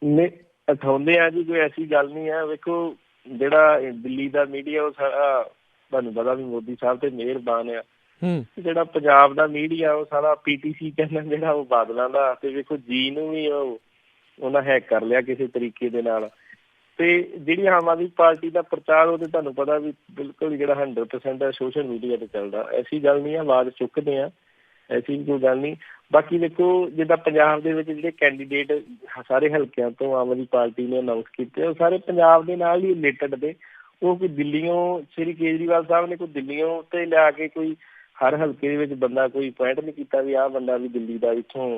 ਨਹੀਂ ਉਠਾਉਂਦੇ ਆ ਜੀ, ਕੋਈ ਐਸੀ ਗੱਲ ਨਹੀਂ ਹੈ। ਵੇਖੋ ਜਿਹੜਾ ਦਿੱਲੀ ਦਾ ਮੀਡੀਆ ਉਹ ਸਾਰਾ ਤੁਹਾਨੂੰ ਪਤਾ ਵੀ ਮੋਦੀ ਸਾਹਿਬ ਤੇ ਮਿਹਰਬਾਨ ਆ। ਜਿਹੜਾ ਪੰਜਾਬ ਦਾ ਮੀਡੀਆ ਉਹ ਸਾਰਾ PTC ਚੈਨਲ ਜਿਹੜਾ ਉਹ ਬਾਦਲਾਂ ਦਾ, ਤੇ ਵੇਖੋ ਜੀ ਨੂੰ ਵੀ ਉਹਨਾਂ ਹੈਕ ਕਰ ਲਿਆ ਕਿਸੇ ਤਰੀਕੇ ਦੇ ਨਾਲ। ਤੇ ਜਿਹੜੀ ਆਮ ਆਦਮੀ ਪਾਰਟੀ ਦਾ ਪ੍ਰਚਾਰ ਉਹ ਤੇ ਤੁਹਾਨੂੰ ਪਤਾ ਵੀ ਬਿਲਕੁਲ ਜਿਹੜਾ 100% ਸੋਸ਼ਲ ਮੀਡੀਆ ਤੇ ਚੱਲਦਾ। ਐਸੀ ਗੱਲ ਨਹੀਂ ਆ, ਆਵਾਜ਼ ਚੁੱਕਦੇ ਆ, ਐਸੀ ਕੋਈ ਗੱਲ ਨਹੀਂ। ਬਾਕੀ ਦੇਖੋ ਜਿੱਦਾਂ ਪੰਜਾਬ ਦੇ ਵਿੱਚ ਜਿਹੜੇ ਕੈਂਡੀਡੇਟ ਸਾਰੇ ਹਲਕਿਆਂ ਤੋਂ ਆਮ ਆਦਮੀ ਪਾਰਟੀ ਨੇ ਅਨਾਊਂਸ ਕੀਤੇ, ਉਹ ਸਾਰੇ ਪੰਜਾਬ ਦੇ ਨਾਲ ਹੀ ਰਿਲੇਟਡ ਨੇ। ਉਹ ਕੋਈ ਦਿੱਲੀਓਂ ਸ਼੍ਰੀ ਕੇਜਰੀਵਾਲ ਸਾਹਿਬ ਨੇ ਕੋਈ ਦਿੱਲੀਓਂ ਤੇ ਲਿਆ ਕੇ ਕੋਈ ਹਰ ਹਲਕੇ ਦੇ ਵਿੱਚ ਬੰਦਾ ਕੋਈ ਪੁਆਇੰਟ ਨਹੀਂ ਕੀਤਾ ਵੀ ਆਹ ਬੰਦਾ ਵੀ ਦਿੱਲੀ ਦਾ ਇੱਥੋਂ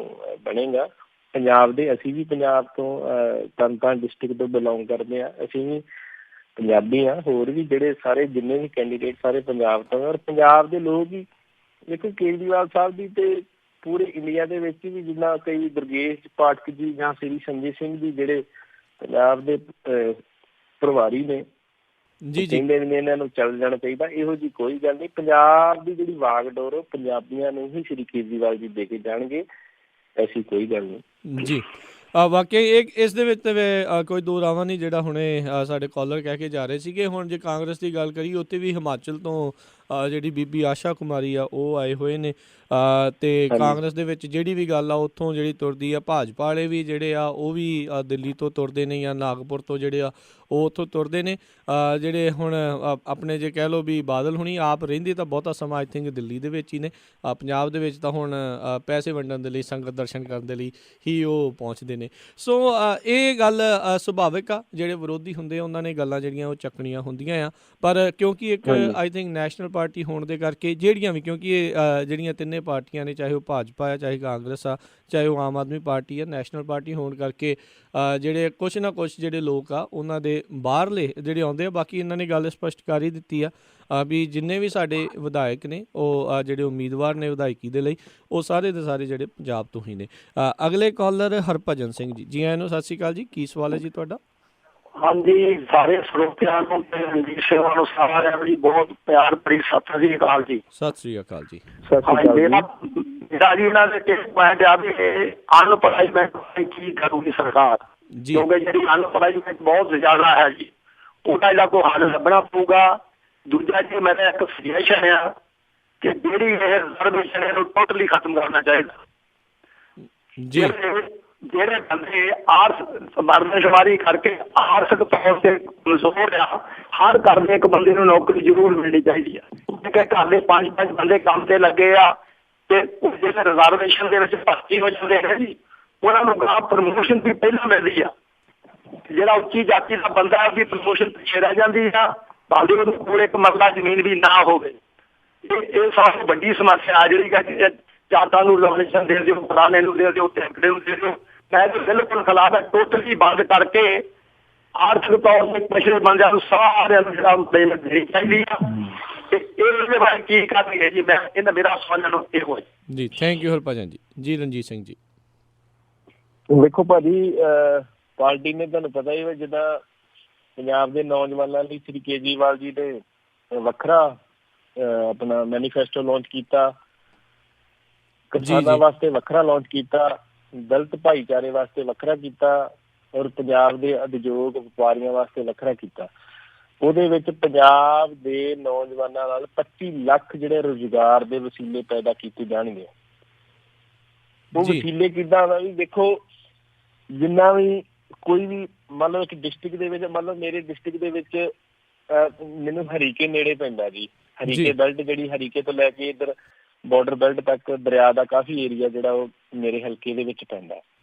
ਬਣੇਗਾ। ਪੰਜਾਬ ਦੇ, ਅਸੀਂ ਵੀ ਪੰਜਾਬ ਤੋਂ ਤਰਨਤਾਰਨ ਡਿਸਟ੍ਰਿਕਟ ਤੋਂ ਬਿਲੋਂਗ ਕਰਦੇ ਹਾਂ, ਅਸੀਂ ਵੀ ਪੰਜਾਬੀ ਹਾਂ। ਹੋਰ ਵੀ ਜਿਹੜੇ ਸਾਰੇ ਜਿੰਨੇ ਵੀ ਕੈਂਡੀਡੇਟ ਸਾਰੇ ਪੰਜਾਬ ਤੋਂ, ਔਰ ਪੰਜਾਬ ਦੇ ਲੋਕ ਹੀ ਦੇਖੋ ਕੇਜਰੀਵਾਲ ਸਾਹਿਬ ਦੀ ਤੇ ਪੂਰੇ ਇੰਡੀਆ ਦੇ ਵਿੱਚ ਵੀ ਜਿੱਦਾਂ ਕਈ ਦੁਰਗੇਸ਼ ਪਾਠਕ ਜੀ ਜਾਂ ਸ੍ਰੀ ਸੰਜੇ ਸਿੰਘ ਜੀ ਜਿਹੜੇ ਪੰਜਾਬ ਦੇ ਪ੍ਰਭਾਰੀ ਨੇ, ਕਹਿੰਦੇ ਨੇ ਇਹਨਾਂ ਨੂੰ ਚੱਲ ਜਾਣਾ ਚਾਹੀਦਾ। ਇਹੋ ਜਿਹੀ ਕੋਈ ਗੱਲ ਨਹੀਂ। ਪੰਜਾਬ ਦੀ ਜਿਹੜੀ ਵਾਗਡੋਰ ਪੰਜਾਬੀਆਂ ਨੂੰ ਹੀ ਸ੍ਰੀ ਕੇਜਰੀਵਾਲ ਜੀ ਦੇ ਕੇ ਜਾਣਗੇ, ਐਸੀ ਕੋਈ ਗੱਲ ਨਹੀਂ ਜੀ। ਵਾਕਈ ਇਸ ਦੇ ਵਿੱਚ ਕੋਈ ਦੋ ਰਾਵਾਂ ਨਹੀਂ। ਜਿਹੜਾ ਹੁਣੇ ਸਾਡੇ ਕਾਲਰ ਕਹਿ ਕੇ ਜਾ ਰਹੇ ਸੀਗੇ, ਹੁਣ ਜੇ ਕਾਂਗਰਸ ਦੀ ਗੱਲ ਕਰੀਏ ਉੱਥੇ ਵੀ ਹਿਮਾਚਲ ਤੋਂ ਜਿਹੜੀ ਬੀਬੀ ਆਸ਼ਾ ਕੁਮਾਰੀ ਆ ਉਹ ਆਏ ਹੋਏ ਨੇ, ਤੇ ਕਾਂਗਰਸ ਦੇ ਵਿੱਚ ਜਿਹੜੀ ਵੀ ਗੱਲ ਆ ਉੱਥੋਂ ਜਿਹੜੀ ਤੁਰਦੀ ਆ, ਭਾਜਪਾ ਵਾਲੇ ਵੀ ਜਿਹੜੇ ਆ ਉਹ ਵੀ ਦਿੱਲੀ ਤੋਂ ਤੁਰਦੇ ਨੇ ਜਾਂ ਨਾਗਪੁਰ ਤੋਂ ਜਿਹੜੇ ਆ ਉਹ ਉੱਥੋਂ ਤੁਰਦੇ ਨੇ। ਜਿਹੜੇ ਹੁਣ ਆਪਣੇ ਜੇ ਕਹਿ ਲਓ ਵੀ ਬਾਦਲ ਹੁਣੀ ਆਪ ਰਹਿੰਦੇ ਤਾਂ ਬਹੁਤਾ ਸਮਾਂ ਆਈ ਥਿੰਕ ਦਿੱਲੀ ਦੇ ਵਿੱਚ ਹੀ ਨੇ। ਪੰਜਾਬ ਦੇ ਵਿੱਚ ਤਾਂ ਹੁਣ ਪੈਸੇ ਵੰਡਣ ਦੇ ਲਈ, ਸੰਗਤ ਦਰਸ਼ਨ ਕਰਨ ਦੇ ਲਈ ਹੀ ਉਹ ਪਹੁੰਚਦੇ ਨੇ। ਸੋ ਇਹ ਗੱਲ ਸੁਭਾਵਿਕ ਆ, ਜਿਹੜੇ ਵਿਰੋਧੀ ਹੁੰਦੇ ਉਹਨਾਂ ਨੇ ਗੱਲਾਂ ਜਿਹੜੀਆਂ ਉਹ ਚੱਕਣੀਆਂ ਹੁੰਦੀਆਂ ਆ, ਪਰ ਕਿਉਂਕਿ ਇੱਕ ਆਈ ਥਿੰਕ ਨੈਸ਼ਨਲ ਪਾਰਟੀ ਹੋਣ ਦੇ ਕਰਕੇ ਜਿਹੜੀਆਂ ਵੀ, ਕਿਉਂਕਿ ਇਹ ਜਿਹੜੀਆਂ ਤਿੰਨੇ ਪਾਰਟੀਆਂ ਨੇ, ਚਾਹੇ ਉਹ ਭਾਜਪਾ ਆ, ਚਾਹੇ ਕਾਂਗਰਸ ਆ, ਚਾਹੇ ਉਹ ਆਮ ਆਦਮੀ ਪਾਰਟੀ ਆ, ਨੈਸ਼ਨਲ ਪਾਰਟੀ ਹੋਣ ਕਰਕੇ ਜਿਹੜੇ ਕੁਛ ਨਾ ਕੁਛ ਜਿਹੜੇ ਲੋਕ ਆ ਉਹਨਾਂ ਦੇ ਬਾਹਰਲੇ ਜਿਹੜੇ ਆਉਂਦੇ ਆ। ਬਾਕੀ ਇਹਨਾਂ ਨੇ ਗੱਲ ਸਪਸ਼ਟ ਕਰ ਹੀ ਦਿੱਤੀ ਆ ਵੀ ਜਿੰਨੇ ਵੀ ਸਾਡੇ ਵਿਧਾਇਕ ਨੇ ਉਹ ਜਿਹੜੇ ਉਮੀਦਵਾਰ ਨੇ ਵਿਧਾਇਕੀ ਦੇ ਲਈ, ਉਹ ਸਾਰੇ ਦੇ ਸਾਰੇ ਜਿਹੜੇ ਪੰਜਾਬ ਤੋਂ ਹੀ ਨੇ। ਅਗਲੇ ਕਾਲਰ ਹਰਭਜਨ ਸਿੰਘ ਜੀ, ਜੀ ਆਇਆਂ ਨੂੰ, ਸਤਿ ਸ਼੍ਰੀ ਅਕਾਲ ਜੀ। ਕੀ ਸਵਾਲ ਹੈ ਜੀ ਤੁਹਾਡਾ? ਹਾਂਜੀ, ਸਾਰੇ ਸਰੋਤਿਆਂ ਨੂੰ ਤੇ ਰਣਜੀਤ ਸਿੰਘ ਨੂੰ ਸਾਰਿਆਂ ਨੂੰ ਬਹੁਤ ਪਿਆਰ ਭਰੀ ਸਤਿ ਸ੍ਰੀ ਅਕਾਲ ਜੀ। ਸਤਿ ਸ਼੍ਰੀ ਅਕਾਲ ਜੀ। ਮੇਰਾ ਜੀ ਇਹਨਾਂ ਦੇ ਪੁਆਇੰਟ ਆ ਵੀ ਅਨਪਲਾਈਮੈਂਟ ਕੀ ਕਰੂਗੀ ਸਰਕਾਰ, ਕਿਉਂਕਿ ਜਿਹੜੀ ਅਨਪਲਾਈਮੈਂਟ ਬਹੁਤ ਜ਼ਿਆਦਾ ਹੈ ਜੀ, ਉਹਦਾ ਜਿਹੜਾ ਕੋਈ ਹੱਲ ਲੱਭਣਾ ਪਊਗਾ। ਦੂਜਾ ਜੀ ਮੇਰਾ ਇੱਕ ਸੁਜੈਸ਼ਨ ਆ ਕਿ ਜਿਹੜੀ ਇਹ ਰਿਜ਼ਰਵੇਸ਼ਨ ਇਹਨੂੰ ਟੋਟਲੀ ਖਤਮ ਕਰਨਾ ਚਾਹੀਦਾ ਜੀ। ਜਿਹੜੇ ਬੰਦੇ ਮਰਦਮਸ਼ੁਮਾਰੀ ਕਰਕੇ ਆਰਥਿਕ ਤੌਰ ਤੇ ਕਮਜ਼ੋਰ ਆ, ਹਰ ਘਰ ਦੇ ਇੱਕ ਬੰਦੇ ਨੂੰ ਨੌਕਰੀ ਜ਼ਰੂਰ ਮਿਲਣੀ ਚਾਹੀਦੀ ਆ। ਘਰ ਦੇ 5-5 ਬੰਦੇ ਕੰਮ ਤੇ ਲੱਗੇ ਆ ਤੇ ਜਿਹੜੇ ਰਿਜ਼ਰਵੇਸ਼ਨ ਦੇ ਵਿੱਚ ਭਰਤੀ ਹੋ ਜਾਂਦੇ ਨੇ ਜੀ, ਉਹਨਾਂ ਨੂੰ ਗਾਂ ਪ੍ਰਮੋਸ਼ਨ ਵੀ ਪਹਿਲਾਂ ਮਿਲਦੀ ਆ। ਜਿਹੜਾ ਉੱਚੀ ਜਾਤੀ ਦਾ ਬੰਦਾ ਉਹਦੀ ਪ੍ਰਮੋਸ਼ਨ ਪਿੱਛੇ ਰਹਿ ਜਾਂਦੀ ਆ, ਭਾਵੇਂ ਉਹਦੇ ਕੋਲ ਇੱਕ ਮਰਲਾ ਜ਼ਮੀਨ ਵੀ ਨਾ ਹੋਵੇ। ਇਹ ਸਭ ਤੋਂ ਵੱਡੀ ਸਮੱਸਿਆ ਜਿਹੜੀ ਕਿ ਜਾਤਾਂ ਨੂੰ ਰਿਜ਼ਰਵੇਸ਼ਨ ਦੇ ਦਿਓ, ਫਲਾਣੇ ਨੂੰ ਦੇ ਦਿਓ, ਟੈਂਕੜੇ ਨੂੰ ਦੇ ਦਿਓ। ਮੈਂ ਤਾਂ ਬਿਲਕੁਲ ਖਿਲਾਫ ਹੈ, ਟੋਟਲੀ ਬੰਦ ਕਰਕੇ ਆਰਥਿਕ ਤੌਰ ਤੇ ਪਿਛੜੇ ਬੰਦਿਆਂ ਨੂੰ ਸਾਰਿਆਂ ਨੂੰ ਜਿਹੜਾ ਪੇਮੈਂਟ ਦੇਣੀ ਚਾਹੀਦੀ ਆ। ਤੇ ਇਹਦੇ ਬਾਰੇ ਕੀ ਕਰਨਗੇ ਜੀ? ਮੈਂ ਮੇਰਾ ਸਵਾਲ ਨੂੰ ਇਹੋ ਹੈ ਜੀ। ਥੈਂਕ ਯੂ ਹਰਭਜਨ ਜੀ। ਜੀ ਰਣਜੀਤ ਸਿੰਘ ਜੀ। ਵੇਖੋ ਭਾਜੀ, ਪਾਰਟੀ ਨੇ ਤੁਹਾਨੂੰ ਪਤਾ ਹੀ ਜਿੱਦਾਂ ਪੰਜਾਬ ਦੇ ਨੌਜਵਾਨਾਂ ਲਈ ਸ੍ਰੀ ਕੇਜਰੀਵਾਲ ਜੀ ਨੇ ਵੱਖਰਾ ਆਪਣਾ ਮੈਨੀਫੈਸਟੋ ਲਾਂਚ ਕੀਤਾ, ਕਿਸਾਨਾਂ ਵਾਸਤੇ ਵੱਖਰਾ ਲਾਂਚ ਕੀਤਾ, ਦਲਿਤ ਭਾਈਚਾਰੇ ਵਾਸਤੇ ਵੱਖਰਾ ਕੀਤਾ, ਔਰ ਪੰਜਾਬ ਦੇ ਉਦਯੋਗ ਵਪਾਰੀਆਂ ਵਾਸਤੇ ਵੱਖਰਾ ਕੀਤਾ। ਉਹਦੇ ਵਿੱਚ ਪੰਜਾਬ ਦੇ ਨੌਜਵਾਨਾਂ ਨਾਲ 25 ਲੱਖ ਜਿਹੜੇ ਰੁਜ਼ਗਾਰ ਦੇ ਵਸੀਲੇ ਪੈਦਾ ਕੀਤੇ ਜਾਣਗੇ। ਉਹ ਵਸੀਲੇ ਕਿੱਦਾਂ ਦਾ ਵੀ ਦੇਖੋ, ਜਿੰਨਾ ਵੀ ਕੋਈ ਵੀ ਮੰਨ ਲਓ ਇੱਕ ਡਿਸਟ੍ਰਿਕਟ ਦੇ ਵਿੱਚ, ਮੰਨ ਲਓ ਮੇਰੇ ਡਿਸਟ੍ਰਿਕਟ ਦੇ ਵਿੱਚ ਮੈਨੂੰ ਹਰੀਕੇ ਨੇੜੇ ਪੈਂਦਾ ਜੀ। ਹਰੀਕੇ ਬੈਲਟ ਜਿਹੜੀ ਹਰੀਕੇ ਤੋਂ ਲੈ ਕੇ ਇੱਧਰ ਬਾਰਡਰ ਬੈਲਟ ਤੱਕ ਦਰਿਆ ਦਾ ਕਾਫੀ ਏਰੀਆ ਜਿਹੜਾ ਉਹ ਮੇਰੇ ਹਲਕੇ ਦੇ ਵਿੱਚ ਪੈਂਦਾ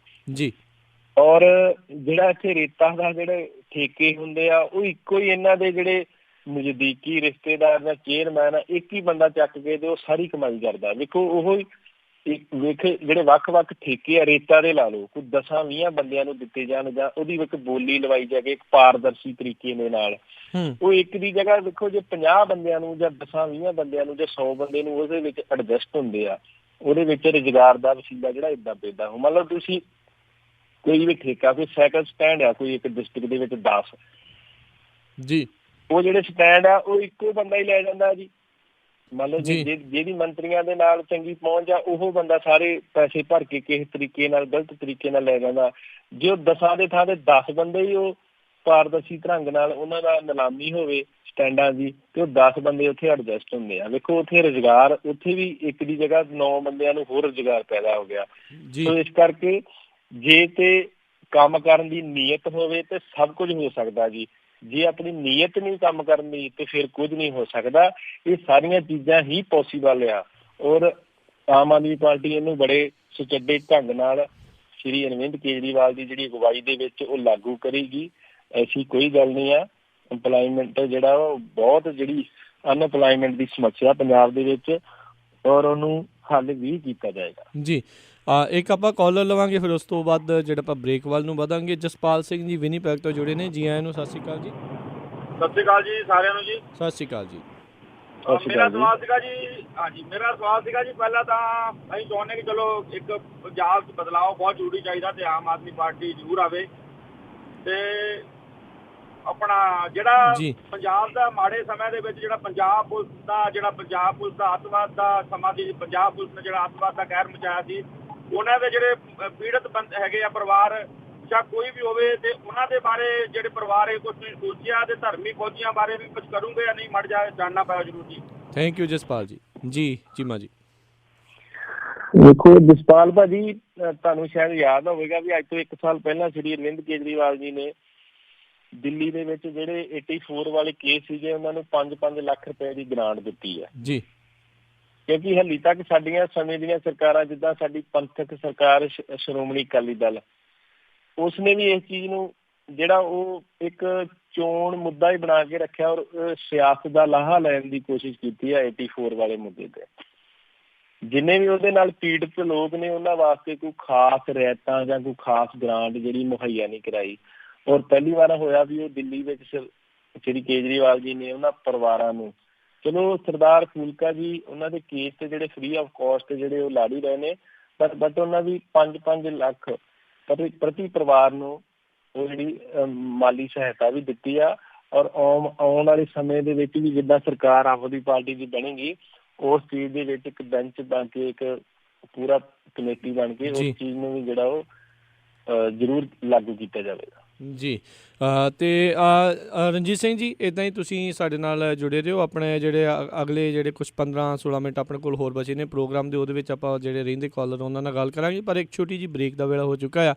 ਜੀ। ਔਰ ਜਿਹੜਾ ਇੱਥੇ ਰੇਤਾ ਦਾ ਜਿਹੜੇ ਠੇਕੇ ਹੁੰਦੇ ਆ, ਉਹ ਇੱਕੋ ਹੀ ਇਹਨਾਂ ਦੇ ਜਿਹੜੇ ਨਜ਼ਦੀਕੀ ਰਿਸ਼ਤੇਦਾਰ ਜਾਂ ਚੇਅਰਮੈਨ ਆ, ਇੱਕ ਹੀ ਬੰਦਾ ਚੱਕ ਕੇ ਤੇ ਉਹ ਸਾਰੀ ਕਮਾਈ ਕਰਦਾ। ਵੇਖੋ ਉਹ ਜਿਹੜੇ ਵੱਖ-ਵੱਖ ਠੇਕੇ ਆ ਰੇਤਾ ਦੇ, ਲਾ ਲਓ ਕੋਈ 10-20 ਬੰਦਿਆਂ ਨੂੰ ਦਿੱਤੇ ਜਾਣ, ਜਾਂ ਉਹਦੀ ਇੱਕ ਬੋਲੀ ਲਵਾਈ ਜਾਵੇ ਇੱਕ ਪਾਰਦਰਸ਼ੀ ਤਰੀਕੇ ਦੇ ਨਾਲ। ਉਹ ਇੱਕ ਦੀ ਜਗ੍ਹਾ ਦੇਖੋ ਜੇ 50 ਬੰਦਿਆਂ ਨੂੰ ਜਾਂ 10-20 ਬੰਦਿਆਂ ਨੂੰ ਜਾਂ 100 ਬੰਦੇ ਨੂੰ ਉਹਦੇ ਵਿੱਚ ਐਡਜਸਟ ਹੁੰਦੇ ਆ, ਉਹਦੇ ਵਿੱਚ ਰੁਜ਼ਗਾਰ ਦਾ ਵਸੀਲਾ ਜਿਹੜਾ ਏਦਾਂ ਪੈਦਾ ਹੋ। ਮਤਲਬ ਤੁਸੀਂ ਕੋਈ ਵੀ ਠੇਕਾ, ਕੋਈ ਸਾਈਕਲ ਸਟੈਂਡ ਆ ਕੋਈ ਇੱਕ ਡਿਸਟ੍ਰਿਕਟ ਦੇ ਵਿੱਚ 10 ਜੀ, ਉਹ ਜਿਹੜੇ ਸਟੈਂਡ ਆ ਉਹ ਇੱਕੋ ਬੰਦਾ ਹੀ ਲੈ ਜਾਂਦਾ ਜੀ। ਮੰਨ ਲਓ ਜਿਹਦੀ ਮੰਤਰੀਆਂ ਦੇ ਨਾਲ ਚੰਗੀ ਪਹੁੰਚ ਆ, ਉਹ ਬੰਦਾ ਸਾਰੇ ਪੈਸੇ ਭਰ ਕੇ ਕਿਸੇ ਤਰੀਕੇ ਨਾਲ ਗਲਤ ਤਰੀਕੇ ਨਾਲ ਲੈ ਜਾਂਦਾ। ਜੇ ਉਹ 10 ਦੇ ਥਾਂ ਤੇ 10 ਬੰਦੇ ਹੀ ਉਹ ਪਾਰਦਰਸ਼ੀ ਢੰਗ ਨਾਲ ਉਹਨਾਂ ਦਾ ਨਿਲਾਮੀ ਹੋਵੇ ਸਟੈਂਡਾਂ ਦੀ, ਤੇ ਉਹ 10 ਬੰਦੇ ਉੱਥੇ ਐਡਜਸਟ ਹੁੰਦੇ ਆ। ਵੇਖੋ ਉੱਥੇ ਰੁਜ਼ਗਾਰ, ਉੱਥੇ ਵੀ ਇੱਕ ਦੀ ਜਗ੍ਹਾ 9 ਬੰਦਿਆਂ ਨੂੰ ਹੋਰ ਰੁਜ਼ਗਾਰ ਪੈਦਾ ਹੋ ਗਿਆ। ਸੋ ਇਸ ਕਰਕੇ ਜੇ ਤੇ ਕੰਮ ਕਰਨ ਦੀ ਨੀਅਤ ਹੋਵੇ ਤੇ ਸਭ ਕੁਝ ਹੋ ਸਕਦਾ ਜੀ। ਜੇ ਆਪਣੀ ਨੀਅਤ ਨਹੀਂ ਕੰਮ ਕਰਨ ਦੀ ਤੇ ਫਿਰ ਕੁਝ ਨਹੀਂ ਹੋ ਸਕਦਾ। ਇਹ ਸਾਰੀਆਂ ਚੀਜ਼ਾਂ ਹੀ ਪੋਸੀਬਲ ਆ, ਔਰ ਆਮ ਆਦਮੀ ਪਾਰਟੀ ਇਹਨੂੰ ਬੜੇ ਸੁਚੱਜੇ ਢੰਗ ਨਾਲ ਸ਼੍ਰੀ ਅਰਵਿੰਦ ਕੇਜਰੀਵਾਲ ਦੀ ਜਿਹੜੀ ਅਗਵਾਈ ਦੇ ਵਿੱਚ ਉਹ ਲਾਗੂ ਕਰੇਗੀ। ਐਸੀ ਕੋਈ ਗੱਲ ਨਹੀਂ ਆ। ਇੰਪਲਾਈਮੈਂਟ ਜਿਹੜਾ ਉਹ ਬਹੁਤ ਜਿਹੜੀ ਅਨਇੰਪਲਾਈਮੈਂਟ ਦੀ ਸਮੱਸਿਆ ਪੰਜਾਬ ਦੇ ਵਿੱਚ, ਔਰ ਉਹਨੂੰ ਹੱਲ ਵੀ ਕੀਤਾ ਜਾਏਗਾ ਜੀ। ਇੱਕ ਆਪਾਂ ਕਾਲਰ ਲਵਾਂਗੇ, ਫਿਰ ਉਸ ਤੋਂ ਬਾਅਦ ਜਿਹੜਾ ਆਪਾਂ ਬ੍ਰੇਕ ਵੱਲ ਨੂੰ ਵਧਾਂਗੇ। ਜਸਪਾਲ ਸਿੰਘ ਜੀ ਵਿਨੀਪੈਗ ਤੋਂ ਜੁੜੇ ਨੇ, ਜੀ ਆਇਆਂ ਨੂੰ, ਸਤਿ ਸ਼੍ਰੀ ਅਕਾਲ ਜੀ। ਸਤਿ ਸ਼੍ਰੀ ਅਕਾਲ ਜੀ ਸਾਰਿਆਂ ਨੂੰ ਜੀ। ਸਤਿ ਸ਼੍ਰੀ ਅਕਾਲ ਜੀ। ਮੇਰਾ ਸਵਾਲ ਸੀਗਾ ਜੀ, ਹਾਂਜੀ ਮੇਰਾ ਸਵਾਲ ਸੀਗਾ ਜੀ, ਪਹਿਲਾਂ ਤਾਂ ਅਸੀਂ ਚਾਹੁੰਦੇ ਕਿ ਚਲੋ ਇੱਕ ਪੰਜਾਬ 'ਚ ਬਦਲਾਅ ਬਹੁਤ ਜ਼ਰੂਰੀ ਚਾਹੀਦਾ ਤੇ ਆਮ ਆਦਮੀ ਪਾਰਟੀ ਜ਼ਰੂਰ ਆਵੇ। ਤੇ ਆਪਣਾ ਜਿਹੜਾ ਪੰਜਾਬ ਦਾ ਮਾੜੇ ਸਮੇਂ ਦੇ ਵਿੱਚ ਜਿਹੜਾ ਪੰਜਾਬ ਪੁਲਿਸ ਦਾ ਅੱਤਵਾਦ ਦਾ ਸਮਾਂ ਸੀ, ਪੰਜਾਬ ਪੁਲਿਸ ਨੇ ਜਿਹੜਾ ਅੱਤਵਾਦ ਦਾ ਕਹਿਰ ਮਚਾਇਆ ਸੀ, ਉਹਨਾਂ ਦੇ ਜਿਹੜੇ ਪੀੜਤ ਬੰਦੇ ਹੈਗੇ ਆ ਪਰਿਵਾਰ ਜਾਂ ਕੋਈ ਵੀ ਹੋਵੇ, ਤੇ ਉਹਨਾਂ ਦੇ ਬਾਰੇ ਜਿਹੜੇ ਪਰਿਵਾਰ ਹੈ ਕੁਝ ਸੋਚਿਆ ਤੇ ਧਰਮੀ ਫੌਜੀਆਂ ਬਾਰੇ ਵੀ ਕੁਝ ਕਰੂੰਗੇ ਜਾਂ ਨਹੀਂ, ਮੜ ਜਾ ਜਾਣਨਾ ਪਿਆ ਜ਼ਰੂਰ ਜੀ। ਥੈਂਕ ਯੂ ਜਸਪਾਲ ਜੀ। ਜੀ ਚੀਮਾ ਜੀ। ਦੇਖੋ ਜਸਪਾਲ ਭਾਜੀ, ਤੁਹਾਨੂੰ ਸ਼ਾਇਦ ਯਾਦ ਹੋਵੇਗਾ ਵੀ ਅੱਜ ਤੋਂ 1 ਸਾਲ ਪਹਿਲਾਂ ਸ਼੍ਰੀ ਅਰਵਿੰਦ ਕੇਜਰੀਵਾਲ ਜੀ ਨੇ ਦਿੱਲੀ ਦੇ ਵਿੱਚ ਜਿਹੜੇ 84 ਵਾਲੇ ਕੇਸ ਸੀਗੇ ਉਹਨਾਂ ਨੂੰ 5-5 ਲੱਖ ਰੁਪਏ ਦੀ ਗ੍ਰਾਂਟ ਦਿੱਤੀ ਹੈ ਜੀ। ਕਿਉਂਕਿ ਹਾਲੇ ਤੱਕ ਸਾਡੀਆਂ ਸਮੇਂ ਦੀਆਂ ਸਰਕਾਰਾਂ, ਜਿੱਦਾਂ ਸਾਡੀ ਪੰਥਕ ਸਰਕਾਰ ਸ਼੍ਰੋਮਣੀ ਅਕਾਲੀ ਦਲ, ਉਸਨੇ ਵੀ ਇਸ ਚੀਜ਼ ਨੂੰ ਜਿਹੜਾ ਉਹ ਇੱਕ ਚੋਣ ਮੁੱਦਾ ਹੀ ਬਣਾ ਕੇ ਰੱਖਿਆ ਔਰ ਸਿਆਸਤ ਦਾ ਲਾਹਾ ਲੈਣ ਦੀ ਕੋਸ਼ਿਸ਼ ਕੀਤੀ ਹੈ 84 ਵਾਲੇ ਮੁੱਦੇ ਤੇ। ਜਿੰਨੇ ਵੀ ਉਹਦੇ ਨਾਲ ਪੀੜਤ ਲੋਕ ਨੇ ਉਹਨਾਂ ਵਾਸਤੇ ਕੋਈ ਖਾਸ ਰਿਆਇਤਾਂ ਜਾਂ ਕੋਈ ਖਾਸ ਗ੍ਰਾਂਟ ਜਿਹੜੀ ਮੁਹੱਈਆ ਨਹੀਂ ਕਰਾਈ। ਔਰ ਪਹਿਲੀ ਵਾਰ ਹੋਇਆ ਵੀ ਉਹ ਦਿੱਲੀ ਵਿੱਚ ਸ਼੍ਰੀ ਕੇਜਰੀਵਾਲ ਜੀ ਨੇ ਉਹਨਾਂ ਪਰਿਵਾਰਾਂ ਨੂੰ, ਚਲੋ ਸਰਦਾਰ ਫੂਲਕਾ ਜੀ ਉਹਨਾਂ ਦੇ ਕੇਸ ਤੇ ਜਿਹੜੇ ਫ੍ਰੀ ਆਫ ਕੋਸਟ ਜਿਹੜੇ ਉਹ ਲੜ ਹੀ ਰਹੇ ਨੇ, ਬਟ ਉਹਨਾਂ ਦੀ 5-5 ਲੱਖ ਪ੍ਰਤੀ ਪਰਿਵਾਰ ਨੂੰ ਉਹ ਜਿਹੜੀ ਮਾਲੀ ਸਹਾਇਤਾ ਵੀ ਦਿੱਤੀ ਆ। ਔਰ ਆਉਣ ਵਾਲੇ ਸਮੇਂ ਦੇ ਵਿੱਚ ਵੀ ਜਿੱਦਾਂ ਸਰਕਾਰ ਆਮ ਆਦਮੀ ਪਾਰਟੀ ਦੀ ਬਣੇਗੀ ਉਸ ਚੀਜ਼ ਦੇ ਵਿੱਚ ਇੱਕ ਬੈਂਚ ਬਣ ਕੇ, ਇੱਕ ਪੂਰਾ ਕਮੇਟੀ ਬਣ ਕੇ ਉਸ ਚੀਜ਼ ਨੂੰ ਵੀ ਜਿਹੜਾ ਉਹ ਜ਼ਰੂਰ ਲਾਗੂ ਕੀਤਾ ਜਾਵੇਗਾ ਜੀ। ਅਤੇ ਰਣਜੀਤ ਸਿੰਘ ਜੀ, ਇੱਦਾਂ ਹੀ ਤੁਸੀਂ ਸਾਡੇ ਨਾਲ ਜੁੜੇ ਰਹੋ। ਆਪਣੇ ਜਿਹੜੇ ਅਗਲੇ ਜਿਹੜੇ ਕੁਛ 15-16 ਮਿੰਟ ਆਪਣੇ ਕੋਲ ਹੋਰ ਬਚੇ ਨੇ ਪ੍ਰੋਗਰਾਮ ਦੇ, ਉਹਦੇ ਵਿੱਚ ਆਪਾਂ ਜਿਹੜੇ ਰਹਿੰਦੇ ਕਾਲਰ ਉਹਨਾਂ ਨਾਲ ਗੱਲ ਕਰਾਂਗੇ। ਪਰ ਇੱਕ ਛੋਟੀ ਜਿਹੀ ਬ੍ਰੇਕ ਦਾ ਵੇਲਾ ਹੋ ਚੁੱਕਾ ਆ,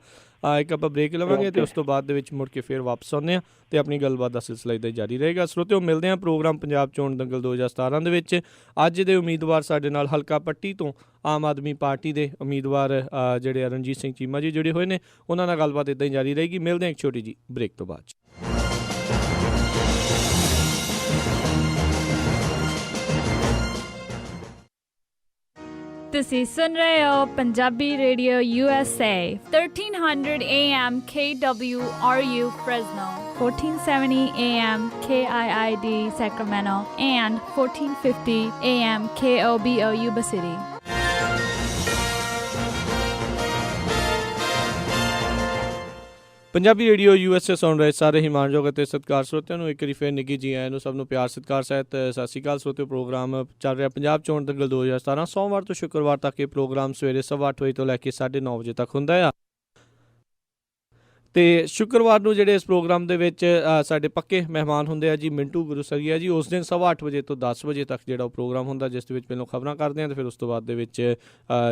ਇੱਕ ਆਪਾਂ ਬ੍ਰੇਕ ਲਵਾਂਗੇ ਅਤੇ ਉਸ ਤੋਂ ਬਾਅਦ ਦੇ ਵਿੱਚ ਮੁੜ ਕੇ ਫਿਰ ਵਾਪਸ ਆਉਂਦੇ ਹਾਂ ਅਤੇ ਆਪਣੀ ਗੱਲਬਾਤ ਦਾ ਸਿਲਸਿਲਾ ਇੱਦਾਂ ਹੀ ਜਾਰੀ ਰਹੇਗਾ। ਸਰੋਤਿਓ, ਮਿਲਦੇ ਹਾਂ ਪ੍ਰੋਗਰਾਮ ਪੰਜਾਬ ਚੋਣ ਦੰਗਲ 2017 ਦੇ ਵਿੱਚ। ਅੱਜ ਦੇ ਉਮੀਦਵਾਰ ਸਾਡੇ ਨਾਲ ਹਲਕਾ ਪੱਟੀ ਤੋਂ ਆਮ ਆਦਮੀ ਪਾਰਟੀ ਦੇ ਉਮੀਦਵਾਰ ਜਿਹੜੇ ਰਣਜੀਤ ਸਿੰਘ ਚੀਮਾ ਜੀ ਜੁੜੇ ਹੋਏ ਨੇ, ਉਹਨਾਂ ਨਾਲ ਗੱਲਬਾਤ ਇੱਦਾਂ ਹੀ ਜਾਰੀ ਰਹੇਗੀ। ਮਿਲਦੇ ਹਾਂ ਇੱਕ ਛੋਟੀ ਜਿਹੀ ਬ੍ਰੇਕ ਤੋਂ ਬਾਅਦ। ਤੁਸੀਂ ਸੁਣ ਰਹੇ ਹੋ Punjabi radio USA 1300 AM KWRU Fresno, 1470 AM KIID Sacramento, and 1450 AM KOBO Yuba City. Punjabi radio USA ਸੁਣ ਰਹੇ ਸਾਰੇ ਹੀ ਮਾਣਯੋਗ ਅਤੇ ਸਤਿਕਾਰ ਸਰੋਤਿਆਂ ਨੂੰ ਇੱਕ ਵਾਰੀ ਫਿਰ ਨਿੱਘੀ ਜੀ ਆਇਆਂ ਨੂੰ। ਸਭ ਨੂੰ ਪਿਆਰ ਸਤਿਕਾਰ ਸਹਿਤ ਸਤਿ ਸ਼੍ਰੀ ਅਕਾਲ ਸਰੋਤਿਓ। ਪ੍ਰੋਗਰਾਮ ਚੱਲ ਰਿਹਾ ਪੰਜਾਬ ਚੋਣ ਦੰਗਲ 2017। ਸੋਮਵਾਰ ਤੋਂ ਸ਼ੁੱਕਰਵਾਰ ਤੱਕ ਇਹ ਪ੍ਰੋਗਰਾਮ ਸਵੇਰੇ 8:15 ਵਜੇ ਤੋਂ ਲੈ ਕੇ 9:30 ਵਜੇ ਤੱਕ ਹੁੰਦਾ ਆ। ਅਤੇ ਸ਼ੁੱਕਰਵਾਰ ਨੂੰ ਜਿਹੜੇ ਇਸ ਪ੍ਰੋਗਰਾਮ ਦੇ ਵਿੱਚ ਸਾਡੇ ਪੱਕੇ ਮਹਿਮਾਨ ਹੁੰਦੇ ਆ ਜੀ, ਮਿੰਟੂ ਗੁਰੂਸਰੀਆ ਜੀ। ਉਸ ਦਿਨ 8:15 ਵਜੇ ਤੋਂ 10 ਵਜੇ ਤੱਕ ਜਿਹੜਾ ਉਹ ਪ੍ਰੋਗਰਾਮ ਹੁੰਦਾ, ਜਿਸ ਦੇ ਵਿੱਚ ਪਹਿਲਾਂ ਖਬਰਾਂ ਕਰਦੇ ਹਾਂ ਅਤੇ ਫਿਰ ਉਸ ਤੋਂ ਬਾਅਦ ਦੇ ਵਿੱਚ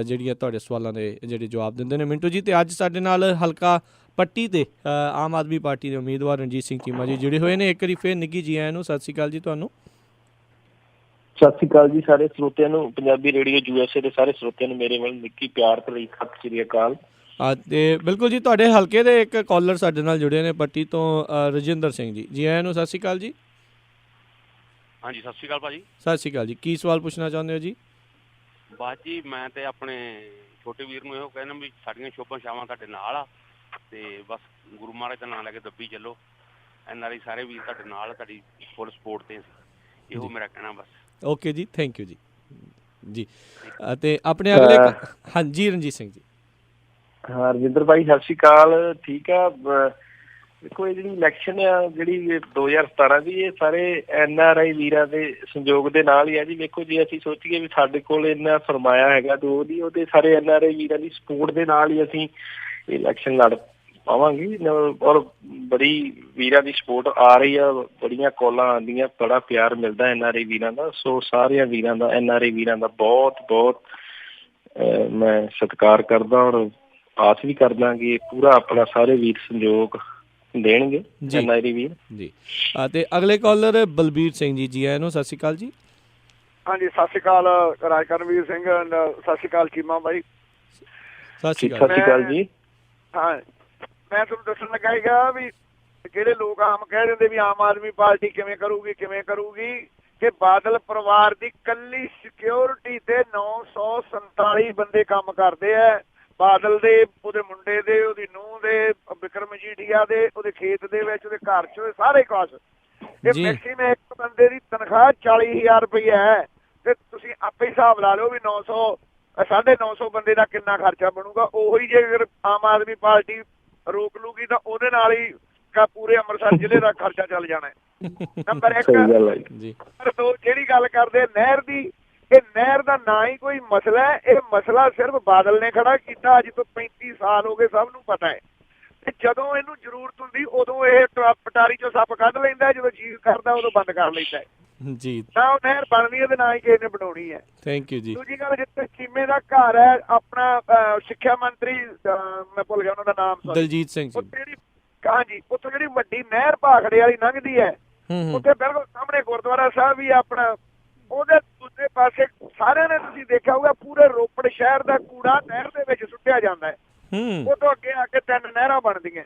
ਜਿਹੜੀਆਂ ਤੁਹਾਡੇ ਸਵਾਲਾਂ ਦੇ ਜਿਹੜੇ ਜਵਾਬ ਦਿੰਦੇ ਨੇ ਮਿੰਟੂ ਜੀ। ਅਤੇ ਅੱਜ ਸਾਡੇ ਨਾਲ ਹਲਕਾ ਪੱਟੀ ਤੇ ਆਮ ਆਦਮੀ ਪਾਰਟੀ ਦੇ ਉਮੀਦਵਾਰ ਰਣਜੀਤ ਸਿੰਘ ਚੀਮਾ ਜੀ ਜੁੜੇ ਹੋਏ ਨੇ। ਇੱਕ ਵਾਰੀ ਫਿਰ ਨਿੱਘੀ ਜੀ ਆਇਆਂ ਨੂੰ। ਸਤਿ ਸ਼੍ਰੀ ਅਕਾਲ ਜੀ ਤੁਹਾਨੂੰ। ਸਤਿ ਸ਼੍ਰੀ ਅਕਾਲ ਜੀ ਸਾਰੇ ਸਰੋਤਿਆਂ ਨੂੰ। ਪੰਜਾਬੀ ਰੇਡੀਓ USA ਦੇ ਸਾਰੇ ਸਰੋਤਿਆਂ ਨੂੰ ਮੇਰੇ ਵੱਲ ਨਿੱਘੀ ਪਿਆਰ ਭਰੀ ਸਤਿ ਸ਼੍ਰੀ ਅਕਾਲ। ਅਤੇ ਬਿਲਕੁਲ ਜੀ, ਤੁਹਾਡੇ ਹਲਕੇ ਦੇ ਇੱਕ ਕਾਲਰ ਸਾਡੇ ਨਾਲ ਜੁੜੇ ਨੇ ਪੱਟੀ ਤੋਂ, ਰਜਿੰਦਰ ਸਿੰਘ ਜੀ। ਜੀ ਆਇਆਂ ਨੂੰ। ਸਤਿ ਸ਼੍ਰੀ ਅਕਾਲ ਜੀ। ਹਾਂਜੀ, ਸਤਿ ਸ਼੍ਰੀ ਅਕਾਲ ਭਾਜੀ। ਸਤਿ ਸ਼੍ਰੀ ਅਕਾਲ ਜੀ। ਕੀ ਸਵਾਲ ਪੁੱਛਣਾ ਚਾਹੁੰਦੇ ਹੋ ਜੀ? ਬਸ ਜੀ, ਮੈਂ ਤੇ ਆਪਣੇ ਛੋਟੇ ਵੀਰ ਨੂੰ ਇਹੋ ਕਹਿਣਾ ਵੀ ਸਾਡੀਆਂ ਸ਼ੁਭ ਸ਼ਾਵਾਂ ਤੁਹਾਡੇ ਨਾਲ ਆ, ਤੇ ਬਸ ਗੁਰੂ ਮਹਾਰਾਜ ਦਾ ਨਾਂ ਲੈ ਕੇ ਦੱਬੀ ਚੱਲੋ। NRI ਸਾਰੇ ਵੀਰ ਤੁਹਾਡੇ ਨਾਲ, ਤੁਹਾਡੀ ਫੁੱਲ ਸਪੋਰਟ ਤੇ ਇਹੋ ਮੇਰਾ ਕਹਿਣਾ ਬਸ। ਓਕੇ ਜੀ, ਥੈਂਕ ਯੂ ਜੀ। ਜੀ ਅਤੇ ਆਪਣੇ ਅਗਲੇ ਹਾਂਜੀ ਰਣਜੀਤ ਸਿੰਘ ਜੀ। ਹਾਂ ਰਜਿੰਦਰ ਭਾਈ ਸਤਿ ਸ਼੍ਰੀ ਅਕਾਲ। ਠੀਕ ਆ। ਦੇਖੋ ਇਹ ਜਿਹੜੀ ਇਲੈਕਸ਼ਨ ਆ ਜਿਹੜੀ 2017 ਦੀ, ਇਹ ਸਾਰੇ NRI ਵੀਰਾਂ ਦੇ ਸੰਯੋਗ ਦੇ ਨਾਲ ਹੀ ਆ ਜੀ। ਵੇਖੋ ਜੇ ਅਸੀਂ ਸੋਚੀਏ ਵੀ ਸਾਡੇ ਕੋਲ ਇੰਨਾ ਸਰਮਾਇਆ ਹੈਗਾ ਤੇ ਉਹਦੇ ਸਾਰੇ NRI ਵੀਰਾਂ ਦੀ ਸਪੋਰਟ ਦੇ ਨਾਲ ਹੀ ਅਸੀਂ ਇਲੈਕਸ਼ਨ ਲੜ ਪਾਵਾਂਗੇ। ਔਰ ਬੜੀ ਵੀਰਾਂ ਦੀ ਸਪੋਰਟ ਆ ਰਹੀ ਆ, ਬੜੀਆਂ ਕਾਲਾਂ ਆਉਂਦੀਆਂ, ਬੜਾ ਪਿਆਰ ਮਿਲਦਾ NRI ਵੀਰਾਂ ਦਾ। ਸੋ ਸਾਰਿਆਂ ਵੀਰਾਂ ਦਾ, NRI ਵੀਰਾਂ ਦਾ ਬਹੁਤ ਬਹੁਤ ਮੈਂ ਸਤਿਕਾਰ ਕਰਦਾ ਔਰ ਆਸ ਵੀ ਕਰਦਾ ਕਿ ਪੂਰਾ ਆਪਣਾ ਸਾਰੇ ਵੀਰ ਸੰਯੋਗ ਦੇਣਗੇ NRI ਵੀਰ ਜੀ। ਅਤੇ ਅਗਲੇ ਕਾਲਰ ਬਲਬੀਰ ਸਿੰਘ ਜੀ। ਜੀ ਆਇਆਂ ਨੂੰ। ਸਤਿ ਸ਼੍ਰੀ ਅਕਾਲ ਜੀ। ਹਾਂਜੀ, ਸਤਿ ਸ਼੍ਰੀ ਅਕਾਲ ਰਾਜਕਰਨਵੀਰ ਸਿੰਘ। ਸਤਿ ਸ਼੍ਰੀ ਅਕਾਲ ਚੀਮਾ ਬਾਈ। ਸਤਿ ਸ਼੍ਰੀ ਅਕਾਲ ਜੀ। ਹਾਂ, ਮੈਂ ਤੁਹਾਨੂੰ ਦੱਸਣ ਲੱਗਾ ਸੀਗਾ ਵੀ ਜਿਹੜੇ ਲੋਕ ਆਮ ਕਹਿ ਦਿੰਦੇ ਵੀ ਆਮ ਆਦਮੀ ਪਾਰਟੀ ਕਿਵੇਂ ਕਰੂਗੀ ਕਿ ਬਾਦਲ ਪਰਿਵਾਰ ਦੀ ਕੱਲੀ ਸਿਕਿਉਰਿਟੀ ਤੇ 947 ਬੰਦੇ ਕੰਮ ਕਰਦੇ ਆ। ਬਾਦਲ ਦੇ, ਉਹਦੇ ਮੁੰਡੇ ਦੇ, ਉਹਦੀ ਨੂੰਹ ਦੇ, ਬਿਕਰਮ ਮਜੀਠੀਆ ਦੇ, ਉਹਦੇ ਖੇਤ ਦੇ ਵਿੱਚ, ਉਹਦੇ ਘਰ ਚ, ਉਹਦੇ ਸਾਰੇ ਕੁਛ। ਇਹ ਮੈਕਸਿਮਮ ਇੱਕ ਬੰਦੇ ਦੀ ਤਨਖਾਹ 40,000 ਰੁਪਈਆ ਹੈ। ਤੇ ਤੁਸੀਂ ਆਪੇ ਹਿਸਾਬ ਲਾ ਲਓ ਵੀ 950 ਬੰਦੇ ਦਾ ਕਿੰਨਾ ਖਰਚਾ ਬਣੂਗਾ। ਉਹੀ ਜੇ ਅਗਰ ਆਮ ਆਦਮੀ ਪਾਰਟੀ ਰੋਕ ਲੂਗੀ ਤਾਂ ਉਹਦੇ ਨਾਲ ਹੀ ਪੂਰੇ ਅੰਮ੍ਰਿਤਸਰ ਜ਼ਿਲ੍ਹੇ ਦਾ ਖਰਚਾ ਚੱਲ ਜਾਣਾ। ਨੰਬਰ 1। ਨੰਬਰ 2, ਜਿਹੜੀ ਗੱਲ ਕਰਦੇ ਨਹਿਰ ਦੀ, ਇਹ ਨਹਿਰ ਦਾ ਨਾ ਹੀ ਕੋਈ ਮਸਲਾ ਹੈ। ਇਹ ਮਸਲਾ ਸਿਰਫ ਬਾਦਲ ਨੇ ਖੜਾ ਕੀਤਾ। ਅੱਜ ਤੋਂ 35 ਸਾਲ ਹੋ ਗਏ, ਸਭ ਨੂੰ ਪਤਾ ਹੈ। ਤੇ ਜਦੋਂ ਇਹਨੂੰ ਜ਼ਰੂਰਤ ਹੁੰਦੀ ਉਦੋਂ ਇਹ ਪਟਾਰੀ ਚੋਂ ਸੱਪ ਕੱਢ ਲੈਂਦਾ, ਜਦੋਂ ਜੀ ਕਰਦਾ ਉਦੋਂ ਬੰਦ ਕਰ ਲੈਂਦਾ ਜੀ। ਨਾ ਉਹ ਨਹਿਰ ਬਣਨੀ ਹੈ ਤੇ ਨਾ ਹੀ ਕਿਸੇ ਨੇ ਬਣਾਉਣੀ ਹੈ। ਥੈਂਕ ਯੂ ਜੀ। ਦੂਜੀ ਗੱਲ, ਜਿੱਥੇ ਚੀਮੇ ਦਾ ਘਰ ਹੈ, ਆਪਣਾ ਸਿੱਖਿਆ ਮੰਤਰੀ, ਮੈਂ ਭੁੱਲ ਗਿਆ ਉਹਨਾਂ ਦਾ ਨਾਮ, ਦਲਜੀਤ ਸਿੰਘ ਜੀ। ਹਾਂਜੀ, ਉੱਥੋਂ ਜਿਹੜੀ ਵੱਡੀ ਨਹਿਰ ਭਾਖੜੇ ਵਾਲੀ ਲੰਘਦੀ ਹੈ, ਉੱਥੇ ਬਿਲਕੁਲ ਸਾਹਮਣੇ ਗੁਰਦੁਆਰਾ ਸਾਹਿਬ ਵੀ ਆਪਣਾ, ਉਹਦੇ ਦੂਜੇ ਪਾਸੇ ਸਾਰਿਆਂ ਨੇ ਤੁਸੀਂ ਦੇਖਿਆ ਹੋਊਗਾ ਪੂਰੇ ਰੋਪੜ ਸ਼ਹਿਰ ਦਾ ਕੂੜਾ ਨਹਿਰ ਦੇ ਵਿੱਚ ਸੁੱਟਿਆ ਜਾਂਦਾ ਹੈ। ਉਹ ਤੋਂ ਅੱਗੇ ਆ ਕੇ 3 ਨਹਿਰਾਂ ਬਣਦੀਆਂ।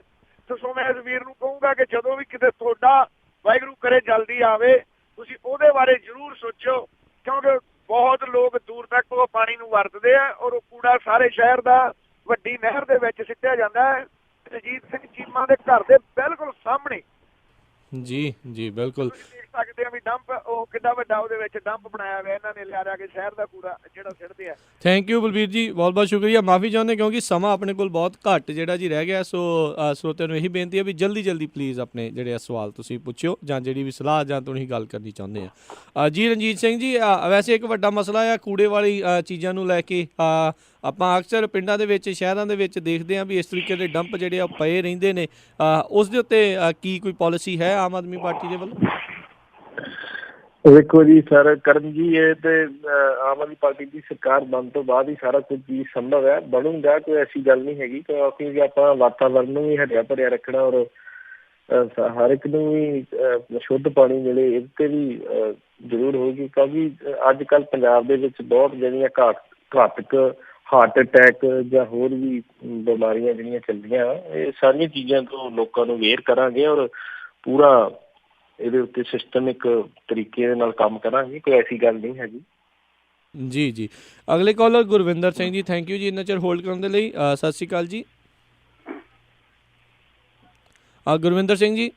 ਸੋ ਮੈਂ ਇਸ ਵੀਰ ਨੂੰ ਕਹੂੰਗਾ ਕਿ ਜਦੋਂ ਵੀ ਕਿਤੇ ਤੁਹਾਡਾ ਵਾਹਿਗੁਰੂ ਕਰੇ ਜਲਦੀ ਆਵੇ, ਤੁਸੀਂ ਉਹਦੇ ਬਾਰੇ ਜ਼ਰੂਰ ਸੋਚੋ, ਕਿਉਂਕਿ ਬਹੁਤ ਲੋਕ ਦੂਰ ਤੱਕ ਉਹ ਪਾਣੀ ਨੂੰ ਵਰਤਦੇ ਆ ਔਰ ਉਹ ਕੂੜਾ ਸਾਰੇ ਸ਼ਹਿਰ ਦਾ ਵੱਡੀ ਨਹਿਰ ਦੇ ਵਿੱਚ ਸਿੱਟਿਆ ਜਾਂਦਾ ਹੈ ਰਣਜੀਤ ਸਿੰਘ ਚੀਮਾ ਦੇ ਘਰ ਦੇ ਬਿਲਕੁਲ ਸਾਹਮਣੇ। ਜੀ ਜੀ ਬਿਲਕੁਲ ਦੇਖ ਸਕਦੇ ਆ ਵੀ ਡੰਪ ਉਹ ਕਿੰਨਾ ਵੱਡਾ ਉਹਦੇ ਵਿੱਚ ਡੰਪ ਬਣਾਇਆ ਹੋਇਆ ਇਹਨਾਂ ਨੇ ਲਿਆ ਕੇ ਸ਼ਹਿਰ ਦਾ ਕੂੜਾ ਜਿਹੜਾ ਸਿੱਟਦੇ ਆ। ਥੈਂਕ ਯੂ ਬਲਬੀਰ ਜੀ, ਬਹੁਤ ਬਹੁਤ ਸ਼ੁਕਰੀਆ। ਮਾਫੀ ਚਾਹੁੰਦੇ ਕਿਉਂਕਿ ਸਮਾਂ ਆਪਣੇ ਕੋਲ ਬਹੁਤ ਘੱਟ ਜਿਹੜਾ ਜੀ ਰਹਿ ਗਿਆ, ਸੋ ਸਰੋਤਿਆਂ ਨੂੰ ਇਹੀ ਬੇਨਤੀ ਹੈ ਵੀ ਜਲਦੀ ਜਲਦੀ ਪਲੀਜ਼ ਆਪਣੇ ਜਿਹੜੇ ਸਵਾਲ ਤੁਸੀਂ ਪੁੱਛਿਓ ਜਾਂ ਜਿਹੜੀ ਵੀ ਸਲਾਹ ਜਾਂ ਤੁਸੀਂ ਗੱਲ ਕਰਨੀ ਚਾਹੁੰਦੇ ਆ। ਜੀ ਰਣਜੀਤ ਸਿੰਘ ਜੀ, ਵੈਸੇ ਇੱਕ ਵੱਡਾ ਮਸਲਾ ਆ ਕੂੜੇ ਵਾਲੀ ਚੀਜ਼ਾਂ ਨੂੰ ਲੈ ਕੇ। ਆਪਾਂ ਅਕਸਰ ਪਿੰਡਾਂ ਦੇ ਵਿੱਚ ਸ਼ਹਿਰਾਂ ਦੇ ਵਿੱਚ ਦੇਖਦੇ ਹਾਂ ਵੀ ਇਸ ਤਰੀਕੇ ਦੇ ਡੰਪ ਜਿਹੜੇ ਆ ਪਏ ਰਹਿੰਦੇ ਨੇ, ਉਸ ਦੇ ਉੱਤੇ ਕੀ ਕੋਈ ਪਾਲਿਸੀ ਹੈ ਆਮ ਆਦਮੀ ਪਾਰਟੀ ਦੇ ਵੱਲੋਂ? ਵੇਖੋ ਜੀ ਸਰ ਕਰਨ ਜੀ, ਇਹ ਤੇ ਆਮ ਆਦਮੀ ਪਾਰਟੀ ਦੀ ਸਰਕਾਰ ਬਣਨ ਤੋਂ ਬਾਅਦ ਹੀ ਸਾਰਾ ਕੁਝ ਚੀਜ਼ ਸੰਭਵ ਹੈ, ਬਣੂਗਾ, ਕੋਈ ਐਸੀ ਗੱਲ ਨਹੀਂ ਹੈਗੀ। ਕਿਉਂਕਿ ਆਪਾਂ ਵਾਤਾਵਰਨ ਨੂੰ ਵੀ ਹਰਿਆ ਭਰਿਆ ਰੱਖਣਾ ਔਰ ਹਰ ਇੱਕ ਨੂੰ ਵੀ ਸ਼ੁੱਧ ਪਾਣੀ ਮਿਲੇ, ਇਹਦੇ ਤੇ ਵੀ ਜ਼ਰੂਰ ਹੋਏਗੀ। ਕਿਉਂਕਿ ਅੱਜ ਕੱਲ੍ਹ ਪੰਜਾਬ ਦੇ ਵਿੱਚ ਬਹੁਤ ਜਿਹੜੀਆਂ ਘਾਤਕ ਹਾਰਟ ਅਟੈਕ ਜਾਂ ਹੋਰ ਵੀ ਬਿਮਾਰੀਆਂ ਜਿਹੜੀਆਂ ਚੱਲਦੀਆਂ, ਇਹ ਸਾਰੀਆਂ ਚੀਜ਼ਾਂ ਤੋਂ ਲੋਕਾਂ ਨੂੰ ਅਵੇਅਰ ਕਰਾਂਗੇ ਔਰ ਪੂਰਾ ਇਹਦੇ ਉੱਤੇ ਸਿਸਟਮਿਕ ਤਰੀਕੇ ਦੇ ਨਾਲ ਕੰਮ ਕਰਾਂਗੇ, ਕੋਈ ਐਸੀ ਗੱਲ ਨਹੀਂ ਹੈਗੀ। ਜੀ ਜੀ, ਅਗਲੇ collar Gurvinder Singh ji, thank you ਜੀ ਇੰਨਾ ਚਿਰ ਹੋਲਡ ਕਰਨ ਦੇ ਲਈ। ਸਤਿ ਸ਼੍ਰੀ ਅਕਾਲ ਜੀ। ਗੁਰਵਿੰਦਰ ਸਿੰਘ ਜੀ।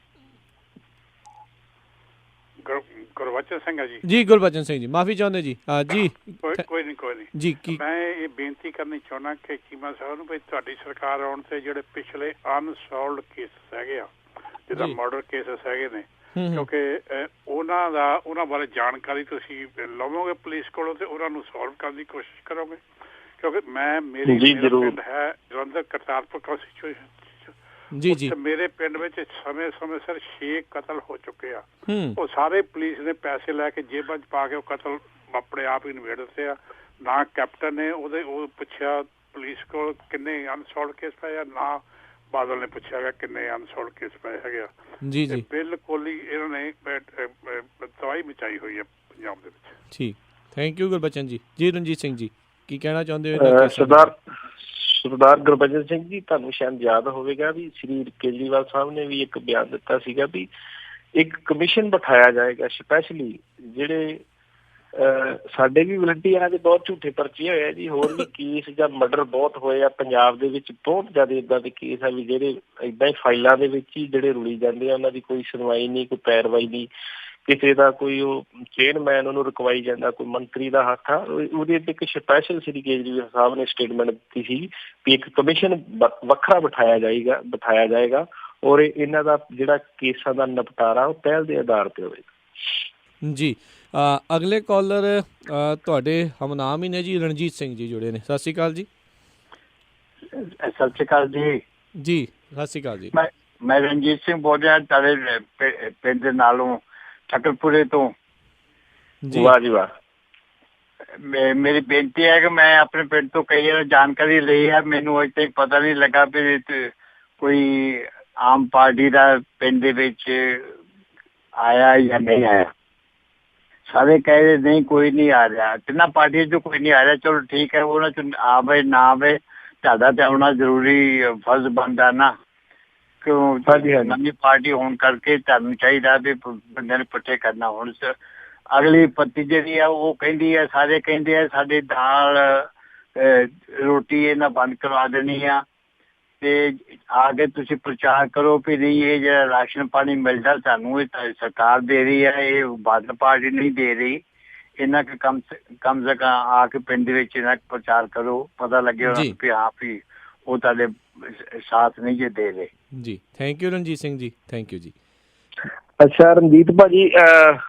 ਗੁਰਬਚਨ ਸਿੰਘ ਹੈ ਜੀ। ਜੀ ਗੁਰਬਚਨ ਸਿੰਘ ਜੀ, ਮਾਫੀ ਚਾਹੁੰਦੇ ਜੀ। ਜੀ ਕੋਈ ਨਹੀਂ ਜੀ। ਕੀ ਮੈਂ ਇਹ ਬੇਨਤੀ ਕਰਨੀ ਚਾਹੁੰਦਾ ਕਿ ਚੀਮਾ ਸਾਹਿਬ ਨੂੰ ਵੀ ਤੁਹਾਡੀ ਸਰਕਾਰ ਆਉਣ ਤੇ ਜਿਹੜੇ ਪਿਛਲੇ ਅਨਸੋਲਵਡ ਕੇਸਿਸ ਹੈਗੇ ਆ, ਜਿੱਦਾਂ ਮਰਡਰ ਕੇਸਿਸ ਹੈਗੇ ਨੇ, ਕਿਉਂਕਿ ਉਹਨਾਂ ਬਾਰੇ ਜਾਣਕਾਰੀ ਤੁਸੀਂ ਲਵੋਗੇ ਪੁਲਿਸ ਕੋਲੋਂ ਤੇ ਉਹਨਾਂ ਨੂੰ ਸੋਲਵ ਕਰਨ ਦੀ ਕੋਸ਼ਿਸ਼ ਕਰੋਗੇ, ਕਿਉਂਕਿ ਮੇਰਾ ਪਿੰਡ ਹੈ ਜਲੰਧਰ ਕਰਤਾਰਪੁਰ ਕੰਸਟੀਚੁਏਸ਼ਨ ਜੀ ਜੀ, ਮੇਰੇ ਪਿੰਡ ਵਿੱਚ ਸਮੇਂ ਸਿਰ 6 ਕਤਲ ਹੋ ਚੁੱਕੇ ਆ। ਉਹ ਸਾਰੇ ਪੁਲਿਸ ਨੇ ਪੈਸੇ ਲੈ ਕੇ ਜੇਬਾਂ 'ਚ ਪਾ ਕੇ ਉਹ ਕਤਲ ਆਪਣੇ ਆਪ ਹੀ ਨਿਬੇੜ ਦਿੱਤੇ ਆ। ਨਾ ਕੈਪਟਨ ਨੇ ਉਹ ਪੁੱਛਿਆ ਪੁਲਿਸ ਕੋਲ ਕਿੰਨੇ ਅਨਸੋਲਵਡ ਕੇਸ ਪਏ ਆ, ਨਾ ਬਾਦਲ ਨੇ ਪੁੱਛਿਆ ਗਿਆ ਕਿੰਨੇ ਅਨਸੋਲਵਡ ਕੇਸ ਪਏ ਹੈਗੇ ਆ। ਜੀ ਜੀ, ਬਿਲਕੁਲ ਹੀ ਇਹਨਾਂ ਨੇ ਤਬਾਹੀ ਮਚਾਈ ਹੋਈ ਹੈ ਪੰਜਾਬ ਦੇ ਵਿੱਚ। ਠੀਕ, ਥੈਂਕ ਯੂ ਗੁਰਬਚਨ ਜੀ। ਜੀ ਰਣਜੀਤ ਸਿੰਘ ਜੀ, ਕੀ ਕਹਿਣਾ ਚਾਹੁੰਦੇ ਹੋ? ਸਰਦਾਰ ਗੁਰਬਚਨ ਸਿੰਘ ਜੀ, ਤੁਹਾਨੂੰ ਸ਼ਾਇਦ ਯਾਦ ਹੋਵੇਗਾ ਵੀ ਸ਼੍ਰੀ ਕੇਜਰੀਵਾਲ ਸਾਹਿਬ ਨੇ ਵੀ ਇੱਕ ਬਿਆਨ ਦਿੱਤਾ ਸੀਗਾ ਵੀ ਇੱਕ ਕਮਿਸ਼ਨ ਬਿਠਾਇਆ ਜਾਏਗਾ ਸਪੈਸ਼ਲੀ, ਜਿਹੜੇ ਸਾਡੇ ਵੀ ਵਲੰਟੀਅਰਾਂ ਦੇ ਬਹੁਤ ਝੂਠੇ ਪਰਚੇ ਹੋਏ ਆ ਜੀ, ਹੋਰ ਵੀ ਕੇਸ ਜਾਂ ਮਰਡਰ ਬਹੁਤ ਹੋਏ ਆ ਪੰਜਾਬ ਦੇ ਵਿੱਚ, ਬਹੁਤ ਜ਼ਿਆਦਾ ਇੱਦਾਂ ਦੇ ਕੇਸ ਆ ਵੀ ਜਿਹੜੇ ਇੱਦਾਂ ਹੀ ਫਾਈਲਾਂ ਦੇ ਵਿੱਚ ਹੀ ਜਿਹੜੇ ਰੁਲੀ ਜਾਂਦੇ ਆ, ਉਹਨਾਂ ਦੀ ਕੋਈ ਸੁਣਵਾਈ ਨਹੀਂ, ਕੋਈ ਪੈਰਵਾਈ ਨਹੀਂ, ਕਿਸੇ ਦਾ ਕੋਈ ਉਹ ਚੇਅਰਮੈਨ ਉਹਨੂੰ ਰੁਕਵਾਈ ਜਾਂਦਾ, ਕੋਈ ਮੰਤਰੀ ਦਾ ਹੱਥ ਆ। ਉਹਦੇ ਤੇ ਇੱਕ ਸਪੈਸ਼ਲ ਸ਼੍ਰੀ ਕੇਜਰੀਵਾਲ ਸਾਹਿਬ ਨੇ ਸਟੇਟਮੈਂਟ ਦਿੱਤੀ ਸੀ ਵੀ ਇੱਕ ਕਮਿਸ਼ਨ ਵੱਖਰਾ ਬਿਠਾਇਆ ਜਾਏਗਾ ਔਰ ਇਹਨਾਂ ਦਾ ਜਿਹੜਾ ਕੇਸਾਂ ਦਾ ਨਿਪਟਾਰਾ ਉਹ ਪਹਿਲ ਦੇ ਆਧਾਰ ਤੇ ਹੋਵੇਗਾ। ਜੀ, ਅਗਲੇ ਕਾਲਰ ਤੁਹਾਡੇ ਹਮਨਾਮ ਹੀ ਨੇ ਜੀ, ਰਣਜੀਤ ਸਿੰਘ ਜੀ ਜੁੜੇ ਨੇ। ਸਤਿ ਸ਼੍ਰੀ ਅਕਾਲ ਜੀ। ਸਤਿ ਸ਼੍ਰੀ ਅਕਾਲ ਜੀ। ਜੀ ਸਤਿ ਸ਼੍ਰੀ ਅਕਾਲ ਜੀ। ਮੈਂ ਰਣਜੀਤ ਸਿੰਘ ਬੋਲ ਰਿਹਾ ਤੁਹਾਡੇ ਪਿੰਡ ਦੇ ਨਾਲੋਂ ਠੱਕਰਪੁਰੇ ਤੋਂ। ਵਾਹ ਜੀ ਵਾਹ। ਮੇਰੀ ਬੇਨਤੀ ਹੈ ਕਿ ਮੈਂ ਆਪਣੇ ਪਿੰਡ ਤੋਂ ਕਈ ਵਾਰ ਜਾਣਕਾਰੀ ਲਈ ਹੈ, ਮੈਨੂੰ ਅਜੇ ਤੱਕ ਪਤਾ ਨਹੀਂ ਲੱਗਾ ਵੀ ਕੋਈ ਆਮ ਪਾਰਟੀ ਦਾ ਪਿੰਡ ਦੇ ਵਿੱਚ ਆਇਆ ਜਾਂ ਨਹੀਂ ਆਇਆ। ਸਾਰੇ ਕਹਿ ਰਹੇ ਨਹੀਂ ਕੋਈ ਨਹੀਂ ਆ ਰਿਹਾ, ਤਿੰਨਾਂ ਪਾਰਟੀਆਂ ਚੋਂ ਕੋਈ ਨਹੀਂ ਆ ਰਿਹਾ। ਚਲੋ ਠੀਕ ਹੈ, ਉਹਨਾਂ ਚੋਂ ਆਵੇ ਨਾ ਆਵੇ, ਤੁਹਾਡਾ ਤੇ ਆਉਣਾ ਜ਼ਰੂਰੀ ਫਰਜ਼ ਬਣਦਾ ਨਾ, ਕਿਉਂ ਨਵੀਂ ਪਾਰਟੀ ਹੋਣ ਕਰਕੇ ਤੁਹਾਨੂੰ ਚਾਹੀਦਾ ਵੀ ਬੰਦਿਆਂ ਨੂੰ ਇਕੱਠੇ ਕਰਨਾ। ਹੁਣ ਅਗਲੀ ਪੱਤੀ ਜਿਹੜੀ ਆ ਉਹ ਕਹਿੰਦੀ ਹੈ, ਸਾਰੇ ਕਹਿੰਦੇ ਆ ਸਾਡੀ ਦਾਲ ਰੋਟੀ ਇਹਨਾਂ ਬੰਦ ਕਰਵਾ ਦੇਣੀ ਆ, ਤੇ ਆ ਕੇ ਤੁਸੀਂ ਪ੍ਰਚਾਰ ਕਰੋ ਵੀ ਨਹੀਂ ਇਹ ਜਿਹੜਾ ਰਾਸ਼ਨ ਪਾਣੀ ਮਿਲਦਾ ਸਾਨੂੰ ਇਹ ਸਰਕਾਰ ਦੇ ਰਹੀ ਹੈ, ਇਹ ਬਾਦਲ ਪਾਰਟੀ ਨਹੀਂ ਦੇ ਰਹੀ। ਇਹਨਾਂ ਕੁ ਕਮ ਸੇ ਕਮ ਆ ਕੇ ਪਿੰਡ ਦੇ ਵਿੱਚ ਇਹਨਾਂ ਪ੍ਰਚਾਰ ਕਰੋ, ਪਤਾ ਲੱਗੇ ਵੀ ਹਾਂ ਵੀ ਉਹ ਤੁਹਾਡੇ ਸਾਥ ਨਹੀਂ ਜੇ ਦੇ ਰਹੇ। ਜੀ thank you Ranjit Singh ji, thank you ਜੀ। ਅੱਛਾ ਰਣਜੀਤ ਭਾਜੀ,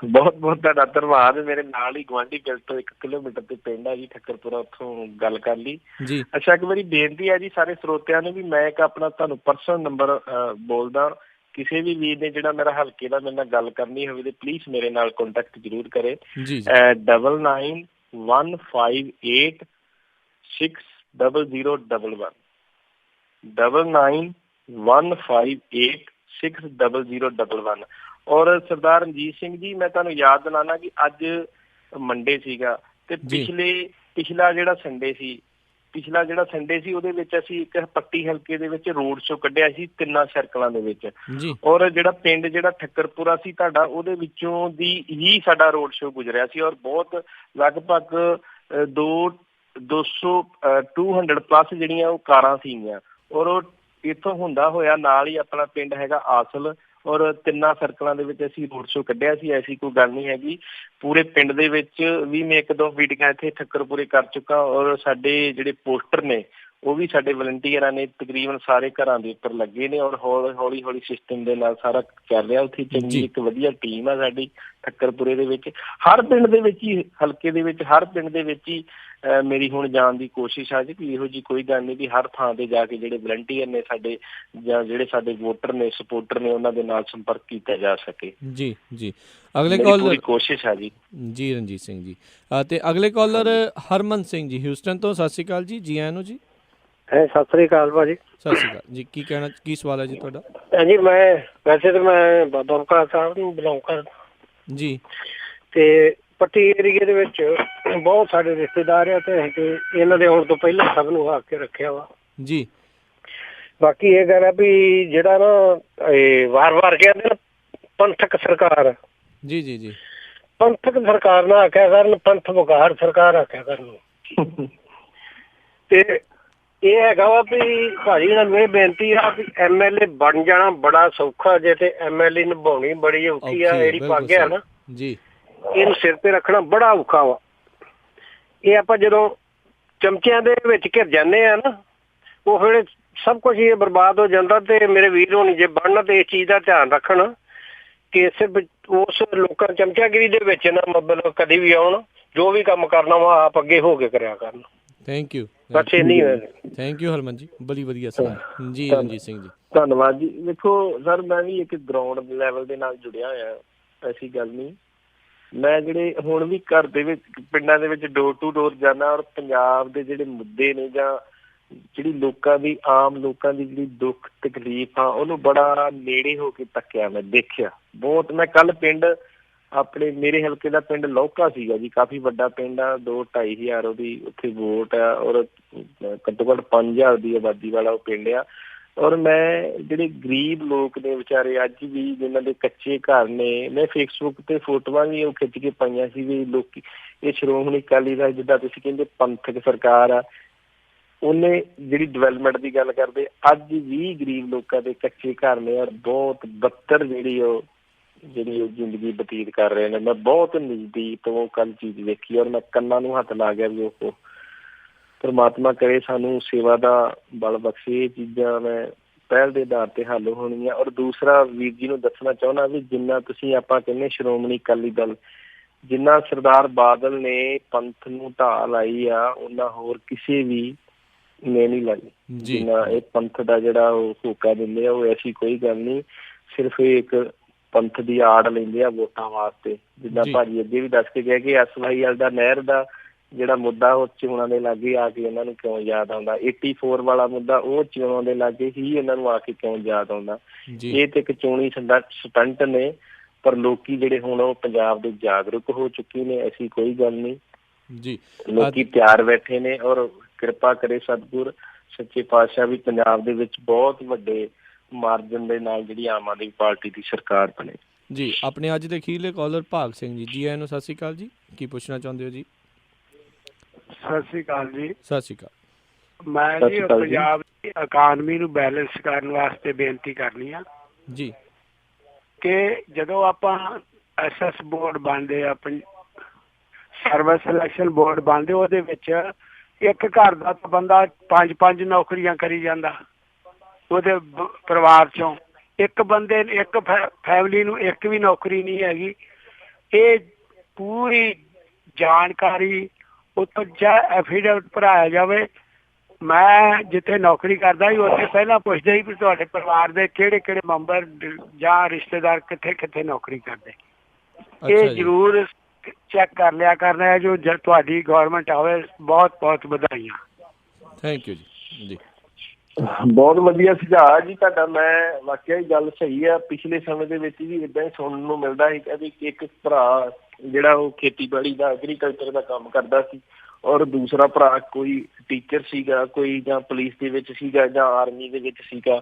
ਬਹੁਤ ਬਹੁਤ ਤੁਹਾਡਾ ਧੰਨਵਾਦ। ਮੇਰੇ ਨਾਲ ਹੀ ਗੁਆਂਢੀ ਪਿੰਡ ਤੋਂ 1 ਕਿਲੋਮੀਟਰ ਤੇ ਪਿੰਡ ਹੈ ਜੀ ਠੱਕਰਪੁਰਾ, ਉੱਥੋਂ ਗੱਲ ਕਰ ਲਈ ਜੀ। ਅੱਛਾ, ਇੱਕ ਵਾਰੀ ਬੇਨਤੀ ਹੈ ਜੀ ਸਾਰੇ ਸਰੋਤਿਆਂ ਨੂੰ ਵੀ ਮੈਂ ਇੱਕ ਆਪਣਾ ਤੁਹਾਨੂੰ ਪਰਸਨਲ ਨੰਬਰ ਬੋਲਦਾ, ਕਿਸੇ ਵੀ ਵੀਰ ਨੇ ਜਿਹੜਾ ਮੇਰਾ ਹਲਕੇ ਦਾ ਮੇਰੇ ਨਾਲ ਗੱਲ ਕਰਨੀ ਹੋਵੇ ਤੇ ਪਲੀਜ਼ ਮੇਰੇ ਨਾਲ ਕੰਟੈਕਟ ਜ਼ਰੂਰ ਕਰੇ। 9915860011 9915860011। ਔਰ ਸਰਦਾਰ ਰਣਜੀਤ ਸਿੰਘ ਜੀ, ਮੈਂ ਤੁਹਾਨੂੰ ਯਾਦ ਦਿਲਾਨਾ ਕਿ ਅੱਜ ਮੰਡੇ ਸੀਗਾ ਤੇ ਪਿਛਲਾ ਜਿਹੜਾ ਸੰਡੇ ਸੀ, ਪਿਛਲਾ ਜਿਹੜਾ ਸੰਡੇ ਸੀ ਉਹਦੇ ਵਿੱਚ ਅਸੀਂ ਇੱਕ ਪੱਟੀ ਹਲਕੇ ਦੇ ਵਿੱਚ ਰੋਡ ਸ਼ੋਅ ਕੱਢਿਆ ਸੀ 3 ਸਰਕਲਾਂ ਦੇ ਵਿੱਚ, ਔਰ ਜਿਹੜਾ ਪਿੰਡ ਜਿਹੜਾ ਠੱਕਰਪੁਰਾ ਸੀ ਤੁਹਾਡਾ ਉਹਦੇ ਵਿੱਚੋਂ ਦੀ ਹੀ ਸਾਡਾ ਰੋਡ ਸ਼ੋਅ ਗੁਜ਼ਰਿਆ ਸੀ, ਔਰ ਬਹੁਤ ਲਗਭਗ 200 ਪਲੱਸ ਜਿਹੜੀਆਂ ਉਹ ਕਾਰਾਂ ਸੀਗੀਆਂ, ਔਰ ਉਹ ਇੱਥੋਂ ਹੁੰਦਾ ਹੋਇਆ ਨਾਲ ਹੀ ਆਪਣਾ ਪਿੰਡ ਹੈਗਾ ਆਸਲ, ਔਰ 3 ਸਰਕਲਾਂ ਦੇ ਵਿੱਚ ਅਸੀਂ ਰੋਡ ਸ਼ੋਅ ਕੱਢਿਆ ਸੀ। ਐਸੀ ਕੋਈ ਗੱਲ ਨਹੀਂ ਹੈਗੀ, ਪੂਰੇ ਪਿੰਡ ਦੇ ਵਿੱਚ ਵੀ ਮੈਂ 1-2 ਮੀਟਿੰਗਾਂ ਇੱਥੇ ਠੱਕਰਪੁਰੇ ਕਰ ਚੁੱਕਾ, ਔਰ ਸਾਡੇ ਜਿਹੜੇ ਪੋਸਟਰ ਨੇ ਉਹ ਵੀ ਸਾਡੇ ਵਲੰਟੀਅਰਾਂ ਨੇ ਤਕਰੀਬਨ ਸਾਰੇ ਘਰਾਂ ਦੇ ਉੱਪਰ ਲੱਗੇ ਨੇ, ਔਰ ਹੌਲੀ ਹੌਲੀ ਸਿਸਟਮ ਦੇ ਨਾਲ ਸਾਰਾ ਚੱਲ ਰਿਹਾ। ਉੱਥੇ ਚੰਗੀ ਇੱਕ ਵਧੀਆ ਟੀਮ ਆ ਸਾਡੀ ਠੱਕਰਪੁਰੇ ਦੇ ਵਿੱਚ, ਹਰ ਪਿੰਡ ਦੇ ਵਿੱਚ ਹੀ, ਹਲਕੇ ਦੇ ਵਿੱਚ ਹਰ ਪਿੰਡ ਦੇ ਵਿੱਚ ਹੀ ਮੇਰੀ ਹੁਣ ਜਾਣ ਦੀ ਕੋਸ਼ਿਸ਼ ਆ ਜੀ ਕਿ ਇਹੋ ਜਿਹੀ ਕੋਈ ਗੱਲ ਨਹੀਂ ਵੀ ਹਰ ਥਾਂ ਤੇ ਜਾ ਕੇ ਜਿਹੜੇ ਵਲੰਟੀਅਰ ਨੇ ਸਾਡੇ ਜਾਂ ਜਿਹੜੇ ਸਾਡੇ ਵੋਟਰ ਨੇ ਸਪੋਰਟਰ ਨੇ ਉਹਨਾਂ ਦੇ ਨਾਲ ਸੰਪਰਕ ਕੀਤਾ ਜਾ ਸਕੇ। ਜੀ ਜੀ, ਅਗਲੇ ਕਾਲਰ ਕੋਸ਼ਿਸ਼ ਆ ਜੀ। ਜੀ ਰਣਜੀਤ ਸਿੰਘ ਜੀ, ਤੇ ਅਗਲੇ ਕਾਲਰ ਹਰਮਨ ਸਿੰਘ ਜੀ ਹਿਊਸਟਨ ਤੋਂ। ਸਤਿ ਸ਼੍ਰੀ ਅਕਾਲ ਜੀ, ਜੀ ਆਇਆਂ ਨੂੰ ਜੀ। ਸਤਿ ਸ੍ਰੀ ਅਕਾਲ ਭਾਜੀ। ਸਤਿ ਸ਼੍ਰੀ ਅਕਾਲ ਜੀ, ਕੀ ਕਹਿਣਾ, ਕੀ ਸਵਾਲ ਹੈ ਜੀ ਤੁਹਾਡਾ? ਜੀ ਮੈਂ ਵੈਸੇ ਤਾਂ ਮੈਂ ਬਾਬਾ ਬਕਾਲਾ ਸਾਹਿਬ ਨੂੰ ਬਿਲੋਂਗ ਕਰਦਾ ਜੀ, ਤੇ ਪੱਟੀ ਏਰੀਏ ਦੇ ਵਿੱਚ ਬਹੁਤ ਸਾਡੇ ਰਿਸ਼ਤੇਦਾਰ ਆ ਤੇ ਇਹਨਾਂ ਦੇ ਆਉਣ ਤੋਂ ਪਹਿਲਾਂ ਸਭ ਨੂੰ ਆ ਕੇ ਰੱਖਿਆ ਵਾ ਜੀ। ਬਾਕੀ ਇਹ ਗੱਲ ਆ ਵੀ ਜਿਹੜਾ ਨਾ ਇਹ ਵਾਰ-ਵਾਰ ਕਹਿੰਦੇ ਨਾ ਪੰਥਕ ਸਰਕਾਰ, ਜੀ ਜੀ ਜੀ, ਪੰਥਕ ਸਰਕਾਰ ਨਾ ਆਖਿਆ ਕਰਨ, ਪੰਥ ਵਿਗਾੜ ਸਰਕਾਰ ਆਖਿਆ ਕਰਨ। ਤੇ ਇਹ ਹੈਗਾ ਵਾ ਵੀ ਭਾਜੀ ਇਹਨਾਂ ਨੂੰ ਇਹ ਬੇਨਤੀ ਆ ਵੀ MLA ਬਣ ਜਾਣਾ ਬੜਾ ਸੌਖਾ ਜੇ, ਤੇ MLA ਨਿਭਾਉਣੀ ਬੜੀ ਔਖੀ ਆ। ਜਿਹੜੀ ਪੱਗ ਆ ਨਾ ਜੀ, ਇਹਨੂੰ ਸਿਰ ਤੇ ਰੱਖਣਾ ਬੜਾ ਔਖਾ ਵਾ। ਇਹ ਆਪਾਂ ਜਦੋਂ ਚਮਚਿਆਂ ਦੇ ਵਿੱਚ ਘਿਰ ਜਾਂਦੇ ਆ ਨਾ, ਉਹ ਫਿਰ ਸਭ ਕੁਝ ਹੀ ਬਰਬਾਦ ਹੋ ਜਾਂਦਾ। ਤੇ ਮੇਰੇ ਵੀਰ ਹੋਣੀ ਜੇ ਬਣਨਾ ਤੇ ਇਸ ਚੀਜ਼ ਦਾ ਧਿਆਨ ਰੱਖਣ ਕਿ ਸਿਰਫ ਉਸ ਲੋਕਾਂ ਚਮਚਾਗਿਰੀ ਦੇ ਵਿੱਚ ਨਾ ਮਤਲਬ ਕਦੇ ਵੀ ਆਉਣ, ਜੋ ਵੀ ਕੰਮ ਕਰਨਾ ਵਾ ਆਪ ਅੱਗੇ ਹੋ ਕੇ ਕਰਿਆ ਕਰਨ। ਥੈਂਕ ਯੂ, ਬਸ ਇੰਨੀ ਹੈ। ਥੈਂਕ ਯੂ ਹਰਮਨ ਜੀ, ਬੜੀ ਵਧੀਆ ਸਲਾਹ ਜੀ। ਰਣਜੀਤ ਸਿੰਘ ਜੀ ਧੰਨਵਾਦ ਜੀ। ਵੇਖੋ ਸਰ, ਮੈਂ ਵੀ ਇੱਕ ਗਰਾਊਂਡ ਲੈਵਲ ਦੇ ਨਾਲ ਜੁੜਿਆ ਹੋਇਆ, ਐਸੀ ਗੱਲ ਨਹੀਂ। ਮੈਂ ਜਿਹੜੇ ਹੁਣ ਵੀ ਘਰ ਦੇ ਵਿੱਚ ਪਿੰਡਾਂ ਦੇ ਵਿੱਚ ਡੋਰ ਟੂ ਡੋਰ ਜਾਣਾ, ਔਰ ਪੰਜਾਬ ਦੇ ਜਿਹੜੇ ਮੁੱਦੇ ਨੇ ਜਾਂ ਜਿਹੜੀ ਲੋਕਾਂ ਦੀ ਆਮ ਲੋਕਾਂ ਦੀ ਜਿਹੜੀ ਦੁੱਖ ਤਕਲੀਫ ਆ ਉਹਨੂੰ ਬੜਾ ਨੇੜੇ ਹੋ ਕੇ ਤੱਕਿਆ, ਮੈਂ ਦੇਖਿਆ ਬਹੁਤ। ਮੈਂ ਕੱਲ ਪਿੰਡ ਆਪਣੇ ਮੇਰੇ ਹਲਕੇ ਦਾ ਪਿੰਡ ਲੌਕਾ ਸੀਗਾ ਜੀ, ਕਾਫੀ ਵੱਡਾ ਪਿੰਡ ਆ, 2-2.5 ਹਜ਼ਾਰ ਉਹਦੀ ਉੱਥੇ ਵੋਟ ਆ, ਔਰ ਘੱਟੋ ਘੱਟ 5000 ਦੀ ਆਬਾਦੀ ਵਾਲਾ ਉਹ ਪਿੰਡ ਆ। ਔਰ ਮੈਂ ਜਿਹੜੇ ਗਰੀਬ ਲੋਕ ਨੇ ਵਿਚਾਰੇ ਅੱਜ ਵੀ ਜਿਹਨਾਂ ਦੇ ਕੱਚੇ ਘਰ ਨੇ, ਮੈਂ ਫੇਸਬੁੱਕ ਤੇ ਫੋਟੋਆਂ ਵੀ ਉਹ ਖਿੱਚ ਕੇ ਪਾਈਆਂ ਸੀ ਵੀ ਲੋਕੀ ਇਹ ਸ਼੍ਰੋਮਣੀ ਅਕਾਲੀ ਦਲ ਜਿੱਦਾਂ ਤੁਸੀਂ ਕਹਿੰਦੇ ਪੰਥਕ ਸਰਕਾਰ ਆ, ਉਹਨੇ ਜਿਹੜੀ ਡਿਵੈਲਪਮੈਂਟ ਦੀ ਗੱਲ ਕਰਦੇ, ਅੱਜ ਵੀ ਗਰੀਬ ਲੋਕਾਂ ਦੇ ਕੱਚੇ ਘਰ ਨੇ, ਔਰ ਬਹੁਤ ਬੱਤਰ ਜਿਹੜੀ ਉਹ ਜ਼ਿੰਦਗੀ ਬਤੀਤ ਕਰ ਰਹੇ ਨੇ। ਮੈਂ ਬਹੁਤ ਨਜ਼ਦੀਕ ਤੋਂ ਕੱਲ ਚੀਜ਼ ਵੇਖੀ, ਔਰ ਮੈਂ ਕੰਨਾਂ ਨੂੰ ਹੱਥ ਲਾ ਗਿਆ ਵੀ ਉਹ ਪਰਮਾਤਮਾ ਕਰੇ ਸਾਨੂੰ ਸੇਵਾ ਦਾ ਬਲ ਬਖਸ਼ੇ। ਇਹ ਚੀਜ਼ਾਂ ਮੈਂ ਪਹਿਲ ਦੇ ਆਧਾਰ ਤੇ ਹੱਲ ਹੋਣੀਆਂ। ਔਰ ਦੂਸਰਾ ਵੀਰ ਜੀ ਨੂੰ ਦੱਸਣਾ ਚਾਹੁੰਦਾ ਵੀ ਜਿੰਨਾ ਤੁਸੀਂ ਆਪਾਂ ਕਹਿੰਦੇ ਸ਼੍ਰੋਮਣੀ ਅਕਾਲੀ ਦਲ, ਜਿੰਨਾ ਸਰਦਾਰ ਬਾਦਲ ਨੇ ਪੰਥ ਨੂੰ ਢਾਹ ਲਾਈ ਆ, ਉਹਨਾਂ ਹੋਰ ਕਿਸੇ ਵੀ ਨੇ ਨਹੀਂ ਲਾਈ। ਜਿੰਨਾ ਇਹ ਪੰਥ ਦਾ ਜਿਹੜਾ ਉਹ ਹੋਕਾ ਦਿੰਦੇ ਆ, ਉਹ ਐਸੀ ਕੋਈ ਗੱਲ ਨਹੀਂ, ਸਿਰਫ ਇਹ ਇੱਕ ਪੰਥ ਦੀ ਆੜ ਲੈਂਦੇ ਆ ਵੋਟਾਂ ਵਾਸਤੇ। ਜਿੱਦਾਂ ਭਾਜੀ ਅੱਗੇ ਵੀ ਦੱਸ ਕੇ ਗਿਆ ਕਿ SYL ਦਾ ਨਹਿਰ ਦਾ ਜਿਹੜਾ ਮੁੱਦਾ ਉਹ ਚੋਣਾਂ ਦੇ ਲਾਗੇ ਆ ਕੇ ਇਹਨਾਂ ਨੂੰ ਕਿਉਂ ਯਾਦ ਆਉਂਦਾ, 84 ਵਾਲਾ ਮੁੱਦਾ ਉਹ ਚੋਣਾਂ ਦੇ ਲਾਗੇ ਹੀ ਇਹਨਾਂ ਨੂੰ ਆ ਕੇ ਕਿਉਂ ਯਾਦ ਆਉਂਦਾ। ਇਹ ਤੇ ਇੱਕ ਚੋਣੀ ਸਟੰਟ ਨੇ, ਪਰ ਲੋਕੀ ਜਿਹੜੇ ਹੁਣ ਉਹ ਪੰਜਾਬ ਦੇ ਜਾਗਰੂਕ ਹੋ ਚੁੱਕੇ ਨੇ, ਐਸੀ ਕੋਈ ਗੱਲ ਨਹੀਂ ਜੀ। ਲੋਕੀ ਤਿਆਰ ਬੈਠੇ ਨੇ, ਔਰ ਕਿਰਪਾ ਕਰੇ ਸਤਿਗੁਰ ਸੱਚੇ ਪਾਤਸ਼ਾਹ ਵੀ ਪੰਜਾਬ ਦੇ ਵਿੱਚ ਬਹੁਤ ਵੱਡੇ ਮਾਰਜਨ ਦੇ ਨਾਲ ਜਿਹੜੀ ਆਮ ਆਦਮੀ ਪਾਰਟੀ ਦੀ ਸਰਕਾਰ ਬਣੇ ਜੀ। ਆਪਣੇ ਅੱਜ ਦੇ ਅਖੀਰਲੇ ਕਾਲਰ ਭਾਗ ਸਿੰਘ ਜੀ, ਜੀ ਆਇਆਂ ਨੂੰ। ਸਤਿ ਸ਼੍ਰੀ ਅਕਾਲ ਜੀ, ਕੀ ਪੁੱਛਣਾ ਚਾਹੁੰਦੇ ਹੋ ਜੀ? ਸਤਿ ਸ਼੍ਰੀ ਅਕਾਲ ਜੀ। ਸਤਿ ਸ਼੍ਰੀ ਅਕਾਲ। ਮੈਂ ਜੀ ਪੰਜਾਬ ਦੀ ਇਕਾਨਮੀ ਨੂੰ ਬੈਲੈਂਸ ਕਰਨ ਵਾਸਤੇ ਬੇਨਤੀ ਕਰਨੀ ਆ ਜੀ ਕਿ ਜਦੋਂ ਆਪਾਂ SS ਬੋਰਡ ਬਣਦੇ ਆ, ਸਰਵਿਸ ਸਿਲੈਕਸ਼ਨ ਬੋਰਡ ਬਣਦੇ, ਉਹਦੇ ਵਿੱਚ ਇੱਕ ਘਰ ਦਾ ਤਾਂ ਬੰਦਾ 5-5 ਨੌਕਰੀਆਂ ਕਰੀ ਜਾਂਦਾ, ਉਹਦੇ ਪਰਿਵਾਰ ਚੋਂ ਇੱਕ ਬੰਦੇ ਇੱਕ ਫੈਮਿਲੀ ਨੂੰ ਇੱਕ ਵੀ ਨੌਕਰੀ ਨਹੀਂ ਹੈਗੀ। ਇਹ ਪੂਰੀ ਜਾਣਕਾਰੀ ਉੱਥੋਂ ਐਫੀਡੇਵਿਟ ਭਰਾਇਆ ਜਾਵੇ। ਮੈਂ ਜਿੱਥੇ ਨੌਕਰੀ ਕਰਦਾ ਸੀ ਉੱਥੇ ਪਹਿਲਾਂ ਪੁੱਛਦੇ ਸੀ ਵੀ ਤੁਹਾਡੇ ਪਰਿਵਾਰ ਦੇ ਕਿਹੜੇ ਕਿਹੜੇ ਮੈਂਬਰ ਜਾਂ ਰਿਸ਼ਤੇਦਾਰ ਕਿੱਥੇ ਕਿੱਥੇ ਨੌਕਰੀ ਕਰਦੇ। ਇਹ ਜ਼ਰੂਰ ਚੈੱਕ ਕਰ ਲਿਆ ਕਰਨਾ ਹੈ। ਜੋ ਤੁਹਾਡੀ ਗਵਰਨਮੈਂਟ ਆਵੇ, ਬਹੁਤ ਬਹੁਤ ਵਧਾਈਆਂ। ਥੈਂਕ ਯੂ ਜੀ। ਬਹੁਤ ਵਧੀਆ ਸੁਝਾਅ ਜੀ ਤੁਹਾਡਾ। ਮੈਂ ਵਾਕਿਆ ਹੀ ਗੱਲ ਸਹੀ ਆ। ਪਿਛਲੇ ਸਮੇਂ ਦੇ ਵਿੱਚ ਵੀ ਏਦਾਂ ਹੀ ਸੁਣਨ ਨੂੰ ਮਿਲਦਾ ਸੀ ਕਿ ਇੱਕ ਭਰਾ ਜਿਹੜਾ ਉਹ ਖੇਤੀਬਾੜੀ ਦਾ ਐਗਰੀਕਲਚਰ ਦਾ ਕੰਮ ਕਰਦਾ ਸੀ, ਔਰ ਦੂਸਰਾ ਭਰਾ ਕੋਈ ਟੀਚਰ ਸੀਗਾ, ਕੋਈ ਜਾਂ ਪੁਲਿਸ ਦੇ ਵਿੱਚ ਸੀਗਾ ਜਾਂ ਆਰਮੀ ਦੇ ਵਿੱਚ ਸੀਗਾ,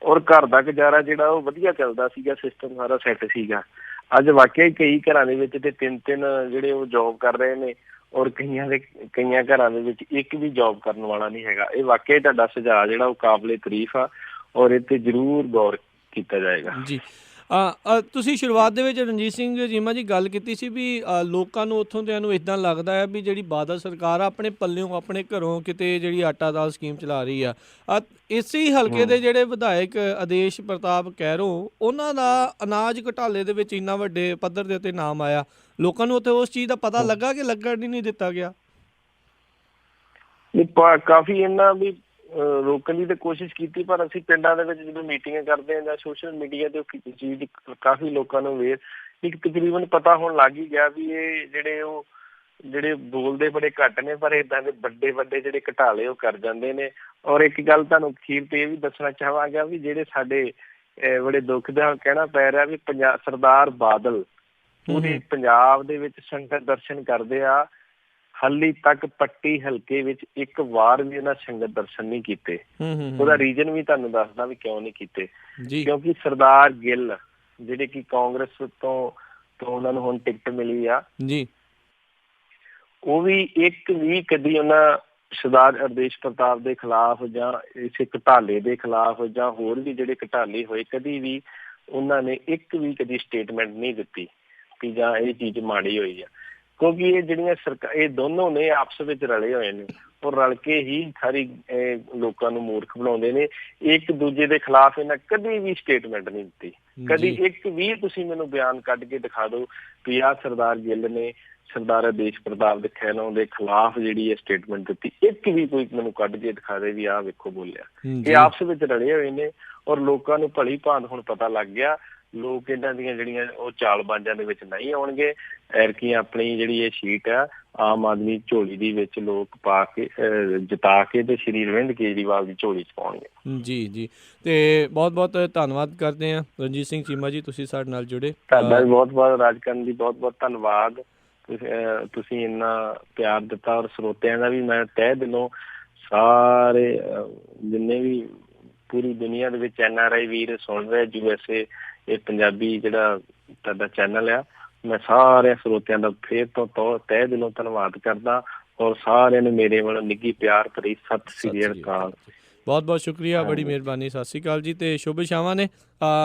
ਔਰ ਘਰ ਦਾ ਗੁਜ਼ਾਰਾ ਜਿਹੜਾ ਉਹ ਵਧੀਆ ਚੱਲਦਾ ਸੀਗਾ, ਸਿਸਟਮ ਸਾਰਾ ਸੈੱਟ ਸੀਗਾ। ਅੱਜ ਵਾਕਿਆ ਹੀ ਕਈ ਘਰਾਂ ਦੇ ਵਿੱਚ ਤੇ 3-3 ਜਿਹੜੇ ਉਹ ਜੋਬ ਕਰ ਰਹੇ ਨੇ, ਔਰ ਕਈਆਂ ਘਰਾਂ ਦੇ ਵਿੱਚ ਇੱਕ ਵੀ ਜੋਬ ਕਰਨ ਵਾਲਾ ਨਹੀਂ ਹੈਗਾ। ਇਹ ਵਾਕਿਆ ਤੁਹਾਡਾ ਸੁਝਾਅ ਜਿਹੜਾ ਉਹ ਕਾਬਲੇ ਤਾਰੀਫ ਆ, ਔਰ ਇਹ ਤੇ ਜ਼ਰੂਰ ਗੌਰ ਕੀਤਾ ਜਾਏਗਾ ਜੀ। ਤੁਸੀਂ ਸ਼ੁਰੂਆਤ ਦੇ ਵਿੱਚ ਰਣਜੀਤ ਸਿੰਘ ਚੀਮਾ ਜੀ ਗੱਲ ਕੀਤੀ ਸੀ ਵੀ ਲੋਕਾਂ ਨੂੰ ਉੱਥੋਂ ਦਿਆਂ ਨੂੰ ਇੱਦਾਂ ਲੱਗਦਾ ਹੈ ਵੀ ਜਿਹੜੀ ਬਾਦਲ ਸਰਕਾਰ ਆ ਆਪਣੇ ਪੱਲਿਓਂ ਆਪਣੇ ਘਰੋਂ ਕਿਤੇ ਜਿਹੜੀ ਆਟਾ ਦਾਲ ਸਕੀਮ ਚਲਾ ਰਹੀ ਆ। ਇਸੇ ਹੀ ਹਲਕੇ ਦੇ ਜਿਹੜੇ ਵਿਧਾਇਕ ਆਦੇਸ਼ ਪ੍ਰਤਾਪ ਕੈਰੋਂ, ਉਹਨਾਂ ਦਾ ਅਨਾਜ ਘੁਟਾਲੇ ਦੇ ਵਿੱਚ ਇੰਨਾ ਵੱਡੇ ਪੱਧਰ ਦੇ ਉੱਤੇ ਨਾਮ ਆਇਆ, ਲੋਕਾਂ ਨੂੰ ਉੱਥੇ ਉਸ ਚੀਜ਼ ਦਾ ਪਤਾ ਲੱਗਾ ਕਿ ਲੱਗਣ ਹੀ ਨਹੀਂ ਦਿੱਤਾ ਗਿਆ? ਕਾਫੀ ਇਹਨਾਂ ਵੀ ਰੋਕਣ ਦੀ ਤਾਂ ਕੋਸ਼ਿਸ਼ ਕੀਤੀ, ਪਰ ਅਸੀਂ ਪਿੰਡਾਂ ਦੇ ਵਿੱਚ ਜਦੋਂ ਮੀਟਿੰਗਾਂ ਕਰਦੇ ਹਾਂ ਜਾਂ ਸੋਸ਼ਲ ਮੀਡੀਆ ਤੇ ਉਹ ਚੀਜ਼ ਕਾਫੀ ਲੋਕਾਂ ਨੂੰ ਇੱਕ ਤਕਰੀਬਨ ਪਤਾ ਹੋਣ ਲੱਗ ਹੀ ਗਿਆ ਵੀ ਇਹ ਜਿਹੜੇ ਬੋਲਦੇ ਬੜੇ ਘੱਟ ਨੇ, ਪਰ ਏਦਾਂ ਦੇ ਵੱਡੇ ਜਿਹੜੇ ਘਟਾਲੇ ਉਹ ਕਰ ਜਾਂਦੇ ਨੇ। ਔਰ ਇੱਕ ਗੱਲ ਤੁਹਾਨੂੰ ਅਖੀਰ ਤੇ ਇਹ ਵੀ ਦੱਸਣਾ ਚਾਹਾਂਗਾ ਵੀ ਜਿਹੜੇ ਸਾਡੇ ਬੜੇ ਦੁੱਖ ਦਾ ਕਹਿਣਾ ਪੈ ਰਿਹਾ ਵੀ ਸਰਦਾਰ ਬਾਦਲ ਪੂਰੇ ਪੰਜਾਬ ਦੇ ਵਿੱਚ ਸੰਗਤ ਦਰਸ਼ਨ ਕਰਦੇ ਆ, ਹਾਲੀ ਤੱਕ ਪੱਟੀ ਹਲਕੇ ਵਿੱਚ ਇੱਕ ਵਾਰ ਵੀ ਉਹਨਾਂ ਸੰਗਤ ਦਰਸ਼ਨ ਨਹੀਂ ਕੀਤੇ। ਉਹਦਾ ਰੀਜ਼ਨ ਵੀ ਤੁਹਾਨੂੰ ਦੱਸਦਾ ਵੀ ਕਿਉਂ ਨਹੀਂ ਕੀਤੇ। ਕਿਉਂਕਿ ਸਰਦਾਰ ਗਿੱਲ ਜਿਹੜੇ ਕਿ ਕਾਂਗਰਸ ਤੋਂ ਉਹਨਾਂ ਨੂੰ ਹੁਣ ਟਿਕਟ ਮਿਲੀ ਆ ਜੀ, ਉਹ ਵੀ ਇੱਕ ਵੀ ਕਦੀ ਉਹਨਾਂ ਸਰਦਾਰ ਆਦੇਸ਼ ਪ੍ਰਤਾਪ ਦੇ ਖਿਲਾਫ ਜਾਂ ਇਸੇ ਘਟਾਲੇ ਦੇ ਖਿਲਾਫ ਜਾਂ ਹੋਰ ਵੀ ਜਿਹੜੇ ਘਟਾਲੇ ਹੋਏ, ਕਦੀ ਵੀ ਉਹਨਾਂ ਨੇ ਇੱਕ ਵੀ ਕਦੀ ਸਟੇਟਮੈਂਟ ਨਹੀਂ ਦਿੱਤੀ ਕਿ ਜਾਂ ਇਹ ਚੀਜ਼ ਮਾੜੀ ਹੋਈ ਆ। ਕਿਉਂਕਿ ਇਹ ਜਿਹੜੀਆਂ ਇਹ ਦੋਨੋਂ ਨੇ ਆਪਸ ਵਿੱਚ ਰਲੇ ਹੋਏ ਨੇ, ਔਰ ਰਲ ਕੇ ਹੀ ਸਾਰੀ ਲੋਕਾਂ ਨੂੰ ਮੂਰਖ ਬਣਾਉਂਦੇ ਨੇ। ਇੱਕ ਦੂਜੇ ਦੇ ਖਿਲਾਫ ਇਹਨਾਂ ਕਦੀ ਵੀ ਸਟੇਟਮੈਂਟ ਨਹੀਂ ਦਿੱਤੀ, ਕਦੀ ਇੱਕ ਵੀ ਤੁਸੀਂ ਮੈਨੂੰ ਬਿਆਨ ਕੱਢ ਕੇ ਦਿਖਾ ਦਿਓ ਕਿ ਆਹ ਸਰਦਾਰ ਗਿੱਲ ਨੇ ਸਰਦਾਰ ਆਦੇਸ਼ ਪ੍ਰਤਾਪ ਦੇ ਖਹਿਲੋਂ ਦੇ ਖਿਲਾਫ ਜਿਹੜੀ ਇਹ ਸਟੇਟਮੈਂਟ ਦਿੱਤੀ, ਇੱਕ ਵੀ ਕੋਈ ਮੈਨੂੰ ਕੱਢ ਕੇ ਦਿਖਾ ਦੇ ਵੀ ਆਹ ਵੇਖੋ ਬੋਲਿਆ। ਇਹ ਆਪਸ ਵਿੱਚ ਰਲੇ ਹੋਏ ਨੇ, ਔਰ ਲੋਕਾਂ ਨੂੰ ਭਲੀ ਭਾਂਤ ਹੁਣ ਪਤਾ ਲੱਗ ਗਿਆ। ਲੋਕ ਇਹਨਾਂ ਦੀਆਂ ਜਿਹੜੀਆਂ ਉਹ ਚਾਲਬਾਜ਼ਾਂ ਦੇ ਵਿੱਚ ਨਹੀਂ ਆਉਣਗੇ। ਐਰਕੀ ਆਪਣੀ ਜਿਹੜੀ ਇਹ ਸੀਟ ਆ ਆਮ ਆਦਮੀ ਝੋਲੀ ਦੀ ਵਿੱਚ ਲੋਕ ਪਾ ਕੇ ਜਿਤਾ ਕੇ ਤੇ ਸ਼੍ਰੀ ਅਰਵਿੰਦ ਕੇਜਰੀਵਾਲ ਦੀ ਝੋਲੀ ਚ ਪਾਉਣਗੇ। ਜੀ ਤੇ ਬਹੁਤ ਬਹੁਤ ਧੰਨਵਾਦ ਕਰਦੇ ਹਾਂ ਰਣਜੀਤ ਸਿੰਘ ਚੀਮਾ ਜੀ, ਤੁਸੀਂ ਸਾਡੇ ਨਾਲ ਜੁੜੇ। ਤੁਹਾਡਾ ਵੀ ਬਹੁਤ ਬਹੁਤ ਰਾਜਕਰਨ ਦੀ ਬਹੁਤ ਬਹੁਤ ਧੰਨਵਾਦ। ਤੁਸੀਂ ਇੰਨਾ ਪਿਆਰ ਦਿੱਤਾ, ਔਰ ਸਰੋਤਿਆਂ ਦਾ ਵੀ ਮੈਂ ਤਹਿ ਦਿਲੋਂ ਸਾਰੇ ਜਿੰਨੇ ਵੀ ਪੂਰੀ ਦੁਨੀਆ ਦੇ ਵਿੱਚ NRI ਵੀਰ ਸੁਣ ਰਹੇ, USA ਇਹ ਪੰਜਾਬੀ ਜਿਹੜਾ ਤੁਹਾਡਾ ਚੈਨਲ ਆ, ਮੈਂ ਸਾਰਿਆਂ ਸਰੋਤਿਆਂ ਦਾ ਫੇਰ ਤੋਂ ਤਹਿ ਦਿਲੋਂ ਧੰਨਵਾਦ ਕਰਦਾ, ਔਰ ਸਾਰਿਆਂ ਨੂੰ ਮੇਰੇ ਵੱਲੋਂ ਨਿੱਘੀ ਪਿਆਰ ਭਰੀ ਸਤਿ ਸ੍ਰੀ ਅਕਾਲ। ਬਹੁਤ ਬਹੁਤ ਸ਼ੁਕਰੀਆ, ਬੜੀ ਮਿਹਰਬਾਨੀ, ਸਤਿ ਸ਼੍ਰੀ ਅਕਾਲ ਜੀ। ਤੇ ਸ਼ੁਭ ਸ਼ਾਮਾਂ ਨੇ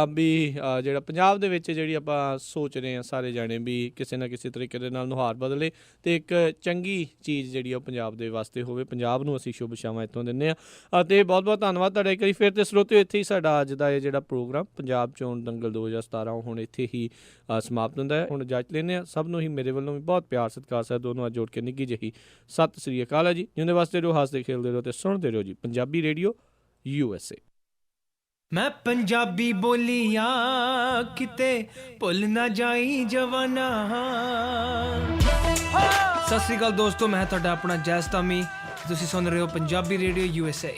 ਵੀ ਜਿਹੜਾ ਪੰਜਾਬ ਦੇ ਵਿੱਚ ਜਿਹੜੀ ਆਪਾਂ ਸੋਚ ਰਹੇ ਹਾਂ ਸਾਰੇ ਜਾਣੇ ਵੀ ਕਿਸੇ ਨਾ ਕਿਸੇ ਤਰੀਕੇ ਦੇ ਨਾਲ ਨੁਹਾਰ ਬਦਲੇ ਤੇ ਇੱਕ ਚੰਗੀ ਚੀਜ਼ ਜਿਹੜੀ ਉਹ ਪੰਜਾਬ ਦੇ ਵਾਸਤੇ ਹੋਵੇ। ਪੰਜਾਬ ਨੂੰ ਅਸੀਂ ਸ਼ੁਭ ਸ਼ਾਮਾਂ ਇੱਥੋਂ ਦਿੰਦੇ ਹਾਂ। ਅਤੇ ਬਹੁਤ ਬਹੁਤ ਧੰਨਵਾਦ ਤੁਹਾਡਾ ਇੱਕ ਵਾਰੀ ਫਿਰ। ਤੇ ਸਰੋਤਿਓ, ਇੱਥੇ ਹੀ ਸਾਡਾ ਅੱਜ ਦਾ ਇਹ ਜਿਹੜਾ ਪ੍ਰੋਗਰਾਮ ਪੰਜਾਬ ਚੋਣ ਦੰਗਲ 2017 ਹੁਣ ਇੱਥੇ ਹੀ ਸਮਾਪਤ ਹੁੰਦਾ ਹੈ। ਹੁਣ ਇਜਾਜ਼ਤ ਲੈਂਦੇ ਹਾਂ। ਸਭ ਨੂੰ ਹੀ ਮੇਰੇ ਵੱਲੋਂ ਵੀ ਬਹੁਤ ਪਿਆਰ ਸਤਿਕਾਰ ਸਾਹਿਬ ਦੋਨੋਂ ਅੱਜ ਜੋੜ ਕੇ ਨਿੱਘੀ ਜਿਹੀ ਸਤਿ ਸ੍ਰੀ ਅਕਾਲ ਹੈ ਜੀ। ਜਿਉਂਦੇ ਵਾਸਤੇ ਰਹੋ, ਹੱਸਦੇ ਖੇਡਦੇ ਰਹੋ ਤੇ ਸੁਣਦੇ ਰਹੋ ਜੀ ਪੰਜਾਬੀ ਰੇਡੀਓ USA। ਮੈਂ ਪੰਜਾਬੀ ਬੋਲੀਆਂ ਕਿਤੇ ਭੁੱਲ ਨਾ ਜਾਈ ਜਵਾਨਾ। ਸਤਿ ਸ੍ਰੀ ਅਕਾਲ ਦੋਸਤੋ, ਮੈਂ ਤੁਹਾਡਾ ਆਪਣਾ ਜੈਸ ਧਾਮੀ, ਤੁਸੀਂ ਸੁਣ ਰਹੇ ਹੋ ਪੰਜਾਬੀ ਰੇਡੀਓ USA।